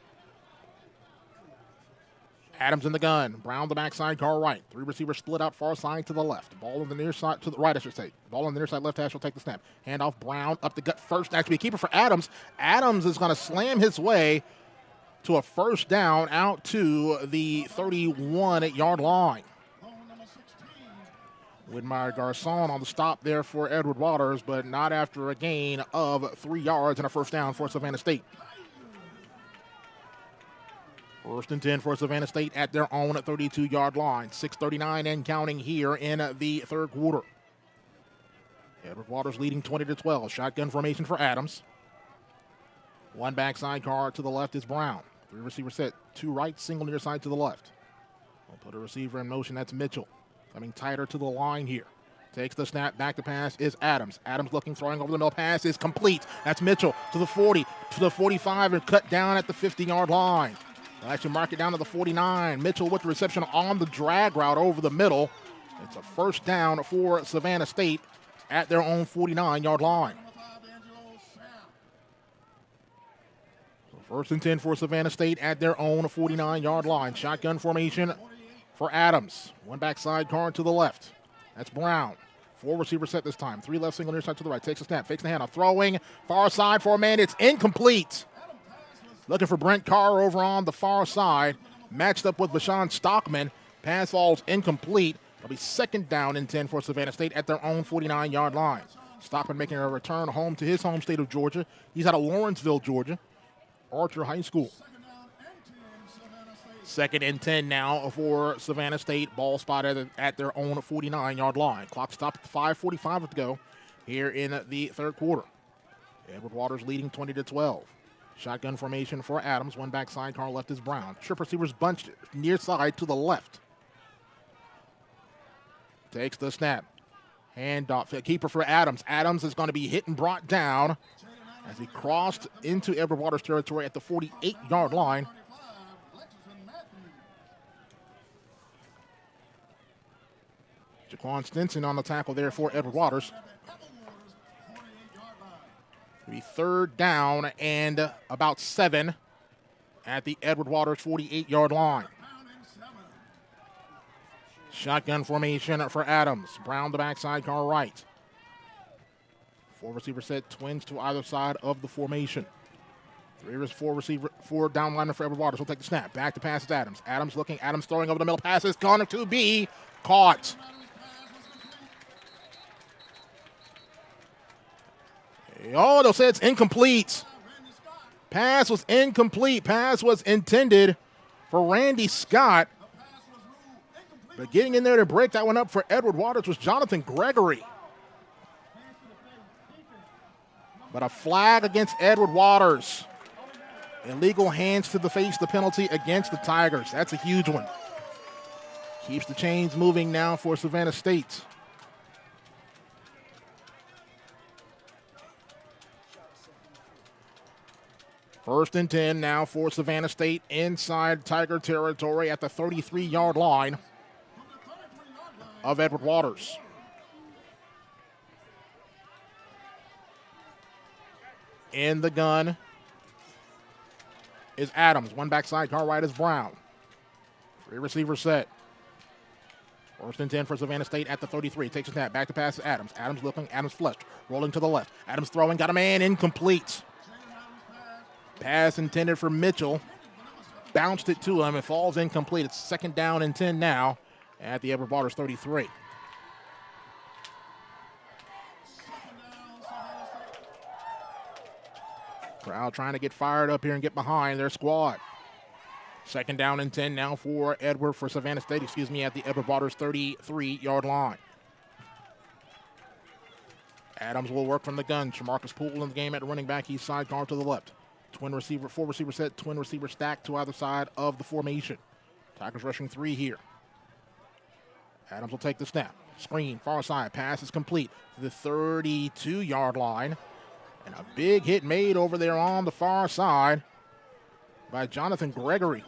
Adams in the gun. Brown the backside, car right. 3 receivers split out far side to the left. Ball on the near side, to the right, I should say. Ball on the near side left hash will take the snap. Handoff, Brown up the gut first. Actually, a keeper for Adams. Adams is going to slam his way to a first down out to the 31-yard line. Widmeyer Garcon on the stop there for Edward Waters, but not after a gain of 3 yards and a first down for Savannah State. First and 10 for Savannah State at their own 32-yard line. 6:39 and counting here in the third quarter. Edward Waters leading 20-12. Shotgun formation for Adams. One backside car to the left is Brown. Three receiver set, two right, single near side to the left. We'll put a receiver in motion. That's Mitchell. Coming tighter to the line here. Takes the snap, back to pass is Adams. Adams looking, throwing over the middle, pass is complete. That's Mitchell to the 40, to the 45, and cut down at the 50-yard line. They'll actually mark it down to the 49. Mitchell with the reception on the drag route over the middle. It's a first down for Savannah State at their own 49-yard line. So first and 10 for Savannah State at their own 49-yard line. Shotgun formation for Adams. One backside car to the left. That's Brown. Four receiver set this time. Three left, single near side to the right. Takes a snap, fakes the handoff, throwing far side for a man. It's incomplete. Looking for Brent Carr over on the far side. Matched up with Vashawn Stockman. Pass falls incomplete. It'll be second down and 10 for Savannah State at their own 49-yard line. Stockman making a return home to his home state of Georgia. He's out of Lawrenceville, Georgia. Archer High School. Second and 10 now for Savannah State. Ball spotted at their own 49-yard line. Clock stopped at 5:45 to go here in the third quarter. Edward Waters leading 20-12. Shotgun formation for Adams. One backside car left is Brown. Trip receivers bunched near side to the left. Takes the snap. Handoff. Keeper for Adams. Adams is going to be hit and brought down as he crossed into Edward Waters territory at the 48-yard line. Jaquan Stinson on the tackle there for Edward Waters. It'll be third down and about 7 at the Edward Waters 48-yard line. Shotgun formation for Adams. Brown the backside car right. Four receiver set, twins to either side of the formation. Four down lineman for Edward Waters. Will take the snap. Back to pass is Adams. Adams looking. Adams throwing over the middle. Pass is gone to be caught. Oh, they'll say it's incomplete. Pass was incomplete. Pass was intended for Randy Scott. But getting in there to break that one up for Edward Waters was Jonathan Gregory. But a flag against Edward Waters. Illegal hands to the face, the penalty against the Tigers. That's a huge one. Keeps the chains moving now for Savannah State. First and 10 now for Savannah State inside Tiger territory at the 33-yard line of Edward Waters. In the gun is Adams. One backside car right is Brown. Three receiver set. First and 10 for Savannah State at the 33. Takes a snap. Back to pass to Adams. Adams looking. Adams flushed. Rolling to the left. Adams throwing. Got a man. Incomplete. Pass intended for Mitchell. Bounced it to him. It falls incomplete. It's second down and 10 now at the Edward Waters 33. Crowd trying to get fired up here and get behind their squad. Second down and 10 now for Savannah State, at the Edward Waters 33-yard line. Adams will work from the gun. Shamarcus Poole in the game at running back. He's sidecar to the left. Four receiver set, twin receiver stack to either side of the formation. Tigers rushing 3 here. Adams will take the snap. Screen, far side, pass is complete to the 32-yard line. And a big hit made over there on the far side by Jonathan Gregory.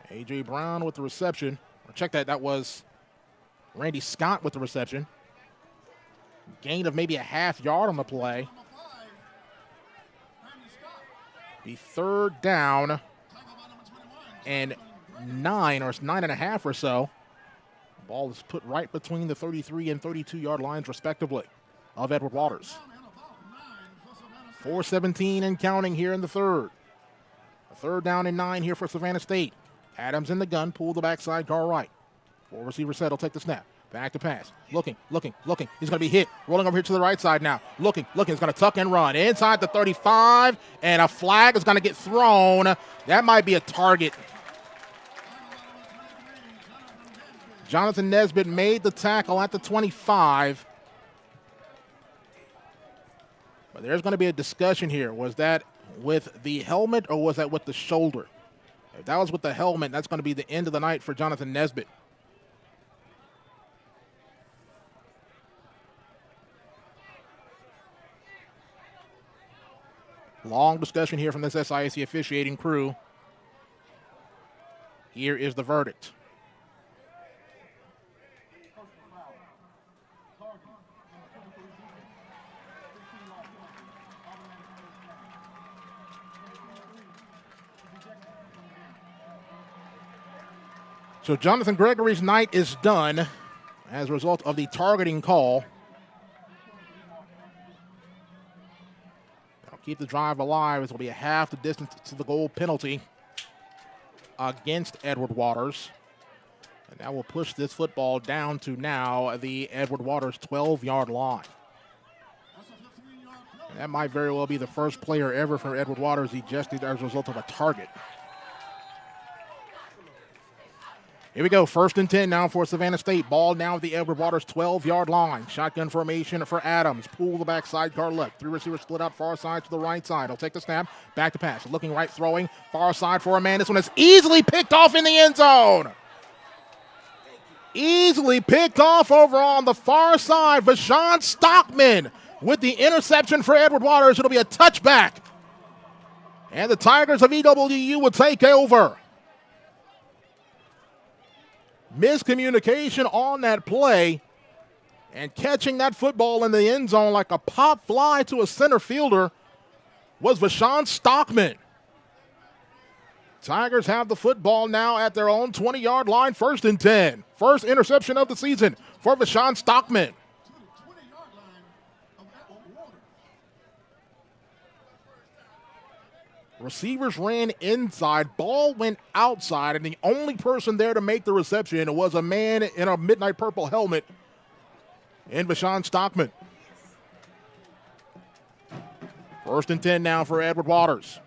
A.J. Brown with the reception. Check that. That was Randy Scott with the reception. Gain of maybe a half yard on the play. The third down and 9 or 9.5 or so. Ball is put right between the 33 and 32-yard lines, respectively, of Edward Waters. 4:17 and counting here in the third. A third down and 9 here for Savannah State. Adams in the gun, pull the backside car right. Four receiver set, will take the snap. Back to pass. Looking. He's going to be hit. Rolling over here to the right side now. Looking. He's going to tuck and run. Inside the 35, and a flag is going to get thrown. That might be a target. Jonathan Nesbitt made the tackle at the 25. But there's going to be a discussion here. Was that with the helmet or was that with the shoulder? If that was with the helmet, that's going to be the end of the night for Jonathan Nesbitt. Long discussion here from this SIAC officiating crew. Here is the verdict. So Jonathan Gregory's night is done as a result of the targeting call. That'll keep the drive alive. It will be a half the distance to the goal penalty against Edward Waters. And that will push this football down to now the Edward Waters 12-yard line. And that might very well be the first player ever for Edward Waters ejected as a result of a target. Here we go, 1st and 10 now for Savannah State. Ball now at the Edward Waters 12-yard line. Shotgun formation for Adams. Pull the backside, car left. 3 receivers split out far side to the right side. He'll take the snap, back to pass. Looking right, throwing, far side for a man. This one is easily picked off in the end zone. Easily picked off over on the far side. Vashawn Stockman with the interception for Edward Waters. It'll be a touchback. And the Tigers of EWU will take over. Miscommunication on that play, and catching that football in the end zone like a pop fly to a center fielder was Vashawn Stockman. Tigers have the football now at their own 20-yard line, 1st and 10. First interception of the season for Vashawn Stockman. Receivers ran inside, ball went outside, and the only person there to make the reception was a man in a midnight purple helmet in Vashawn Stockman. 1st and 10 now for Edward Waters.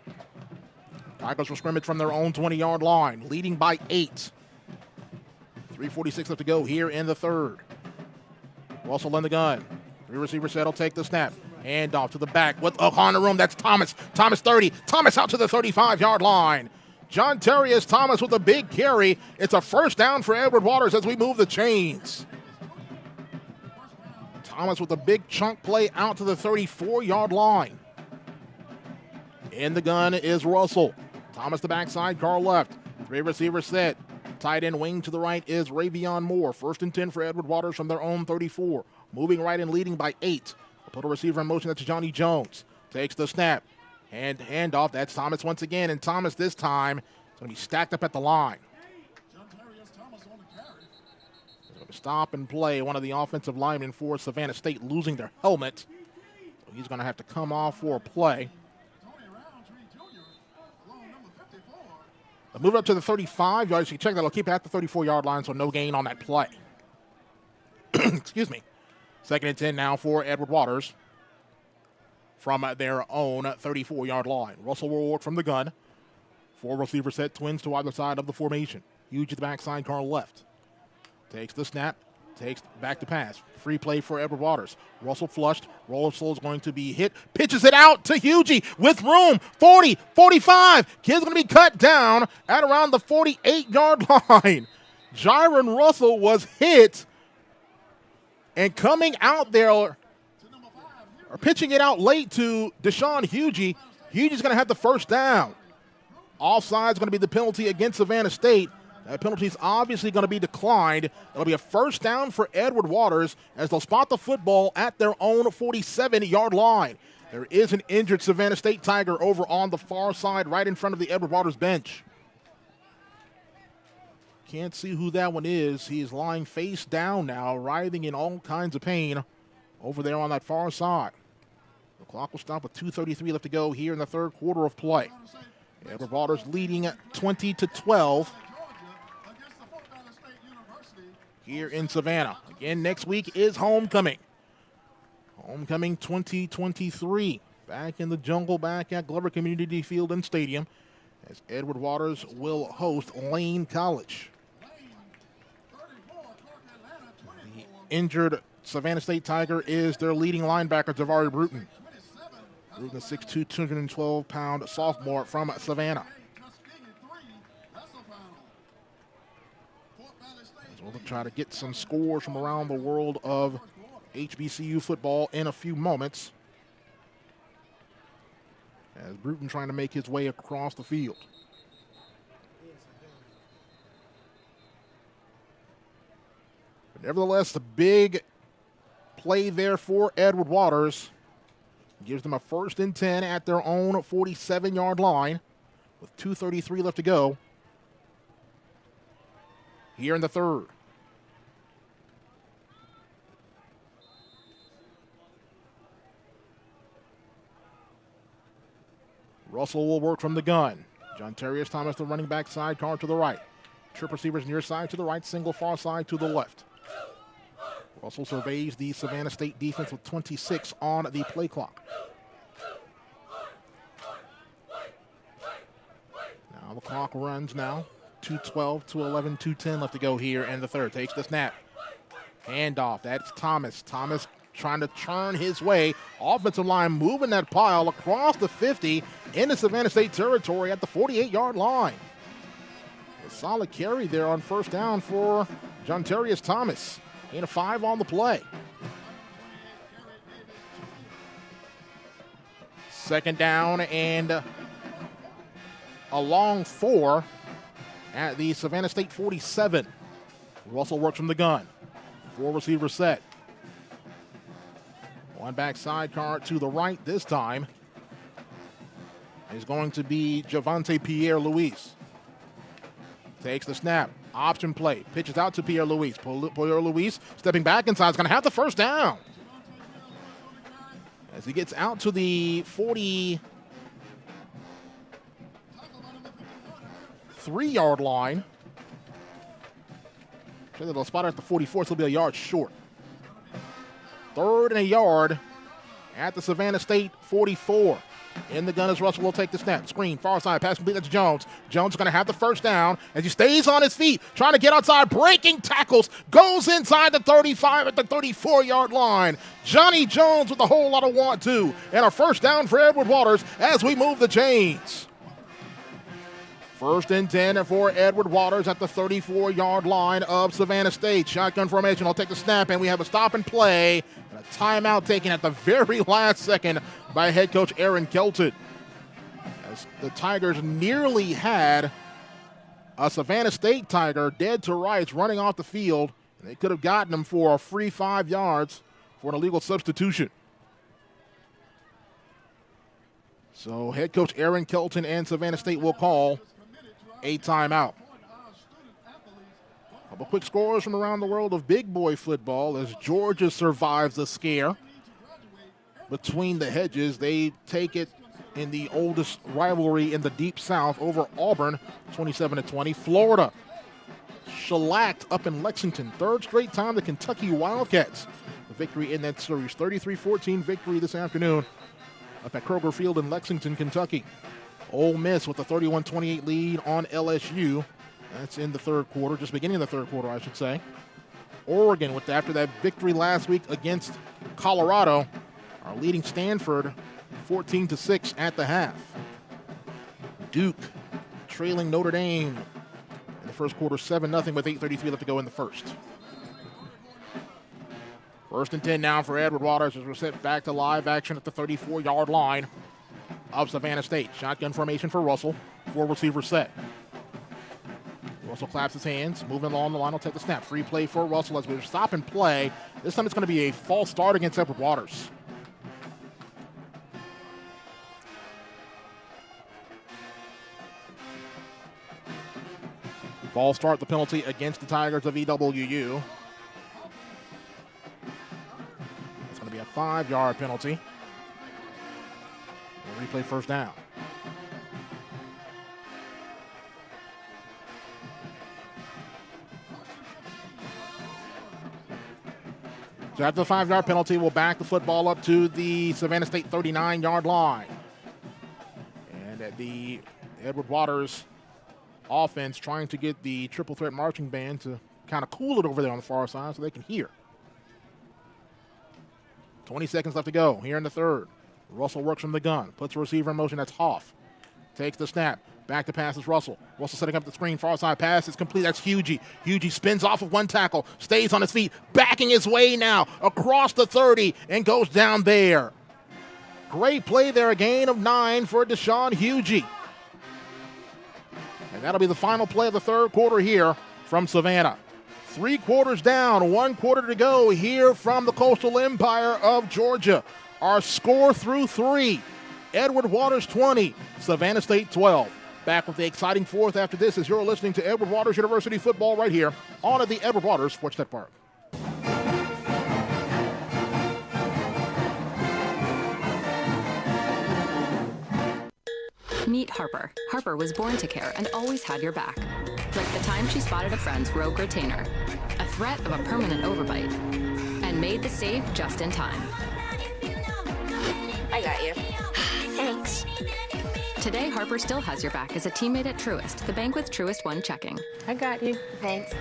Tigers will scrimmage from their own 20-yard line, leading by 8. 3:46 left to go here in the 3rd. Russell in the gun. 3 receivers set will take the snap. Hand off to the back with a corner room. That's Thomas. Thomas 30. Thomas out to the 35-yard line. John Terrius Thomas with a big carry. It's a 1st down for Edward Waters as we move the chains. Thomas with a big chunk play out to the 34-yard line. In the gun is Russell. Thomas the backside, car left. 3 receivers set. Tight end wing to the right is Ravion Moore. 1st and 10 for Edward Waters from their own 34. Moving right and leading by 8. Put a receiver in motion. That's Johnny Jones. Takes the snap. Hand off. That's Thomas once again. And Thomas this time is going to be stacked up at the line. Stop and play. One of the offensive linemen for Savannah State losing their helmet. So he's going to have to come off for a play. They'll move up to the 35 yards. You can check that. I'll keep it at the 34-yard line, so no gain on that play. Excuse me. 2nd and 10 now for Edward Waters from their own 34-yard line. Russell will work from the gun. 4 receiver set, twins to either side of the formation. Huge at the backside, car left. Takes the snap, takes back to pass. Free play for Edward Waters. Russell flushed. Russell is going to be hit. Pitches it out to Hugie with room. 40, 45. Kid's going to be cut down at around the 48-yard line. Jaron Russell was hit. And coming out there, or pitching it out late to Deshaun Hugie. Hugie's going to have the 1st down. Offside is going to be the penalty against Savannah State. That penalty is obviously going to be declined. It'll be a 1st down for Edward Waters as they'll spot the football at their own 47-yard line. There is an injured Savannah State Tiger over on the far side right in front of the Edward Waters bench. Can't see who that one is. He's lying face down now, writhing in all kinds of pain over there on that far side. The clock will stop with 2:33 left to go here in the 3rd quarter of play. Edward Waters leading at 20-12. here in Savannah. Again, next week is homecoming. Homecoming 2023. Back in the jungle, back at Glover Community Field and Stadium, as Edward Waters will host Lane College. The injured Savannah State Tiger is their leading linebacker, Javari Bruton. Bruton, a 6'2", 212-pound sophomore from Savannah. As we'll try to get some scores from around the world of HBCU football in a few moments, as Bruton trying to make his way across the field. But nevertheless, the big play there for Edward Waters gives them a 1st and 10 at their own 47-yard line with 2:33 left to go here in the third. Russell will work from the gun. John Terrius Thomas, the running back, sidecar to the right. Trip receivers near side to the right, single far side to the left. Russell surveys the Savannah State defense with 26 on the play clock. Now the clock runs now. 2:12, 2:11, 2:10 left to go here in the third. Takes the snap. Handoff. That's Thomas. Thomas trying to turn his way. Offensive line moving that pile across the 50 into Savannah State territory at the 48-yard line. A solid carry there on 1st down for John Terrius Thomas. Gain of 5 on the play. 2nd down and a long 4 at the Savannah State 47. Russell works from the gun. 4 receiver set. One back sidecar to the right this time is going to be Javante Pierre-Louis. Takes the snap. Option play. Pitches out to Pierre-Louis. Pierre-Louis stepping back inside is going to have the 1st down. As he gets out to the 43-yard line. They'll spot it at the 44, so he'll be a yard short. 3rd and a yard at the Savannah State 44. In the gun as Russell will take the snap. Screen, far side, pass complete to Jones. Jones is going to have the 1st down as he stays on his feet, trying to get outside, breaking tackles, goes inside the 35 at the 34-yard line. Johnny Jones with a whole lot of want to, and a 1st down for Edward Waters as we move the chains. 1st and 10 for Edward Waters at the 34-yard line of Savannah State. Shotgun formation, I'll take the snap, and we have a stop and play. And a timeout taken at the very last second by head coach Aaron Kelton. As the Tigers nearly had a Savannah State Tiger dead to rights running off the field. And they could have gotten him for a free 5 yards for an illegal substitution. So head coach Aaron Kelton and Savannah State will call a timeout. A couple quick scores from around the world of big boy football as Georgia survives the scare between the hedges. They take it in the oldest rivalry in the Deep South over Auburn, 27-20. Florida shellacked up in Lexington. 3rd straight time the Kentucky Wildcats. The victory in that series. 33-14 victory this afternoon up at Kroger Field in Lexington, Kentucky. Ole Miss with a 31-28 lead on LSU. That's in the 3rd quarter, just beginning of the 3rd quarter, I should say. Oregon, after that victory last week against Colorado, are leading Stanford 14-6 at the half. Duke trailing Notre Dame in the 1st quarter, 7-0 with 8:33 left to go in the 1st. 1st and 10 now for Edward Waters as we're set back to live action at the 34-yard line of Savannah State. Shotgun formation for Russell. 4 receivers set. Russell claps his hands, moving along the line. Will take the snap. Free play for Russell as we stop and play. This time it's going to be a false start against Edward Waters. False start, the penalty against the Tigers of EWU. It's going to be a 5-yard penalty. Replay 1st down. So after the 5-yard penalty, we'll back the football up to the Savannah State 39-yard line. And at the Edward Waters offense trying to get the triple threat marching band to kind of cool it over there on the far side so they can hear. 20 seconds left to go here in the third. Russell works from the gun, puts the receiver in motion. That's Hoff. Takes the snap. Back to pass is Russell. Russell setting up the screen. Far side pass is complete. That's Hugie. Hugie spins off of one tackle, stays on his feet, backing his way now across the 30 and goes down there. Great play there. A gain of 9 for Deshaun Hugie. And that'll be the final play of the third quarter here from Savannah. 3 quarters down, 1 quarter to go here from the Coastal Empire of Georgia. Our score through 3. Edward Waters 20, Savannah State 12. Back with the exciting fourth after this as you're listening to Edward Waters University football right here on at the Edward Waters Sports Tech Park. Meet Harper. Harper was born to care and always had your back. Like the time she spotted a friend's rogue retainer, a threat of a permanent overbite, and made the save just in time. I got you. Thanks. Today, Harper still has your back as a teammate at Truist, the bank with Truist One checking. I got you. Thanks.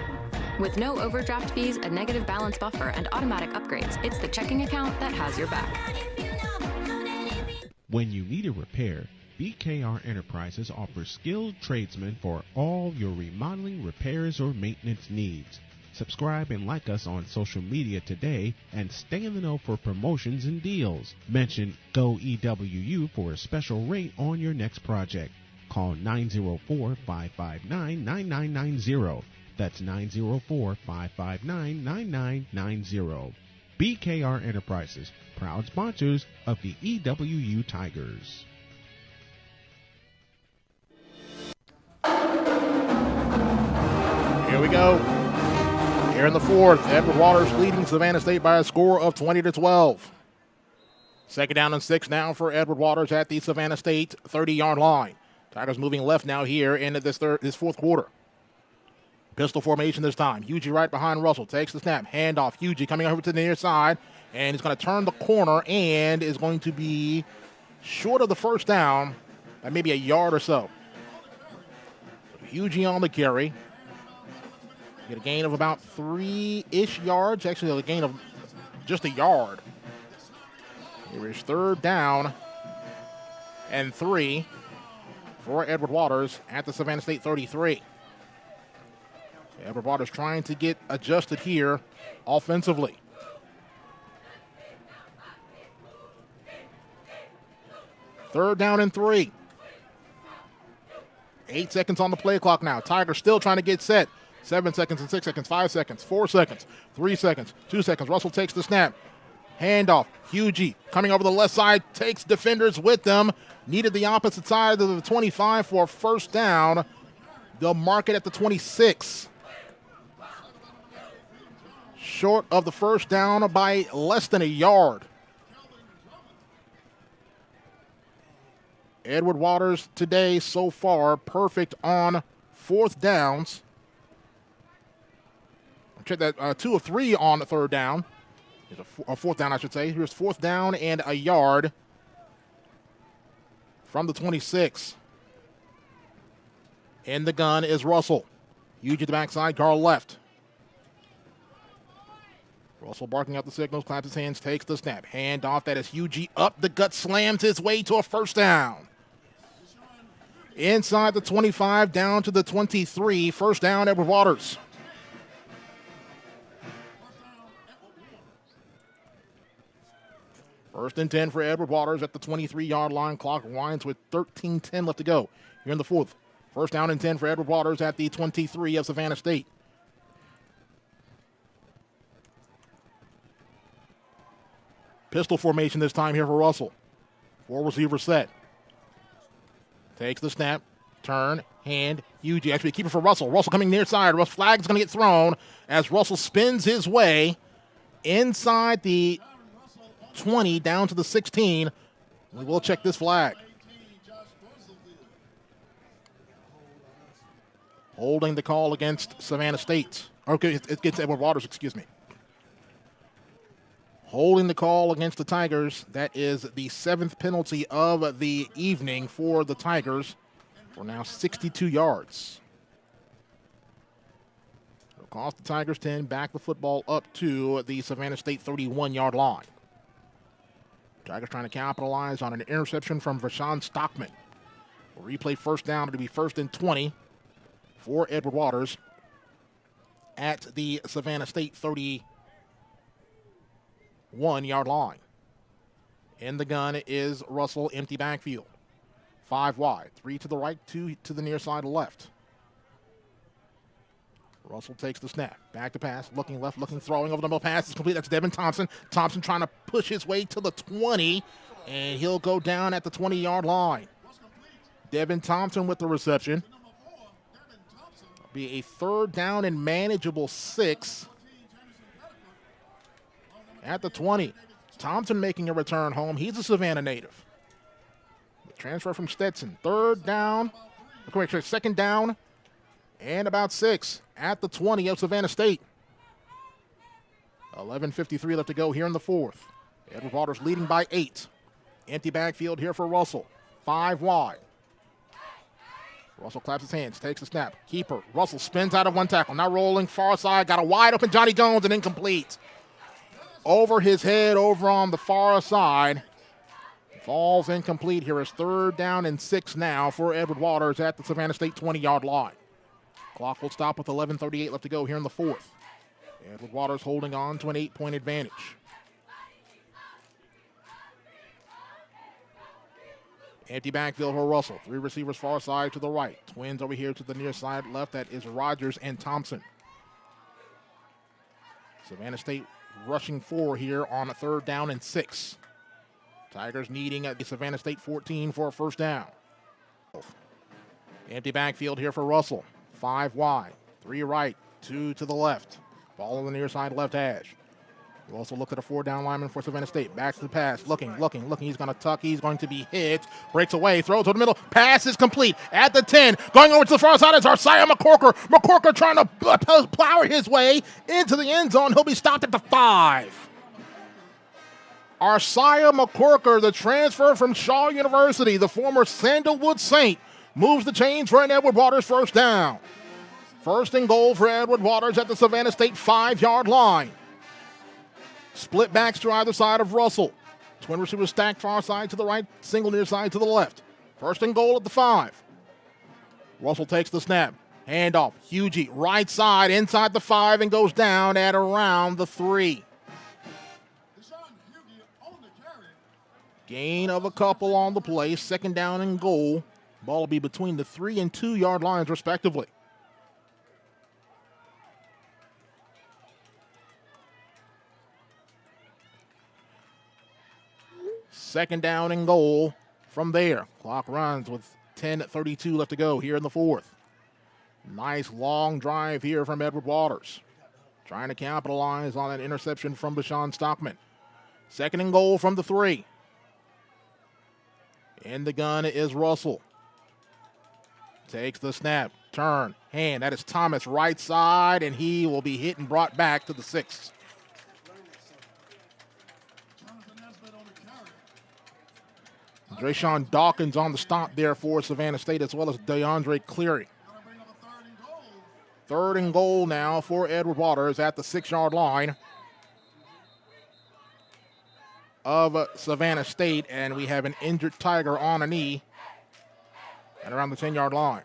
With no overdraft fees, a negative balance buffer, and automatic upgrades, it's the checking account that has your back. When you need a repair, BKR Enterprises offers skilled tradesmen for all your remodeling, repairs, or maintenance needs. Subscribe and like us on social media today and stay in the know for promotions and deals. Mention GoEWU for a special rate on your next project. Call 904-559-9990. That's 904-559-9990. BKR Enterprises, proud sponsors of the EWU Tigers. Here we go. Here in the fourth, Edward Waters leading Savannah State by a score of 20-12. Second down and 6 now for Edward Waters at the Savannah State 30-yard line. Tigers moving left now here in this fourth quarter. Pistol formation this time. Hugie right behind Russell. Takes the snap. Handoff. Hugie coming over to the near side. And he's going to turn the corner and is going to be short of the first down by maybe a yard or so. Hugie on the carry. Get a gain of about 3-ish yards. Actually, a gain of just a yard. Here is third down and 3 for Edward Waters at the Savannah State 33. Edward Waters trying to get adjusted here offensively. Third down and 3. 8 seconds on the play clock now. Tigers still trying to get set. 7 seconds and 6 seconds, 5 seconds, 4 seconds, 3 seconds, 2 seconds. Russell takes the snap. Handoff. Hugie coming over the left side, takes defenders with them. Needed the opposite side of the 25 for a first down. They'll mark it at the 26. Short of the first down by less than a yard. Edward Waters today so far perfect on fourth downs. Check that 2 of 3 on the third down. Here's a fourth down, I should say. Here's fourth down and a yard from the 26. In the gun is Russell. Huge at the backside, Carl left. Russell barking out the signals, claps his hands, takes the snap. Hand off, that is Hugie up the gut, slams his way to a first down. Inside the 25, down to the 23. First down, Edward Waters. First and 10 for Edward Waters at the 23-yard line. Clock winds with 13:10 left to go here in the fourth. First down and 10 for Edward Waters at the 23 of Savannah State. Pistol formation this time here for Russell. 4 receivers set. Takes the snap. Turn. Hand. Hugie. Actually, keep it for Russell. Russell coming near side. Flag is going to get thrown as Russell spins his way inside the 20 down to the 16. We will check this flag. Holding the call against Savannah State. Okay, it gets Edward Waters, excuse me. holding the call against the Tigers. That is the 7th penalty of the evening for the Tigers for now 62 yards. It'll cost the Tigers 10, back the football up to the Savannah State 31-yard line. Tigers trying to capitalize on an interception from Vashawn Stockman. We'll replay first down. It'll be 1st and 20 for Edward Waters at the Savannah State 31-yard line. In the gun is Russell, empty backfield. 5 wide, 3 to the right, 2 to the near side left. Russell takes the snap, back to pass, looking left, looking, throwing over the middle, pass is complete. That's Devin Thompson. Thompson trying to push his way to the 20, and he'll go down at the 20-yard line. Devin Thompson with the reception. Be a 3rd down and manageable 6 at the 20. Thompson making a return home. He's a Savannah native. Transfer from Stetson. 2nd down and about 6 at the 20 of Savannah State. 11:53 left to go here in the 4th. Edward Waters leading by 8. Empty backfield here for Russell. 5 wide. Russell claps his hands, takes the snap. Keeper. Russell spins out of 1 tackle. Now rolling far side. Got a wide open Johnny Jones and incomplete. Over his head over on the far side. Falls incomplete. Here is 3rd down and 6 now for Edward Waters at the Savannah State 20-yard line. Clock will stop with 11:38 left to go here in the 4th. Edward Waters holding on to an 8-point advantage. Empty backfield for Russell. 3 receivers far side to the right. Twins over here to the near side left. That is Rogers and Thompson. Savannah State rushing 4 here on a 3rd down and 6. Tigers needing the Savannah State 14 for a 1st down. Empty backfield here for Russell. 5 wide, 3 right, 2 to the left. Ball on the near side left hash. You also look at a 4-down lineman for Savannah State. Back to the pass, looking. He's going to tuck. He's going to be hit. Breaks away, throws to the middle. Pass is complete at the 10. Going over to the far side is Arsiah McCorker. McCorker trying to plow his way into the end zone. He'll be stopped at the 5. Arsiah McCorker, the transfer from Shaw University, the former Sandalwood Saint, moves the chains for an Edward Waters 1st down. 1st and goal for Edward Waters at the Savannah State 5-yard line. Split backs to either side of Russell. Twin receivers stacked far side to the right, single near side to the left. 1st and goal at the 5. Russell takes the snap. Handoff. Hugie, right side, inside the 5, and goes down at around the 3. Gain of a couple on the play. 2nd down and goal. Ball will be between the 3 and 2-yard lines, respectively. Second down and goal from there. Clock runs with 10:32 left to go here in the 4th. Nice long drive here from Edward Waters. Trying to capitalize on an interception from Vashawn Stockman. 2nd and goal from the 3. In the gun is Russell. Takes the snap, turn, hand. That is Thomas right side, and he will be hit and brought back to the 6. Drayshawn Dawkins on the stop there for Savannah State, as well as DeAndre Cleary. 3rd and goal now for Edward Waters at the 6-yard line of Savannah State, and we have an injured Tiger on a knee at around the 10-yard line.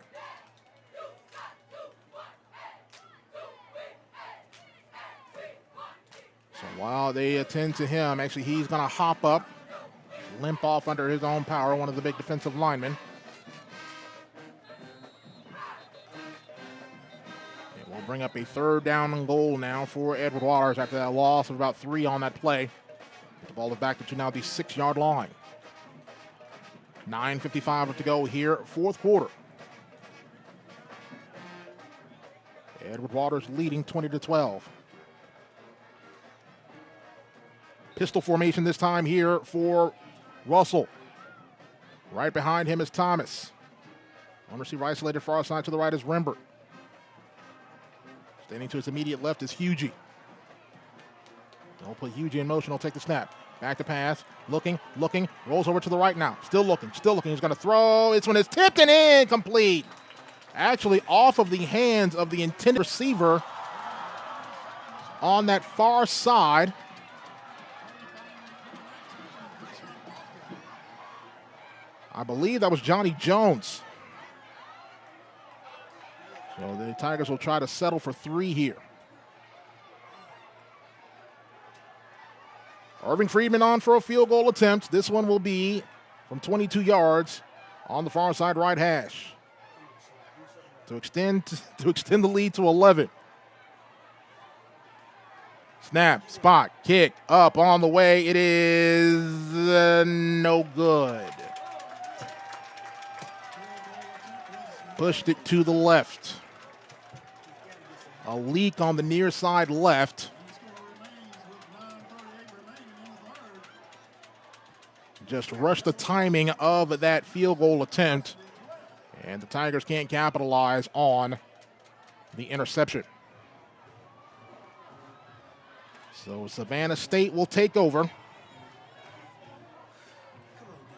So while they attend to him, actually he's going to hop up, limp off under his own power, one of the big defensive linemen. It will bring up a 3rd down and goal now for Edward Waters after that loss of about 3 on that play. The ball is back to now the 6-yard line. 9:55 left to go here, 4th quarter. Edward Waters leading 20-12. Pistol formation this time here for Russell. Right behind him is Thomas. One receiver isolated far side to the right is Rembert. Standing to his immediate left is Hugie. Don't put Hugie in motion. He'll take the snap. Back to pass. Looking. Rolls over to the right now. Still looking. He's going to throw. This one is tipped and incomplete. Actually off of the hands of the intended receiver on that far side. I believe that was Johnny Jones. So the Tigers will try to settle for 3 here. Irving Friedman on for a field goal attempt. This one will be from 22 yards on the far side right hash to extend the lead to 11. Snap, spot, kick, up on the way. It is no good. Pushed it to the left. A leak on the near side left. Just rushed the timing of that field goal attempt, and the Tigers can't capitalize on the interception. So Savannah State will take over.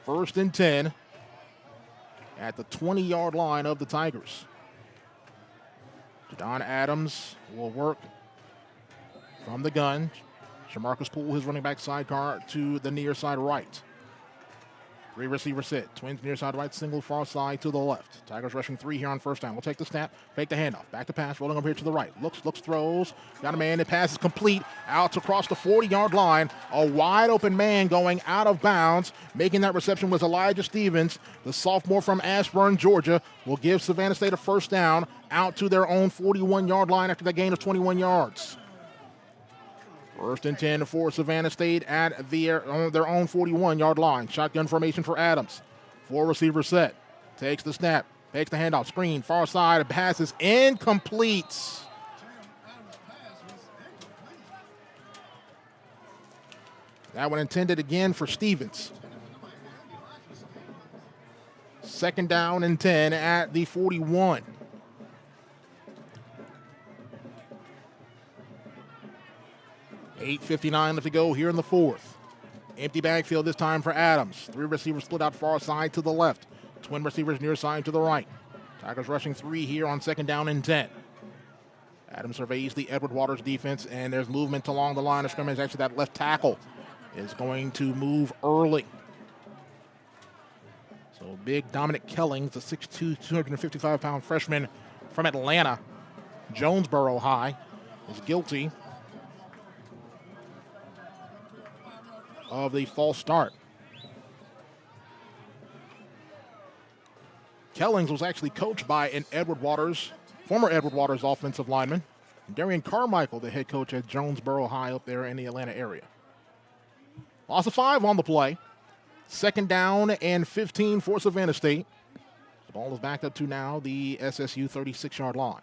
1st and 10 at the 20-yard line of the Tigers. Jadon Adams will work from the gun. Shamarcus Poole, his running back sidecar, to the near side right. 3 receiver set. Twins near side right, single far side to the left. Tigers rushing 3 here on first down. We'll take the snap, fake the handoff. Back to pass, rolling over here to the right. Looks, throws. Got a man, the pass is complete. Out across the 40-yard line. A wide open man going out of bounds. Making that reception was Elijah Stevens, the sophomore from Ashburn, Georgia. Will give Savannah State a first down out to their own 41-yard line after that gain of 21 yards. 1st and 10 for Savannah State at their own 41-yard line. Shotgun formation for Adams. 4 receiver set. Takes the snap. Takes the handoff. Screen. Far side. Passes incomplete. That one intended again for Stevens. 2nd down and 10 at the 41. $8:59 left to go here in the 4th. Empty backfield this time for Adams. 3 receivers split out far side to the left. Twin receivers near side to the right. Tigers rushing 3 here on 2nd down and 10. Adams surveys the Edward Waters defense, and there's movement along the line of scrimmage. Actually, that left tackle is going to move early. So big Dominic Kellings, a 6'2", 255-pound freshman from Atlanta, Jonesboro High, is guilty of the false start. Kellings was actually coached by an former Edward Waters offensive lineman, Darian Carmichael, the head coach at Jonesboro High up there in the Atlanta area. Loss of 5 on the play. 2nd down and 15 for Savannah State. The ball is backed up to now the SSU 36-yard line.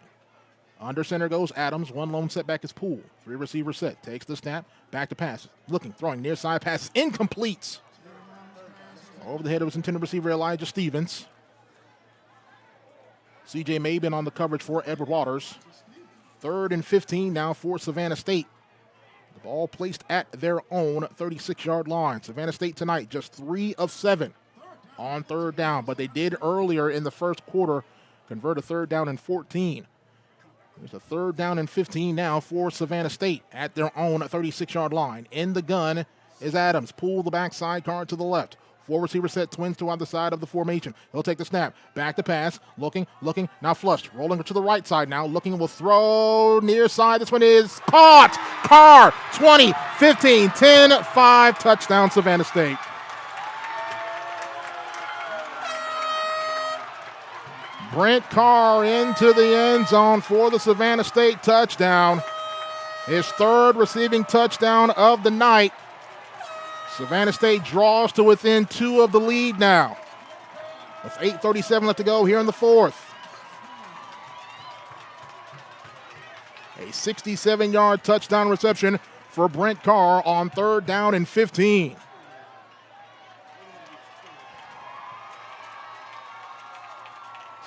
Under center goes Adams. 1 lone setback is Poole. 3 receiver set. Takes the snap. Back to pass. Looking, throwing near side passes. Incomplete. Over the head of his intended receiver, Elijah Stevens. C.J. Mabin on the coverage for Edward Waters. 3rd and 15 now for Savannah State. The ball placed at their own 36-yard line. Savannah State tonight just 3 of 7 on 3rd down, but they did earlier in the first quarter convert a 3rd down and 14. There's a 3rd down and 15 now for Savannah State at their own 36-yard line. In the gun is Adams. Pull the backside card to the left. 4 receiver set, Twins to either side of the formation. He'll take the snap. Back to pass. Looking. Now flushed. Rolling to the right side now. Looking, will throw near side. This one is caught. Carr, 20, 15, 10, 5. Touchdown, Savannah State. Brent Carr into the end zone for the Savannah State touchdown. His 3rd receiving touchdown of the night. Savannah State draws to within 2 of the lead now. With 8:37 left to go here in the 4th. A 67-yard touchdown reception for Brent Carr on 3rd down and 15.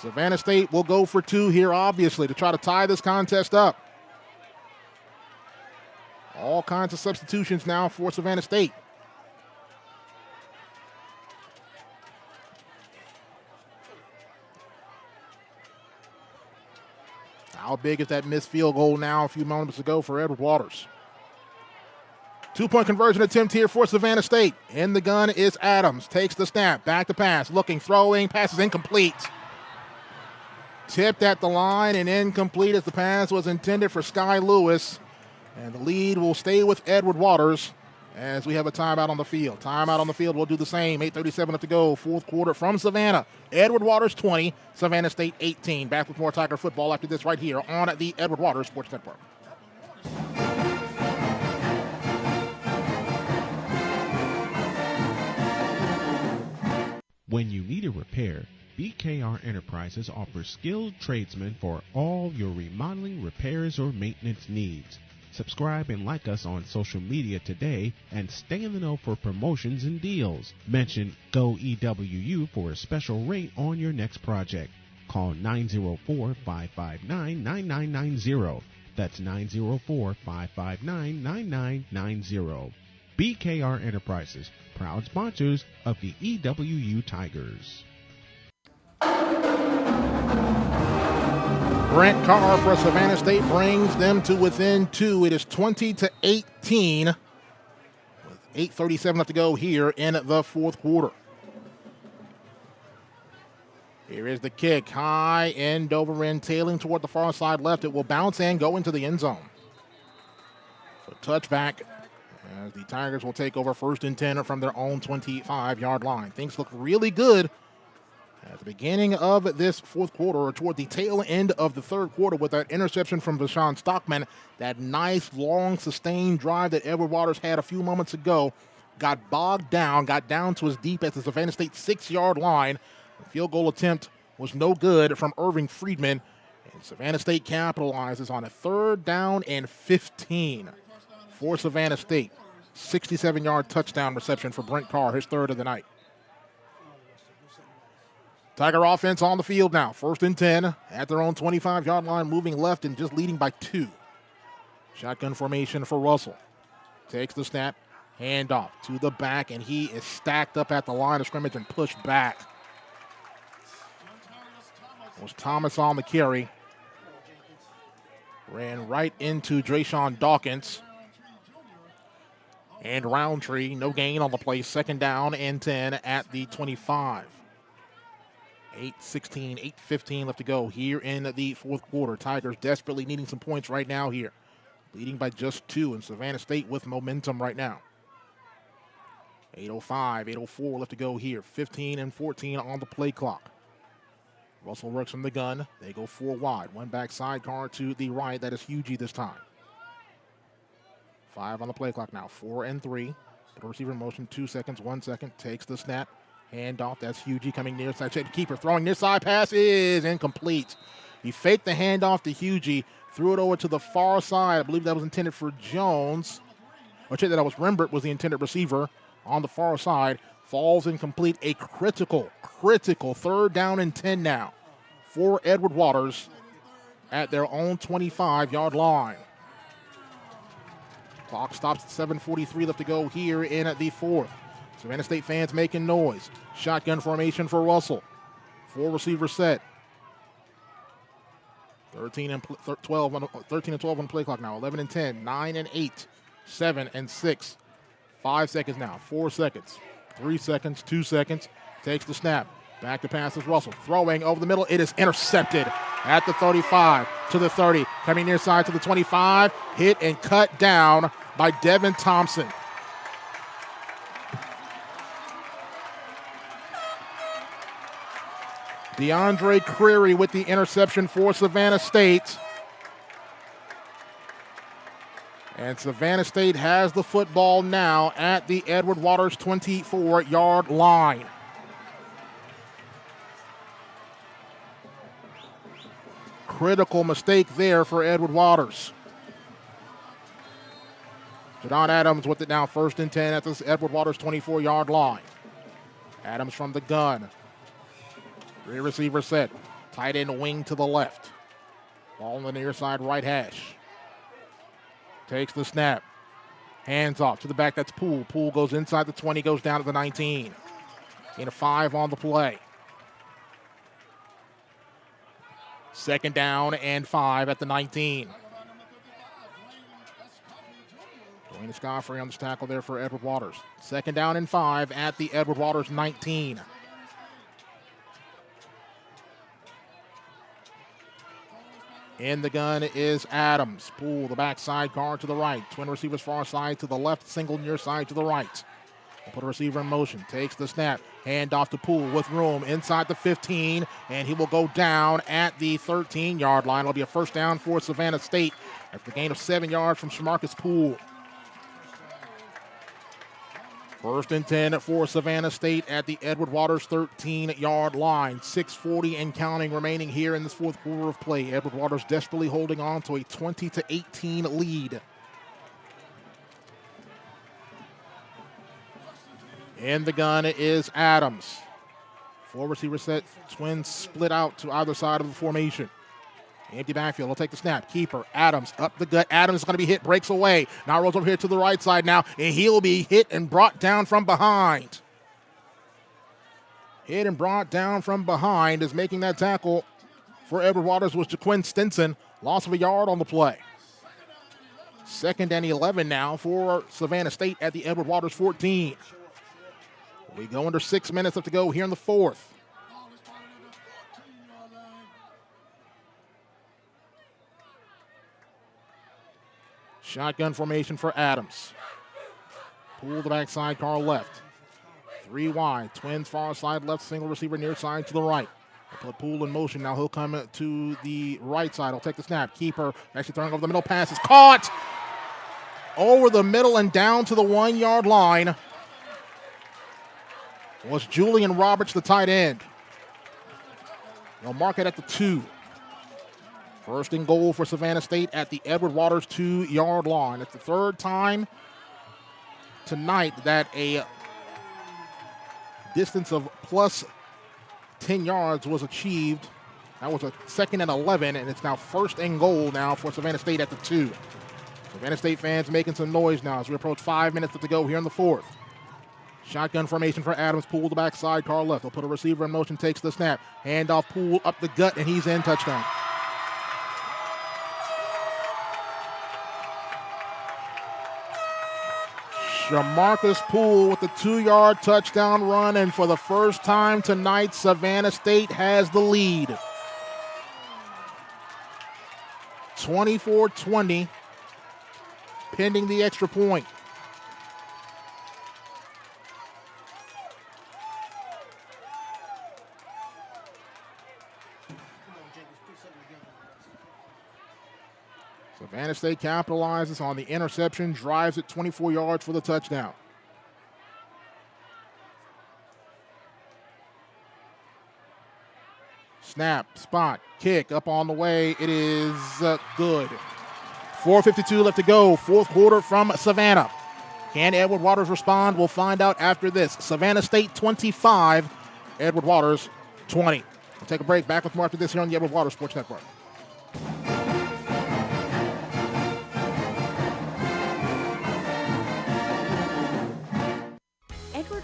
Savannah State will go for 2 here, obviously, to try to tie this contest up. All kinds of substitutions now for Savannah State. How big is that missed field goal now a few moments ago for Edward Waters? 2-point conversion attempt here for Savannah State. In the gun is Adams. Takes the snap. Back to pass. Looking, throwing. Pass is incomplete. Tipped at the line and incomplete as the pass was intended for Sky Lewis. And the lead will stay with Edward Waters as we have a timeout on the field. Timeout on the field. We'll do the same. 8:37 left to go. Fourth quarter from Savannah. Edward Waters 20, Savannah State 18. Back with more Tiger football after this right here on the Edward Waters Sports Network. When you need a repair, BKR Enterprises offers skilled tradesmen for all your remodeling, repairs, or maintenance needs. Subscribe and like us on social media today and stay in the know for promotions and deals. Mention Go EWU for a special rate on your next project. Call 904-559-9990. That's 904-559-9990. BKR Enterprises, proud sponsors of the EWU Tigers. Brent Carr for Savannah State brings them to within 2. It is 20-18 with 8:37 left to go here in the fourth quarter. Here is the kick. High end over end, tailing toward the far side left. It will bounce and go into the end zone. So touchback as the Tigers will take over 1st and 10 from their own 25-yard line. Things look really good at the beginning of this fourth quarter, or toward the tail end of the third quarter, with that interception from Vashawn Stockman. That nice, long, sustained drive that Edward Waters had a few moments ago got bogged down, got down to as deep as the Savannah State 6-yard line. The field goal attempt was no good from Irving Friedman. And Savannah State capitalizes on a 3rd down and 15 for Savannah State. 67-yard touchdown reception for Brent Carr, his 3rd of the night. Tiger offense on the field now. 1st and 10 at their own 25-yard line, moving left and just leading by 2. Shotgun formation for Russell. Takes the snap, handoff to the back, and he is stacked up at the line of scrimmage and pushed back. It was Thomas on the carry. Ran right into Drayshawn Dawkins. And Roundtree, no gain on the play. 2nd down and 10 at the 25. 8:16, 8:15 left to go here in the fourth quarter. Tigers desperately needing some points right now here. Leading by just 2, and Savannah State with momentum right now. 8:05, 8:04 left to go here. 15 and 14 on the play clock. Russell works from the gun. They go 4 wide. One back sidecar to the right. That is Hugie this time. 5 on the play clock now. 4 and 3. The receiver in motion. 2 seconds, 1 second. Takes the snap. Handoff. That's Hugie coming near side. Check the keeper. Throwing near side. Pass is incomplete. He faked the handoff to Hugie. Threw it over to the far side. I believe that was intended for Jones. Or check that was Rembert was the intended receiver on the far side. Falls incomplete. A critical 3rd down and 10 now for Edward Waters at their own 25-yard line. Clock stops at 7:43 left to go here in the fourth. Savannah State fans making noise. Shotgun formation for Russell. 4 receiver set. 13 and 12 on the play clock now. 11 and 10, 9 and 8, 7 and 6. 5 seconds now. 4 seconds. 3 seconds. 2 seconds. Takes the snap. Back to pass is Russell. Throwing over the middle. It is intercepted at the 35 to the 30. Coming near side to the 25. Hit and cut down by Devin Thompson. DeAndre Creary with the interception for Savannah State. And Savannah State has the football now at the Edward Waters 24-yard line. Critical mistake there for Edward Waters. Jadon Adams with it now, 1st and 10 at this Edward Waters 24-yard line. Adams from the gun. 3 receiver set. Tight end wing to the left. Ball on the near side right hash. Takes the snap. Hands off to the back. That's Poole. Poole goes inside the 20, goes down to the 19. Gain of 5 on the play. 2nd down and 5 at the 19. Dwayne Escoffrey on this tackle there for Edward Waters. 2nd down and 5 at the Edward Waters 19. In the gun is Adams. Poole, the backside guard to the right. Twin receivers far side to the left, single near side to the right. We'll put a receiver in motion. Takes the snap. Hand off to Poole with room inside the 15, and he will go down at the 13-yard line. It'll be a 1st down for Savannah State after the gain of 7 yards from Shamarcus Poole. 1st and 10 for Savannah State at the Edward Waters 13-yard line. 6:40 and counting remaining here in this 4th quarter of play. Edward Waters desperately holding on to a 20-18 lead. In the gun is Adams. 4 receiver set. Twins split out to either side of the formation. Empty backfield. He'll take the snap. Keeper. Adams up the gut. Adams is going to be hit. Breaks away. Now rolls over here to the right side now. And he'll be hit and brought down from behind. Hit and brought down from behind is making that tackle for Edward Waters was Jaquin Stinson. Loss of a yard on the play. 2nd and 11 now for Savannah State at the Edward Waters 14. We go under 6 minutes left to go here in the 4th. Shotgun formation for Adams. Poole the backside, Carl left. 3 wide. Twins far side left, single receiver near side to the right. We'll put Poole in motion. Now he'll come to the right side. He'll take the snap. Keeper actually throwing over the middle. Pass is caught over the middle and down to the 1-yard line. Was Julian Roberts, the tight end. They'll mark it at the 2. 1st and goal for Savannah State at the Edward Waters 2-yard line. It's the 3rd time tonight that a distance of plus 10 yards was achieved. That was a 2nd and 11, and it's now 1st and goal now for Savannah State at the 2. Savannah State fans making some noise now as we approach 5 minutes to go here in the 4th. Shotgun formation for Adams. Poole the backside, Carl left. They'll put a receiver in motion, takes the snap. Hand off Poole up the gut, and he's in. Touchdown. Shamarcus Poole with the 2-yard touchdown run, and for the first time tonight, Savannah State has the lead. 24-20, pending the extra point. Savannah State capitalizes on the interception, drives it 24 yards for the touchdown. Snap, spot, kick, up on the way. It is good. 4:52 left to go, 4th quarter from Savannah. Can Edward Waters respond? We'll find out after this. Savannah State 25, Edward Waters 20. We'll take a break. Back with more after this here on the Edward Waters Sports Network.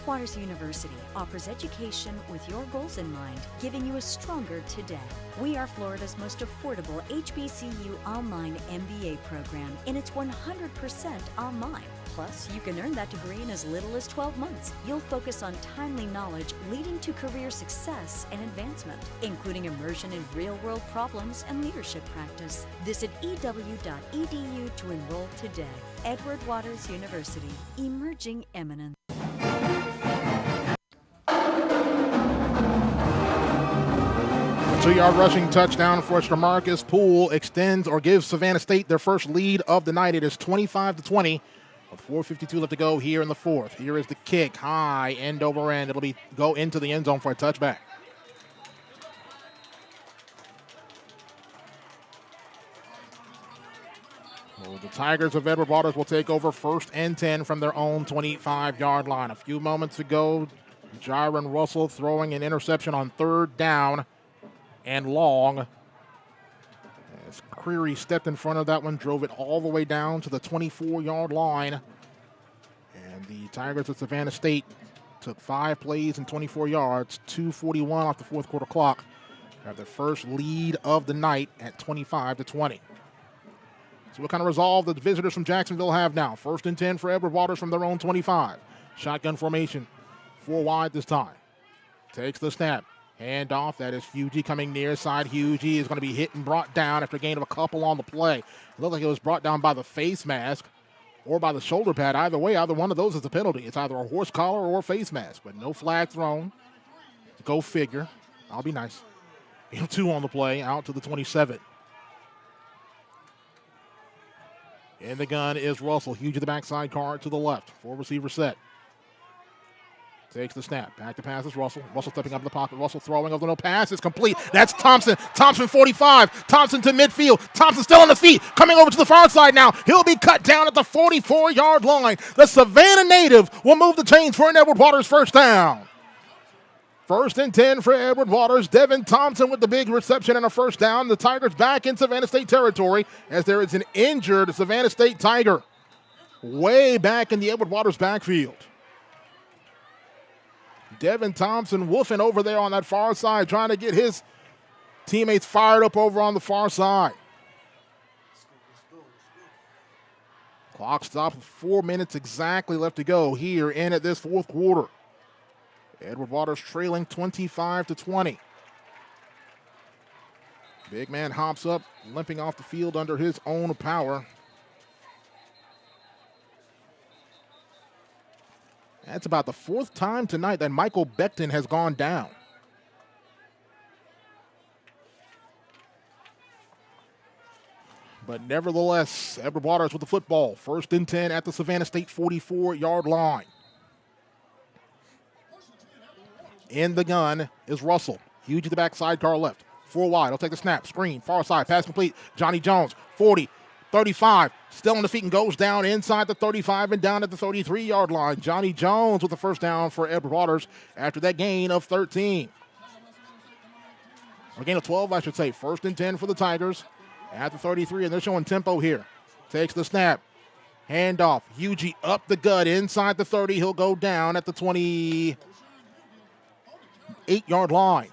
Waters University offers education with your goals in mind, giving you a stronger today. We are Florida's most affordable HBCU online MBA program, and it's 100% online. Plus, you can earn that degree in as little as 12 months. You'll focus on timely knowledge leading to career success and advancement, including immersion in real-world problems and leadership practice. Visit ew.edu to enroll today. Edward Waters University, emerging eminence. A 2-yard rushing touchdown for Shamarcus Poole extends or gives Savannah State their first lead of the night. It is 25-20 with 4:52 left to go here in the 4th. Here is the kick, high, end over end. It'll be go into the end zone for a touchback. Well, the Tigers of Edward Waters will take over 1st and 10 from their own 25-yard line. A few moments ago, Jaron Russell throwing an interception on 3rd down and long. As Creary stepped in front of that one, drove it all the way down to the 24-yard line the Tigers of Savannah State took 5 plays and 24 yards, 2:41 off the fourth quarter clock. Have their first lead of the night at 25-20. So what kind of resolve the visitors from Jacksonville have now? 1st and 10 for Edward Waters from their own 25. Shotgun formation, 4 wide this time. Takes the snap. Hand off. That is Hugie coming near side. Hugie is going to be hit and brought down after a gain of a couple on the play. It looked like it was brought down by the face mask or by the shoulder pad. Either way, either one of those is a penalty. It's either a horse collar or a face mask, but no flag thrown. Go figure. I'll be nice. 2 on the play, out to the 27. In the gun is Russell. Huge to the backside card to the left. 4 receiver set. Takes the snap. Back to pass is Russell. Russell stepping up in the pocket. Russell throwing over the no pass. It's complete. That's Thompson. Thompson 45. Thompson to midfield. Thompson still on his feet. Coming over to the far side now. He'll be cut down at the 44-yard line. The Savannah native will move the chains for an Edward Waters first down. 1st and 10 for Edward Waters. Devin Thompson with the big reception and a first down. The Tigers back in Savannah State territory as there is an injured Savannah State Tiger way back in the Edward Waters backfield. Devin Thompson woofing over there on that far side, trying to get his teammates fired up over on the far side. Clock stopped, 4 minutes exactly left to go here in at this fourth quarter. Edward Waters trailing 25-20. Big man hops up, limping off the field under his own power. That's about the 4th time tonight that Michael Becton has gone down. But nevertheless, Edward Waters with the football. 1st and 10 at the Savannah State 44-yard line. In the gun is Russell. Huge to the backside, car left. 4 wide. He'll take the snap. Screen. Far side. Pass complete. Johnny Jones. 40. 35. Still on the feet and goes down inside the 35 and down at the 33-yard line. Johnny Jones with the first down for Edward Waters after that gain of 13. Or gain of 12, I should say. 1st and 10 for the Tigers at the 33, and they're showing tempo here. Takes the snap. Handoff. Hugie up the gut inside the 30. He'll go down at the 28-yard line.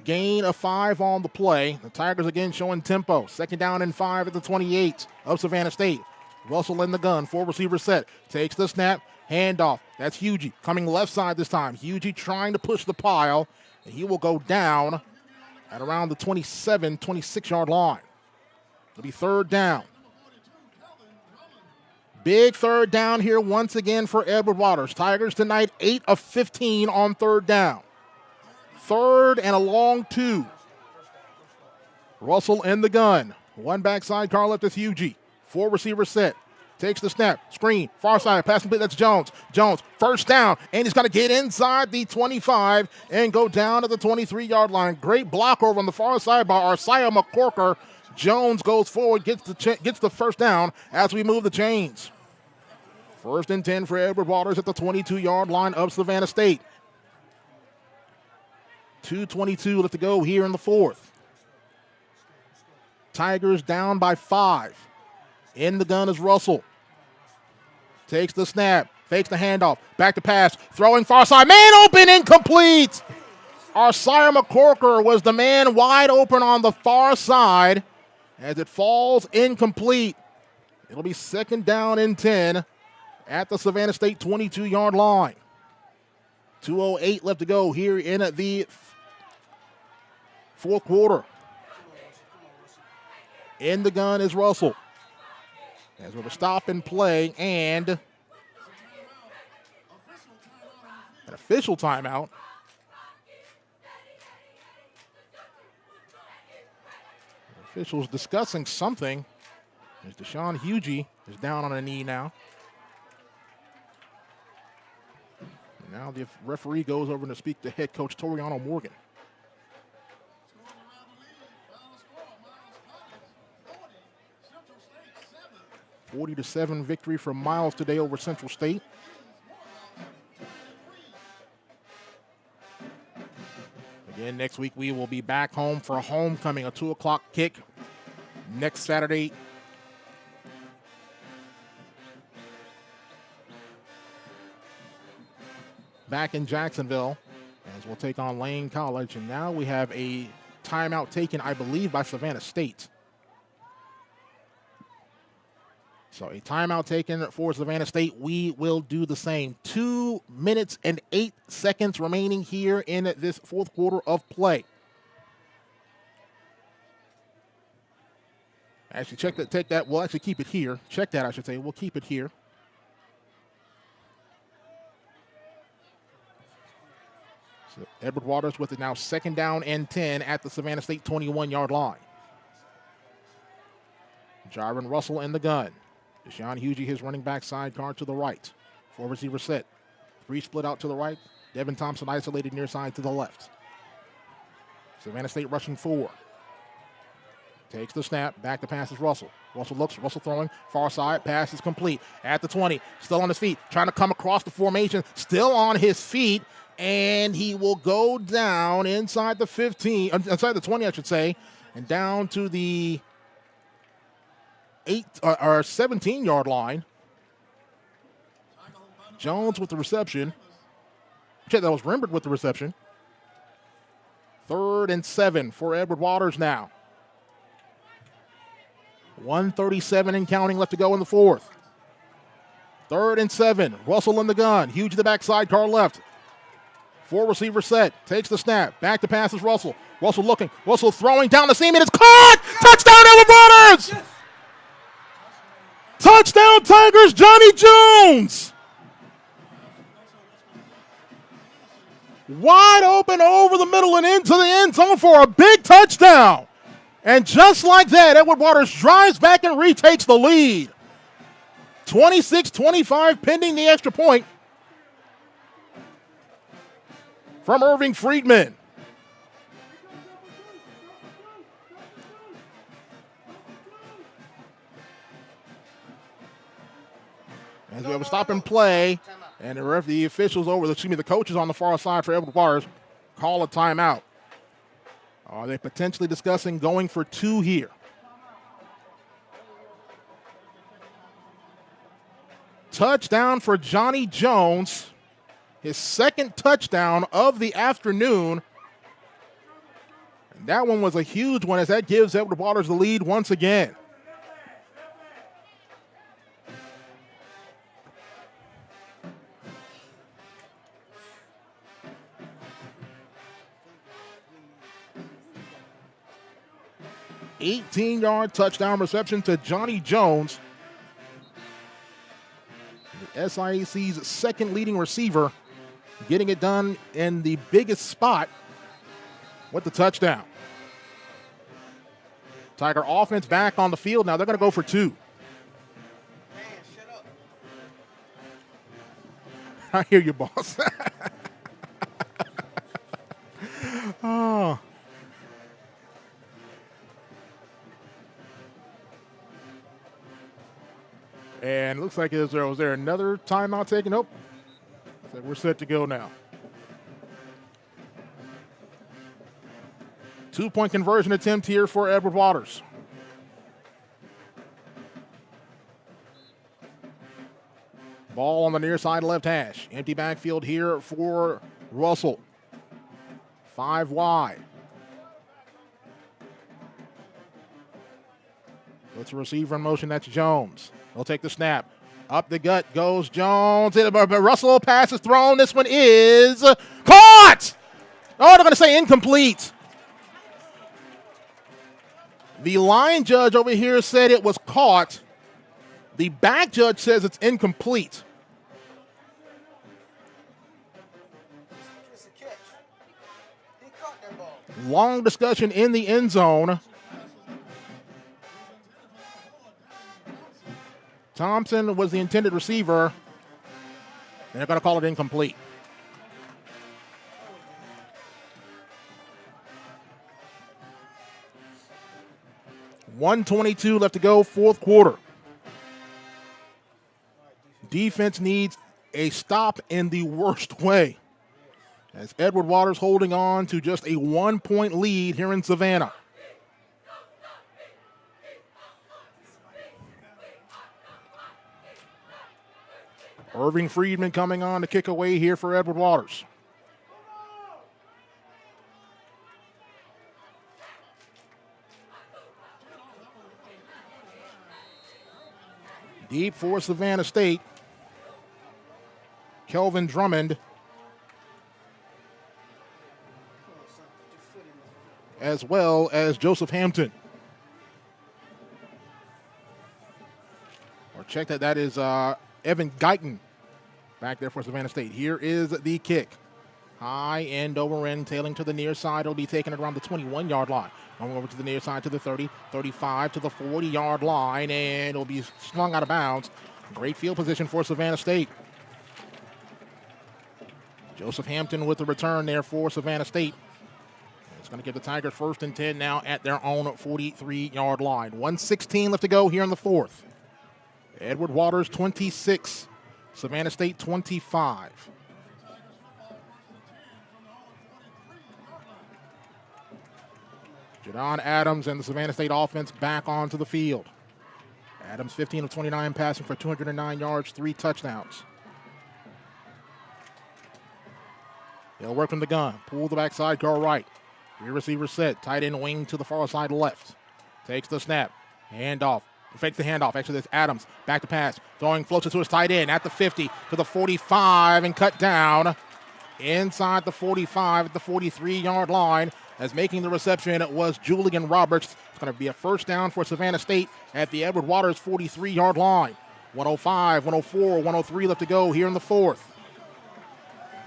Gain of 5 on the play. The Tigers again showing tempo. 2nd down and 5 at the 28 of Savannah State. Russell in the gun. 4 receiver set. Takes the snap. Handoff. That's Hugie coming left side this time. Hugie trying to push the pile. And he will go down at around the 27, 26-yard line. It'll be 3rd down. Big 3rd down here once again for Edward Waters. Tigers tonight 8 of 15 on 3rd down. 3rd and a long 2. Russell in the gun. 1 backside car left is Hugie. 4 receiver set. Takes the snap. Screen. Far side. Pass complete. That's Jones. Jones. First down. And he's got to get inside the 25 and go down to the 23-yard line. Great block over on the far side by Arsiah McCorker. Jones goes forward, gets the first down as we move the chains. 1st and 10 for Edward Waters at the 22-yard line of Savannah State. 2:22 left to go here in the 4th. Tigers down by 5. In the gun is Russell. Takes the snap. Fakes the handoff. Back to pass. Throwing far side. Man open, incomplete. Arsiah McCorker was the man wide open on the far side as it falls incomplete. It'll be 2nd down and 10 at the Savannah State 22-yard line. 2:08 left to go here in the 4th quarter. In the gun is Russell. As we're to stop and play and an official timeout. The officials discussing something. As Deshaun Hugie is down on a knee now. Now the referee goes over to speak to head coach Toriano Morgan. 40-7 victory for Miles today over Central State. Again, next week we will be back home for homecoming, a 2 o'clock kick next Saturday back in Jacksonville as we'll take on Lane College. And now we have a timeout taken, I believe, by Savannah State. So a timeout taken for Savannah State. We will do the same. 2 minutes and 8 seconds remaining here in this fourth quarter of play. Actually, take that. We'll actually keep it here. Check that, I should say. We'll keep it here. So Edward Waters with it now 2nd down and 10 at the Savannah State 21-yard line. Jaron Russell in the gun. Deshaun Hugie, his running back sidecar to the right. 4 receiver set. 3 split out to the right. Devin Thompson isolated near side to the left. Savannah State rushing 4. Takes the snap. Back to pass is Russell. Russell looks. Russell throwing. Far side. Pass is complete. At the 20. Still on his feet. Trying to come across the formation. Still on his feet. And he will go down inside the 15. Inside the 20, I should say. And down to the 17-yard line. Jones with the reception. Check, that was Rembert with the reception. 3rd and 7 for Edward Waters now. 1:37 and counting left to go in the fourth. 3rd and 7. Russell in the gun. Huge to the backside, car left. 4 receiver set. Takes the snap. Back to pass is Russell. Russell looking. Russell throwing down the seam. It is caught! Touchdown, Edward Waters! Yes. Touchdown, Tigers, Johnny Jones! Wide open over the middle and into the end zone for a big touchdown. And just like that, Edward Waters drives back and retakes the lead. 26-25 pending the extra point from Irving Friedman. As we have a stop and play, and the officials the coaches on the far side for Edward Waters call a timeout. Are they potentially discussing going for 2 here? Touchdown for Johnny Jones. His 2nd touchdown of the afternoon. And that one was a huge one as that gives Edward Waters the lead once again. $18-yard touchdown reception to Johnny Jones. The SIAC's 2nd leading receiver, getting it done in the biggest spot with the touchdown. Tiger offense back on the field now. They're going to go for 2. Man, shut up. I hear you, boss. Oh. And it looks like was there another timeout taken? Nope. So we're set to go now. 2-point conversion attempt here for Edward Waters. Ball on the near side left hash. Empty backfield here for Russell. 5 wide. Let's receiver in motion. That's Jones. He'll take the snap. Up the gut goes Jones. Russell pass is thrown. This one is caught! Oh, they're going to say incomplete. The line judge over here said it was caught. The back judge says it's incomplete. Long discussion in the end zone. Thompson was the intended receiver, and they're going to call it incomplete. $1:22 left to go, fourth quarter. Defense needs a stop in the worst way, as Edward Waters holding on to just a 1-point lead here in Savannah. Irving Friedman coming on to kick away here for Edward Waters. Deep for Savannah State. Kelvin Drummond. As well as Joseph Hampton. Or check that is Evan Guyton back there for Savannah State. Here is the kick. High end over end, tailing to the near side. It'll be taken around the 21-yard line. Going over to the near side to the 30, 35 to the 40-yard line, and it'll be slung out of bounds. Great field position for Savannah State. Joseph Hampton with the return there for Savannah State. It's going to give the Tigers 1st and 10 now at their own 43-yard line. 1:16 left to go here in the fourth. Edward Waters 26, Savannah State 25. Jadon Adams and the Savannah State offense back onto the field. Adams 15 of 29 passing for 209 yards, 3 touchdowns. They'll work from the gun. Pull the backside, go right. Three receiver set. Tight end wing to the far side left. Takes the snap. Handoff. Fakes the handoff. Actually, that's Adams. Back to pass. Throwing closer to his tight end at the 50 to the 45 and cut down inside the 45 at the 43-yard line. As making the reception was Julian Roberts. It's going to be a first down for Savannah State at the Edward Waters 43-yard line. 105, 104, 103 left to go here in the fourth.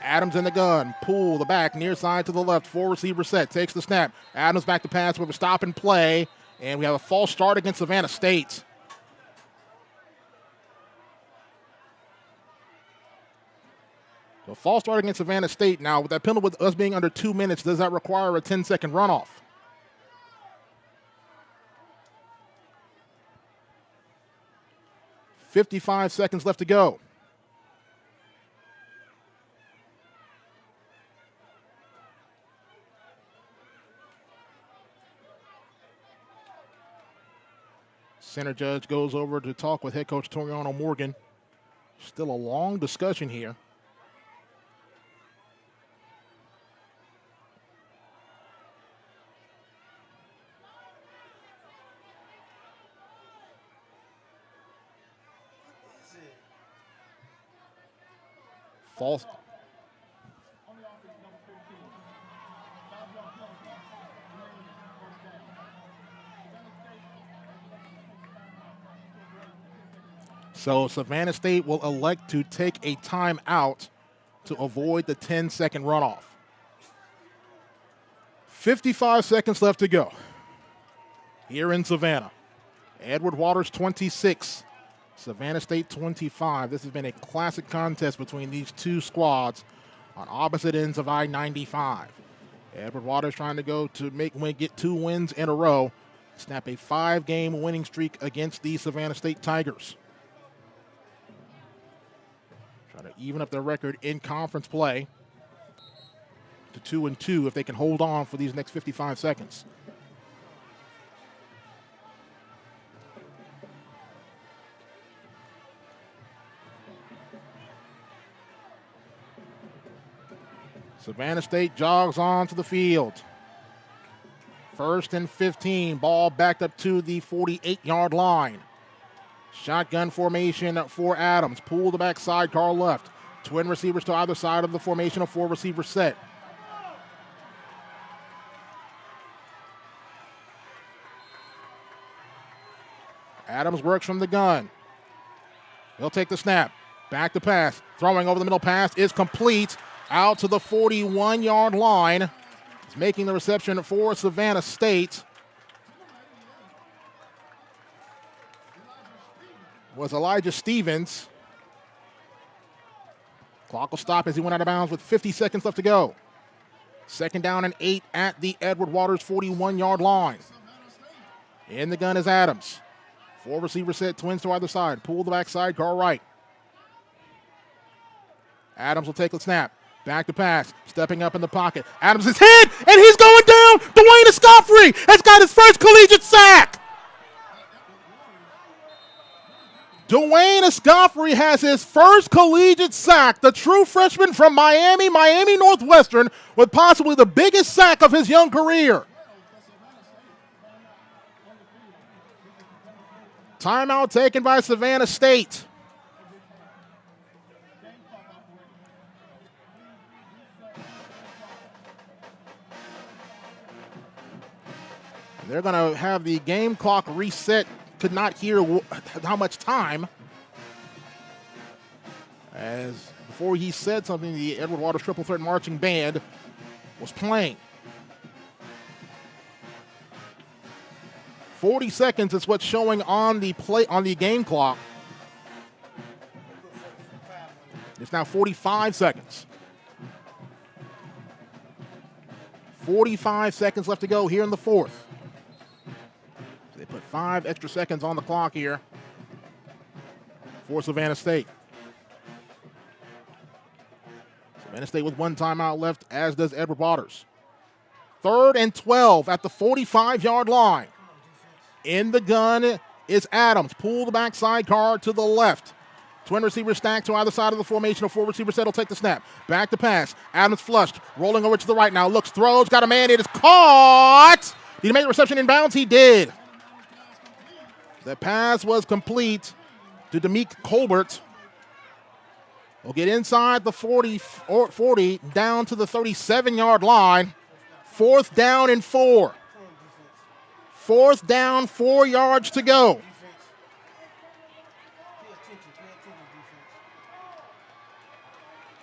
Adams in the gun. Pull the back near side to the left. 4 receiver set. Takes the snap. Adams back to pass with a stop and play. And we have a false start against Savannah State. So false start against Savannah State. Now, with that penalty with us being under 2 minutes, does that require a 10-second runoff? $55 seconds left to go. Center judge goes over to talk with head coach Toriano Morgan. Still a long discussion here. False. So Savannah State will elect to take a timeout to avoid the 10-second runoff. 55 seconds left to go here in Savannah. Edward Waters 26, Savannah State 25. This has been a classic contest between these two squads on opposite ends of I-95. Edward Waters trying to go to get 2 wins in a row, snap a 5-game winning streak against the Savannah State Tigers. Try to even up their record in conference play to 2-2 if they can hold on for these next 55 seconds. Savannah State jogs onto the field. 1st and 15, ball backed up to the 48-yard line. Shotgun formation for Adams. Pull the backside, car left. Twin receivers to either side of the formation, a 4-receiver set. Adams works from the gun. He'll take the snap. Back to pass. Throwing over the middle pass is complete. Out to the 41-yard line. He's making the reception for Savannah State. Was Elijah Stevens. Clock will stop as he went out of bounds with 50 seconds left to go. 2nd down and 8 at the Edward Waters 41-yard line. In the gun is Adams. 4 receiver set, twins to either side. Pull the backside, go right. Adams will take the snap. Back to pass. Stepping up in the pocket. Adams is hit, and he's going down. Dwayne Escoffrey has got his first collegiate sack. Dwayne Escoffrey has his first collegiate sack. The true freshman from Miami Northwestern, with possibly the biggest sack of his young career. Timeout taken by Savannah State. They're going to have the game clock reset. Could not hear how much time. As before he said something, the Edward Waters Triple Threat Marching Band was playing. 40 seconds is what's showing on the game clock. It's now 45 seconds. 45 seconds left to go here in the fourth. They put 5 extra seconds on the clock here for Savannah State. Savannah State with 1 timeout left, as does Edward Waters. 3rd and 12 at the 45-yard line. In the gun is Adams. Pull the backside card to the left. Twin receivers stacked to either side of the formation. A 4-receiver set will take the snap. Back to pass. Adams flushed. Rolling over to the right now. Looks, throws, got a man. It is caught. Did he make the reception in bounds? He did. The pass was complete to Demick Colbert. Will get inside the 40 down to the 37-yard line. 4th down and 4. 4th down, 4 yards to go.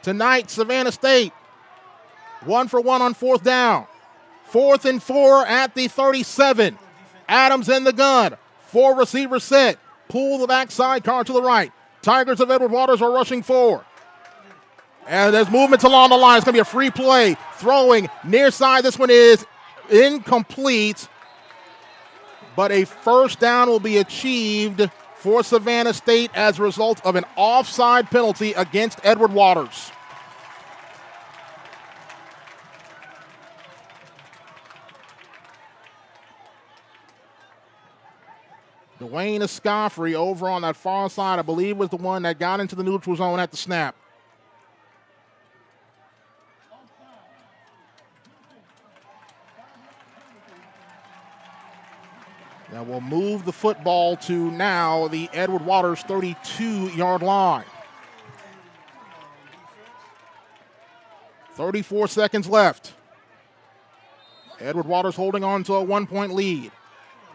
Tonight, Savannah State, 1 for 1 on 4th down. 4th and 4 at the 37. Adams in the gun. 4-receiver set. Pull the backside card to the right. Tigers of Edward Waters are rushing 4. And there's movements along the line. It's going to be a free play. Throwing near side. This one is incomplete. But a 1st down will be achieved for Savannah State as a result of an offside penalty against Edward Waters. Dwayne Escoffrey over on that far side, I believe, was the one that got into the neutral zone at the snap. Now we'll move the football to now the Edward Waters 32-yard line. 34 seconds left. Edward Waters holding on to a 1-point lead.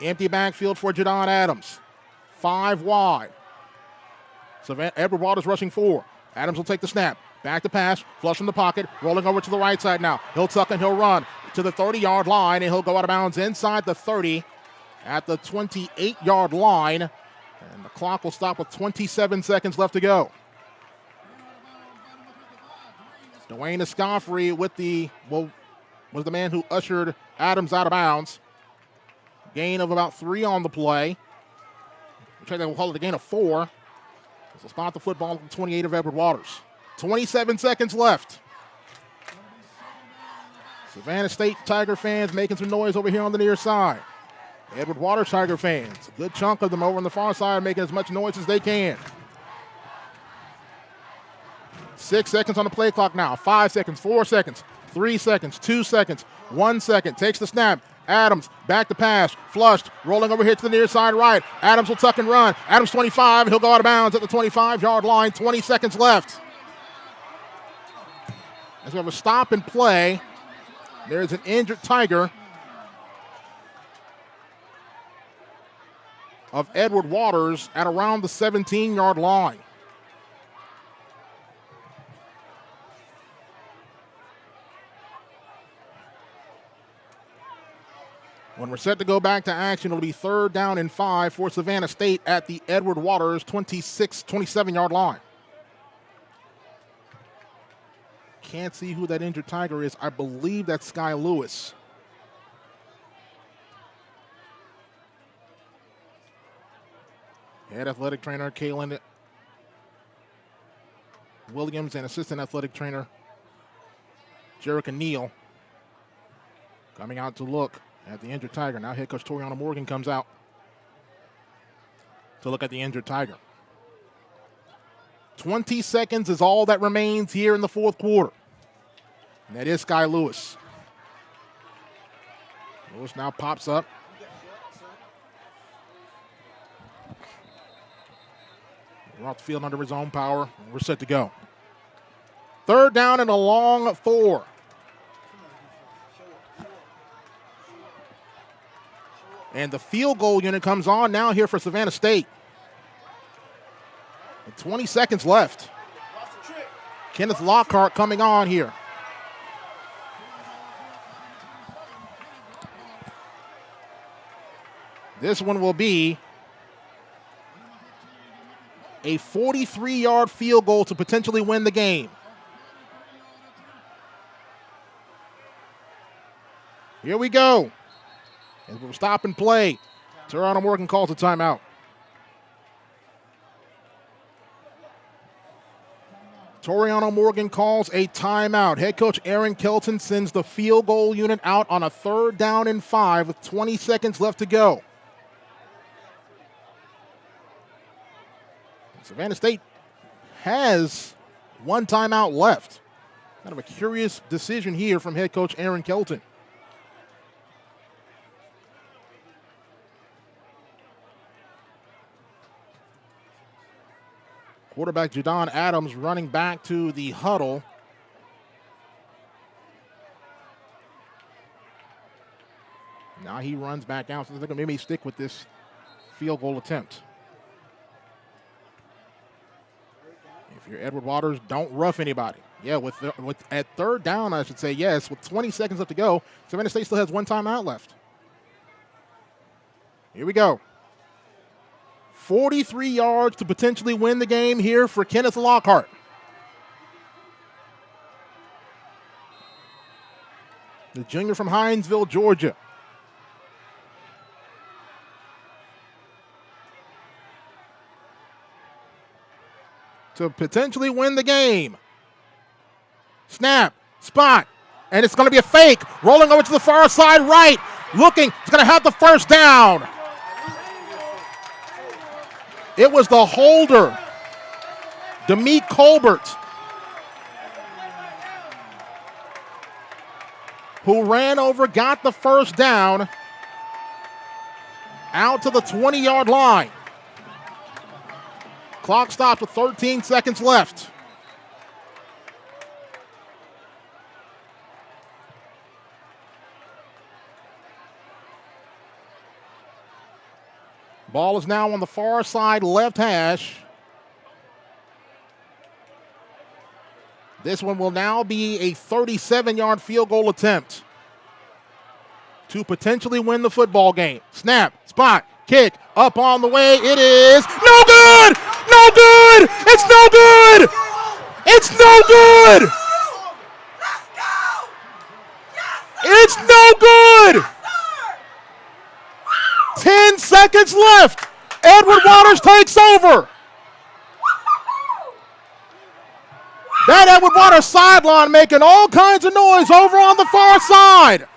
Empty backfield for Jadon Adams. 5 wide. Edward Waters rushing 4. Adams will take the snap. Back to pass. Flush from the pocket. Rolling over to the right side now. He'll tuck and he'll run to the 30-yard line, and he'll go out of bounds inside the 30 at the 28-yard line. And the clock will stop with 27 seconds left to go. Dwayne Escoffrey was the man who ushered Adams out of bounds. Gain of about 3 on the play. We'll call it a gain of 4. This will spot the football at the 28 of Edward Waters. 27 seconds left. Savannah State Tiger fans making some noise over here on the near side. Edward Waters Tiger fans, a good chunk of them over on the far side making as much noise as they can. 6 seconds on the play clock now. 5 seconds, 4 seconds, 3 seconds, 2 seconds, 1 second. Takes the snap. Adams back to pass, flushed, rolling over here to the near side right. Adams will tuck and run. Adams 25, and he'll go out of bounds at the 25-yard line. 20 seconds left. As we have a stop and play, there's an injured Tiger of Edward Waters at around the 17-yard line. When we're set to go back to action, it'll be 3rd down and 5 for Savannah State at the Edward Waters 27-yard line. Can't see who that injured Tiger is. I believe that's Sky Lewis. Head athletic trainer Kaylin Williams and assistant athletic trainer Jerica Neal coming out to look at the injured Tiger. Now head coach Toriana Morgan comes out to look at the injured Tiger. 20 seconds is all that remains here in the fourth quarter. And that is Sky Lewis. Lewis now pops up. We're off the field under his own power. We're set to go. Third down and a long 4. And the field goal unit comes on now here for Savannah State. With 20 seconds left. Kenneth Lockhart coming on here. This one will be a 43-yard field goal to potentially win the game. Here we go. And we'll stop and play. Toronto Morgan calls a timeout. Toriano Morgan calls a timeout. Head coach Aaron Kelton sends the field goal unit out on a 3rd down and 5 with 20 seconds left to go. Savannah State has one timeout left. Kind of a curious decision here from head coach Aaron Kelton. Quarterback Jadon Adams running back to the huddle. Now he runs back out, so they're going to maybe stick with this field goal attempt. If you're Edward Waters, don't rough anybody. Yeah, at 3rd down, I should say yes. With 20 seconds left to go, Savannah State still has one timeout left. Here we go. 43 yards to potentially win the game here for Kenneth Lockhart. The junior from Hinesville, Georgia. To potentially win the game. Snap, spot, and it's going to be a fake. Rolling over to the far side right. Looking, it's going to have the first down. It was the holder, Demick Colbert, who ran over, got the first down, out to the 20-yard line. Clock stops with 13 seconds left. Ball is now on the far side left hash. This one will now be a 37-yard field goal attempt to potentially win the football game. Snap, spot, kick, up on the way. It is no good! No good! It's no good! It's no good! It's no good! 10 seconds left. Edward Waters takes over. That Edward Waters sideline making all kinds of noise over on the far side.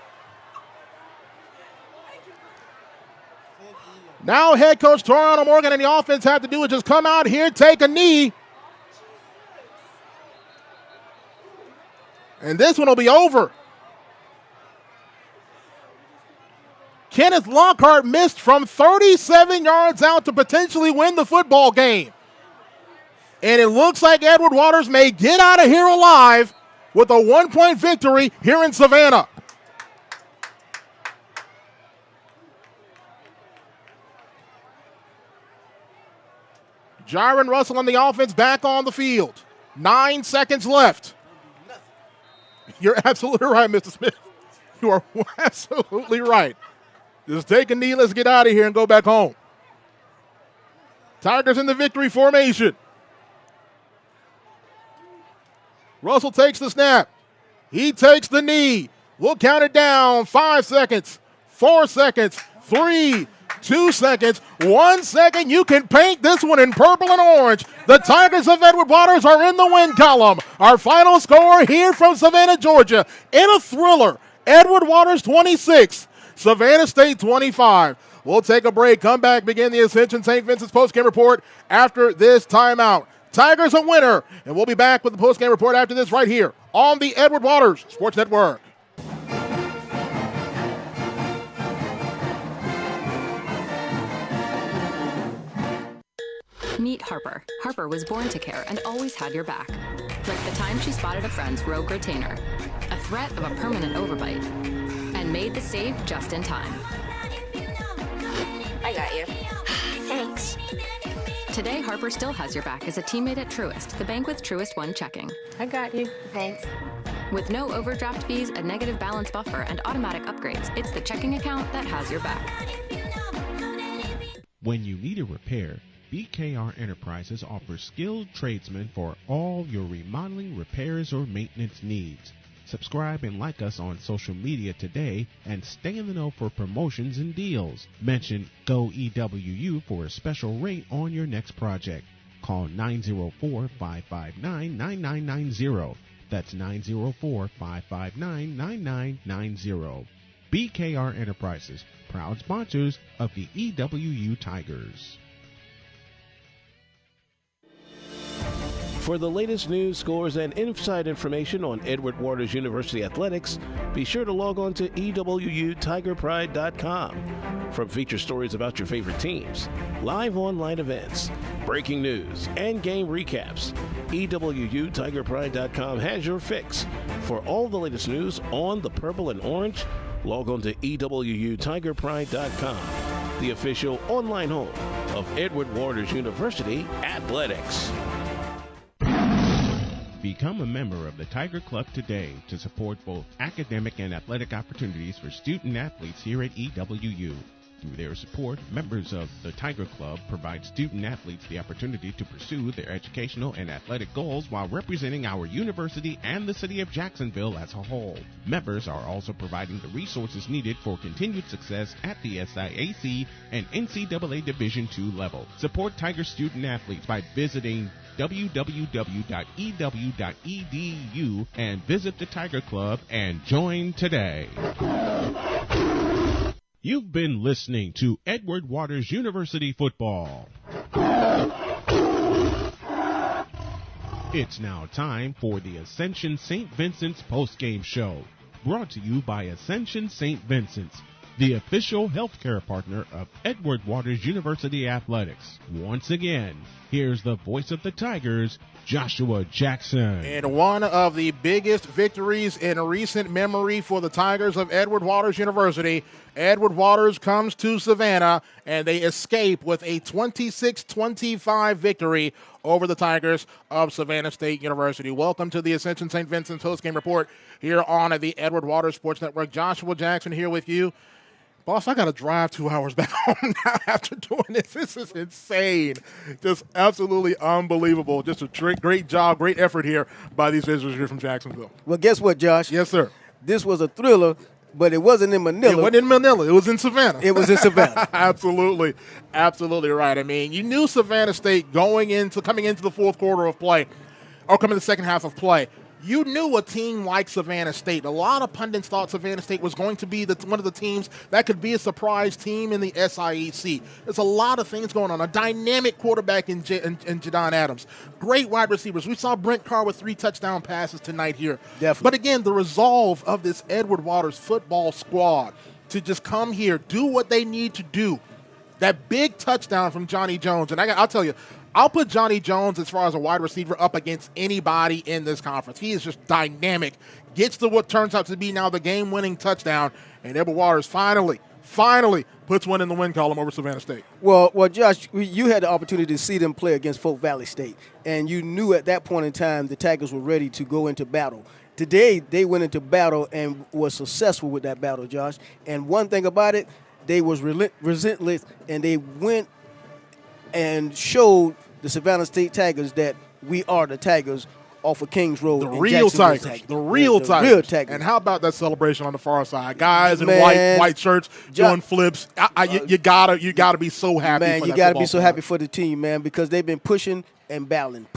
Now head coach Toriano Morgan and the offense have to do is just come out here, take a knee. And this one will be over. Kenneth Lockhart missed from 37 yards out to potentially win the football game. And it looks like Edward Waters may get out of here alive with a 1-point victory here in Savannah. Jaron Russell on the offense back on the field. 9 seconds left. You're absolutely right, Mr. Smith. You are absolutely right. Just take a knee, let's get out of here and go back home. Tigers in the victory formation. Russell takes the snap. He takes the knee. We'll count it down. 5 seconds, 4 seconds, 3, 2 seconds, 1 second. You can paint this one in purple and orange. The Tigers of Edward Waters are in the win column. Our final score here from Savannah, Georgia. In a thriller, Edward Waters 26, Savannah State 25. We'll take a break, come back, begin the Ascension St. Vincent's postgame report after this timeout. Tigers a winner. And we'll be back with the postgame report after this right here on the Edward Waters Sports Network. Meet Harper. Harper was born to care and always had your back. Like the time she spotted a friend's rogue retainer, a threat of a permanent overbite, and made the save just in time. I got you. Thanks. Today, Harper still has your back as a teammate at Truist, the bank with Truist One checking. I got you. Thanks. With no overdraft fees, a negative balance buffer, and automatic upgrades, it's the checking account that has your back. When you need a repair, BKR Enterprises offers skilled tradesmen for all your remodeling, repairs, or maintenance needs. Subscribe and like us on social media today and stay in the know for promotions and deals. Mention GoEWU for a special rate on your next project. Call 904-559-9990. That's 904-559-9990. BKR Enterprises, proud sponsors of the EWU Tigers. For the latest news, scores, and inside information on Edward Waters University athletics, be sure to log on to EWUTigerPride.com. From feature stories about your favorite teams, live online events, breaking news, and game recaps, EWUTigerPride.com has your fix. For all the latest news on the purple and orange, log on to EWUTigerPride.com, the official online home of Edward Waters University athletics. Become a member of the Tiger Club today to support both academic and athletic opportunities for student athletes here at EWU. Through their support, members of the Tiger Club provide student athletes the opportunity to pursue their educational and athletic goals while representing our university and the city of Jacksonville as a whole. Members are also providing the resources needed for continued success at the SIAC and NCAA Division II level. Support Tiger student athletes by visiting www.ew.edu and visit the Tiger Club and join today. You've been listening to Edward Waters University Football. It's now time for the Ascension St. Vincent's postgame show, brought to you by Ascension St. Vincent's, the official healthcare partner of Edward Waters University Athletics. Once again, here's the voice of the Tigers, Joshua Jackson. And one of the biggest victories in recent memory for the Tigers of Edward Waters University. Edward Waters comes to Savannah, and they escape with a 26-25 victory over the Tigers of Savannah State University. Welcome to the Ascension St. Vincent's postgame report here on the Edward Waters Sports Network. Joshua Jackson here with you. Boss, I got to drive 2 hours back home now after doing this. This is insane. Just absolutely unbelievable. Just a great job, great effort here by these visitors here from Jacksonville. Well, guess what, Josh? Yes, sir. This was a thriller, but it wasn't in Manila. It wasn't in Manila. It was in Savannah. It was in Savannah. Absolutely. Absolutely right. I mean, you knew Savannah State coming into the fourth quarter of play, or coming to the second half of play. You knew a team like Savannah State. A lot of pundits thought Savannah State was going to be one of the teams that could be a surprise team in the SIAC. There's a lot of things going on. A dynamic quarterback in Jadon Adams. Great wide receivers. We saw Brent Carr with 3 touchdown passes tonight here. Definitely. But again, the resolve of this Edward Waters football squad to just come here, do what they need to do. That big touchdown from Johnny Jones. And I'll tell you, I'll put Johnny Jones, as far as a wide receiver, up against anybody in this conference. He is just dynamic. Gets to what turns out to be now the game-winning touchdown, and Edward Waters finally puts one in the win column over Savannah State. Well, Josh, you had the opportunity to see them play against Folk Valley State, and you knew at that point in time the Tigers were ready to go into battle. Today, they went into battle and were successful with that battle, Josh. And one thing about it, they was relentless, and they went and showed the Savannah State Tigers that we are the Tigers off of Kings Road. The real Tigers. The real Tigers. And how about that celebration on the far side? Guys in white shirts doing flips. You gotta be so happy. Man, you gotta be so happy for the team, man, because they've been pushing and battling,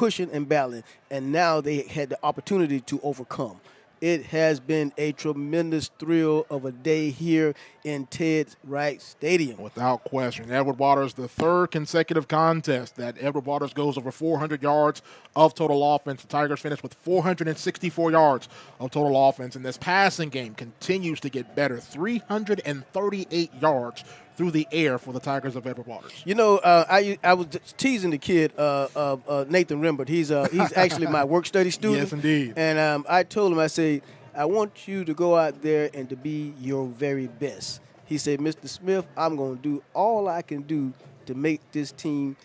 and now they had the opportunity to overcome. It has been a tremendous thrill of a day here in Ted Wright Stadium. Without question. Edward Waters, the third consecutive contest that Edward Waters goes over 400 yards of total offense. The Tigers finished with 464 yards of total offense, and this passing game continues to get better. 338 yards through the air for the Tigers of Edward Waters. You know, I was teasing the kid, Nathan Rimbert. He's actually my work study student. Yes, indeed. And I told him, I said, I want you to go out there and to be your very best. He said, Mr. Smith, I'm going to do all I can do to make this team.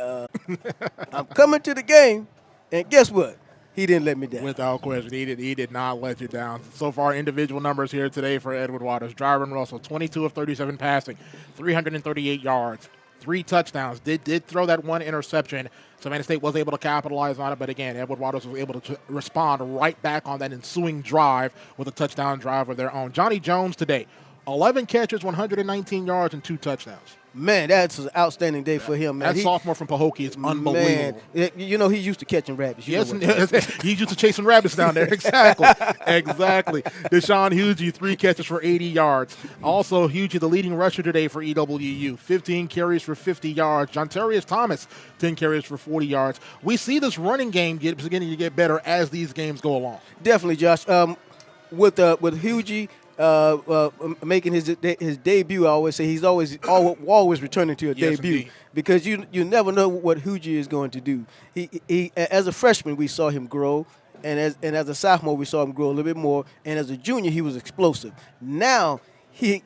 I'm coming to the game, and guess what? He didn't let me down. Without question. He did not let you down. So far, individual numbers here today for Edward Waters. Jarvin Russell, 22 of 37 passing, 338 yards, 3 touchdowns. Did throw that 1 interception. Savannah State was able to capitalize on it, but again, Edward Waters was able to respond right back on that ensuing drive with a touchdown drive of their own. Johnny Jones today, 11 catches, 119 yards, and 2 touchdowns. Man, that's an outstanding day for him, man. That sophomore from Pahokee is unbelievable. Man, you know, he's used to catching rabbits. Yes, he's used to chasing rabbits down there. Exactly. Deshaun Hughey, 3 catches for 80 yards. Also, Hughey, the leading rusher today for EWU. 15 carries for 50 yards. Jontarius Thomas, 10 carries for 40 yards. We see this running game beginning to get better as these games go along. Definitely, Josh. With Hughey making his debut, I always say he's always returning to a debut. Indeed. Because you never know what Hughey is going to do. He as a freshman we saw him grow, and as a sophomore we saw him grow a little bit more, and as a junior he was explosive. Now he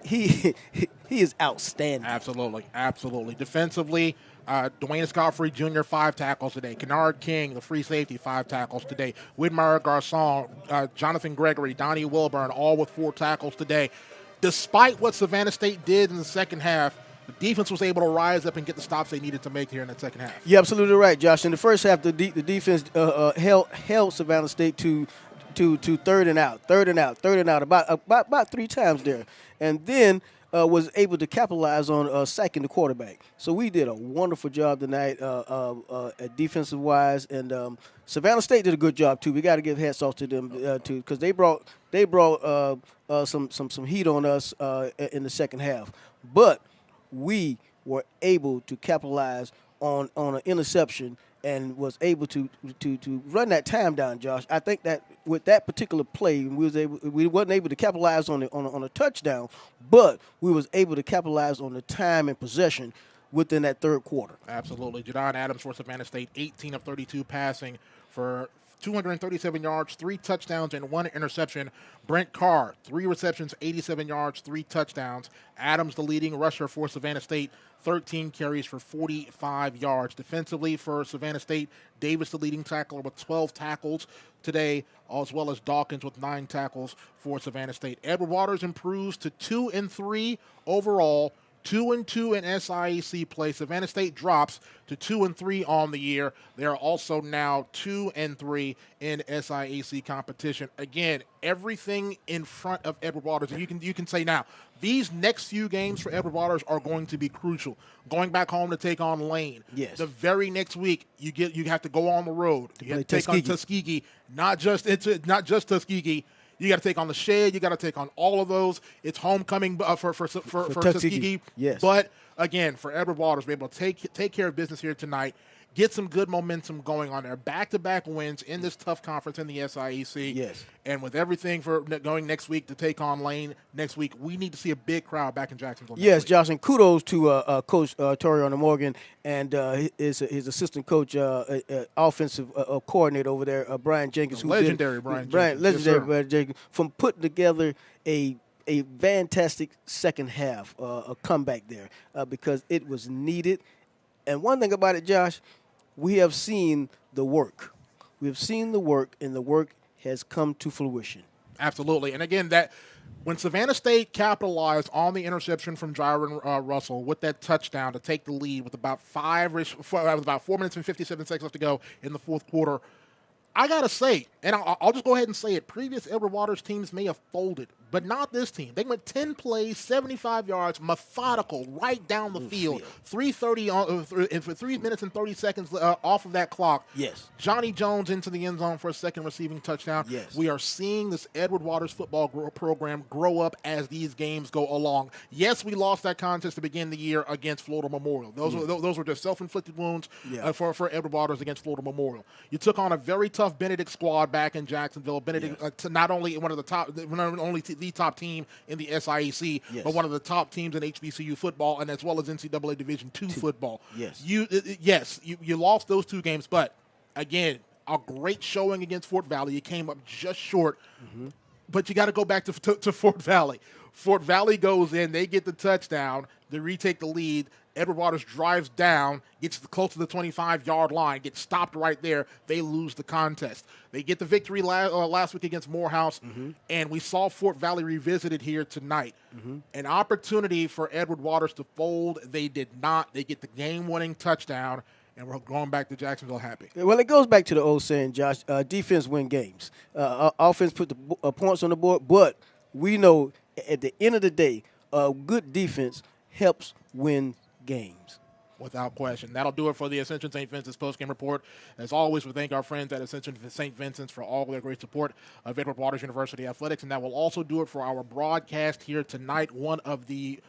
is outstanding. Absolutely. Defensively, Dwayne Godfrey Jr., 5 tackles today. Kennard King, the free safety, 5 tackles today. Widmeyer Garcon, Jonathan Gregory, Donnie Wilburn, all with 4 tackles today. Despite what Savannah State did in the second half, the defense was able to rise up and get the stops they needed to make here in the second half. You're absolutely right, Josh. In the first half, the defense held Savannah State to third and out, about 3 times there. And then was able to capitalize on sacking the quarterback. So we did a wonderful job tonight defensive-wise, and Savannah State did a good job too. We got to give hats off to them too, because they brought some heat on us in the second half. But we were able to capitalize on an interception and was able to run that time down, Josh. I think that with that particular play, we wasn't able to capitalize on a touchdown, but we was able to capitalize on the time and possession within that third quarter. Absolutely. Jadon Adams for Savannah State, 18 of 32 passing for 237 yards, 3 touchdowns, and 1 interception. Brent Carr, 3 receptions, 87 yards, 3 touchdowns. Adams, the leading rusher for Savannah State, 13 carries for 45 yards. Defensively for Savannah State, Davis, the leading tackler, with 12 tackles today, as well as Dawkins with 9 tackles for Savannah State. Edward Waters improves to 2-3 overall, 2-2 in SIAC play. Savannah State drops to 2-3 on the year. They are also now 2-3 in SIAC competition. Again, everything in front of Edward Waters. And you can say now, these next few games for Edward Waters are going to be crucial. Going back home to take on Lane. Yes. The very next week, you have to go on the road to take on Tuskegee. Not just Tuskegee. You got to take on the Shed. You got to take on all of those. It's homecoming for Tuskegee. Yes. But again, for Edward Waters, be able to take care of business here tonight. Get some good momentum going on there. Back-to-back wins in this tough conference in the SIAC. Yes. And with everything for going next week to take on Lane next week, we need to see a big crowd back in Jacksonville. Yes, Josh, and kudos to Coach Toriano Morgan and his assistant coach, offensive coordinator over there, Brian Jenkins. Legendary Brian Jenkins. Brian Jenkins, from putting together a fantastic second half, a comeback there, because it was needed. And one thing about it, Josh, we have seen the work. We have seen the work, and the work has come to fruition. Absolutely. And again, that when Savannah State capitalized on the interception from Jarvin Russell with that touchdown to take the lead with about 4 minutes and 57 seconds left to go in the fourth quarter, I got to say, and I'll just go ahead and say it, previous Edward Waters teams may have folded, but not this team. They went 10 plays, 75 yards, methodical, right down the field. 3:30 for 3 minutes and 30 seconds off of that clock. Yes. Johnny Jones into the end zone for a second receiving touchdown. Yes. We are seeing this Edward Waters football program grow up as these games go along. Yes, we lost that contest to begin the year against Florida Memorial. Those were just self-inflicted wounds for Edward Waters against Florida Memorial. You took on a very tough Benedict squad back in Jacksonville. Benedict, not only the top team in the SIAC, but one of the top teams in HBCU football, and as well as NCAA Division II football. Yes. You lost those 2 games, but again, a great showing against Fort Valley. You came up just short, but you got to go back to Fort Valley. Fort Valley goes in, they get the touchdown, they retake the lead. Edward Waters drives down, gets close to the 25-yard line, gets stopped right there. They lose the contest. They get the victory last week against Morehouse, and we saw Fort Valley revisited here tonight. An opportunity for Edward Waters to fold. They did not. They get the game-winning touchdown, and we're going back to Jacksonville happy. Well, it goes back to the old saying, Josh, defense win games. Offense put the points on the board, but we know at the end of the day, a good defense helps win games. Without question. That'll do it for the Ascension St. Vincent's postgame report. As always, we thank our friends at Ascension St. Vincent's for all their great support of Edward Waters University Athletics, and that will also do it for our broadcast here tonight, one of the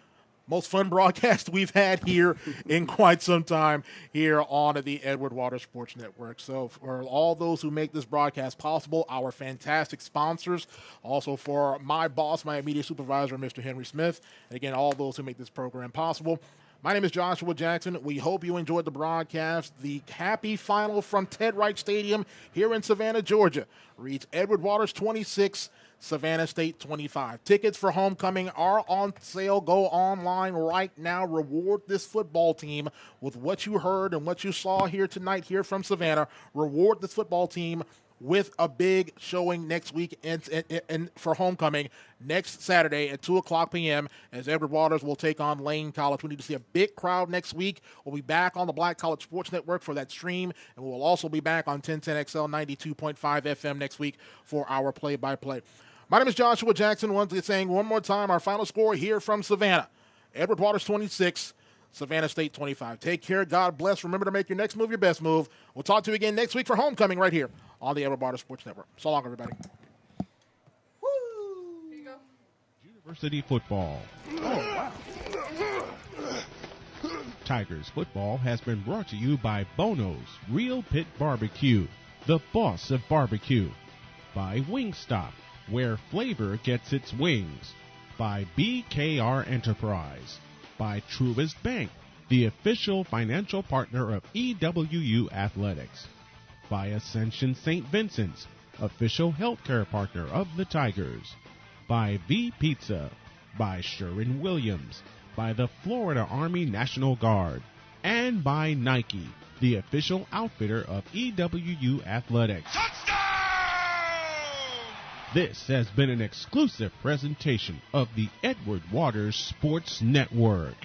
most fun broadcast we've had here in quite some time here on the Edward Waters Sports Network. So for all those who make this broadcast possible, our fantastic sponsors, also for my boss, my immediate supervisor, Mr. Henry Smith, and again, all those who make this program possible. My name is Joshua Jackson. We hope you enjoyed the broadcast. The happy final from Ted Wright Stadium here in Savannah, Georgia reads Edward Waters 26, Savannah State 25. Tickets for homecoming are on sale. Go online right now. Reward this football team with what you heard and what you saw here tonight here from Savannah. Reward this football team with a big showing next week and for homecoming next Saturday at 2 o'clock p.m. as Edward Waters will take on Lane College. We need to see a big crowd next week. We'll be back on the Black College Sports Network for that stream, and we'll also be back on 1010XL 92.5 FM next week for our play-by-play. My name is Joshua Jackson. Once again, saying one more time, our final score here from Savannah. Edward Waters 26, Savannah State 25. Take care. God bless. Remember to make your next move your best move. We'll talk to you again next week for homecoming right here on the Edward Waters Sports Network. So long, everybody. University football. Oh, wow. Tigers football has been brought to you by Bono's Real Pit Barbecue, the boss of barbecue. By Wingstop, where flavor gets its wings. By BKR Enterprise. By Truist Bank, the official financial partner of EWU Athletics. By Ascension St. Vincent's, official healthcare partner of the Tigers. By V Pizza. By Sherwin-Williams. By the Florida Army National Guard. And by Nike, the official outfitter of EWU Athletics. Touchdown! This has been an exclusive presentation of the Edward Waters Sports Network.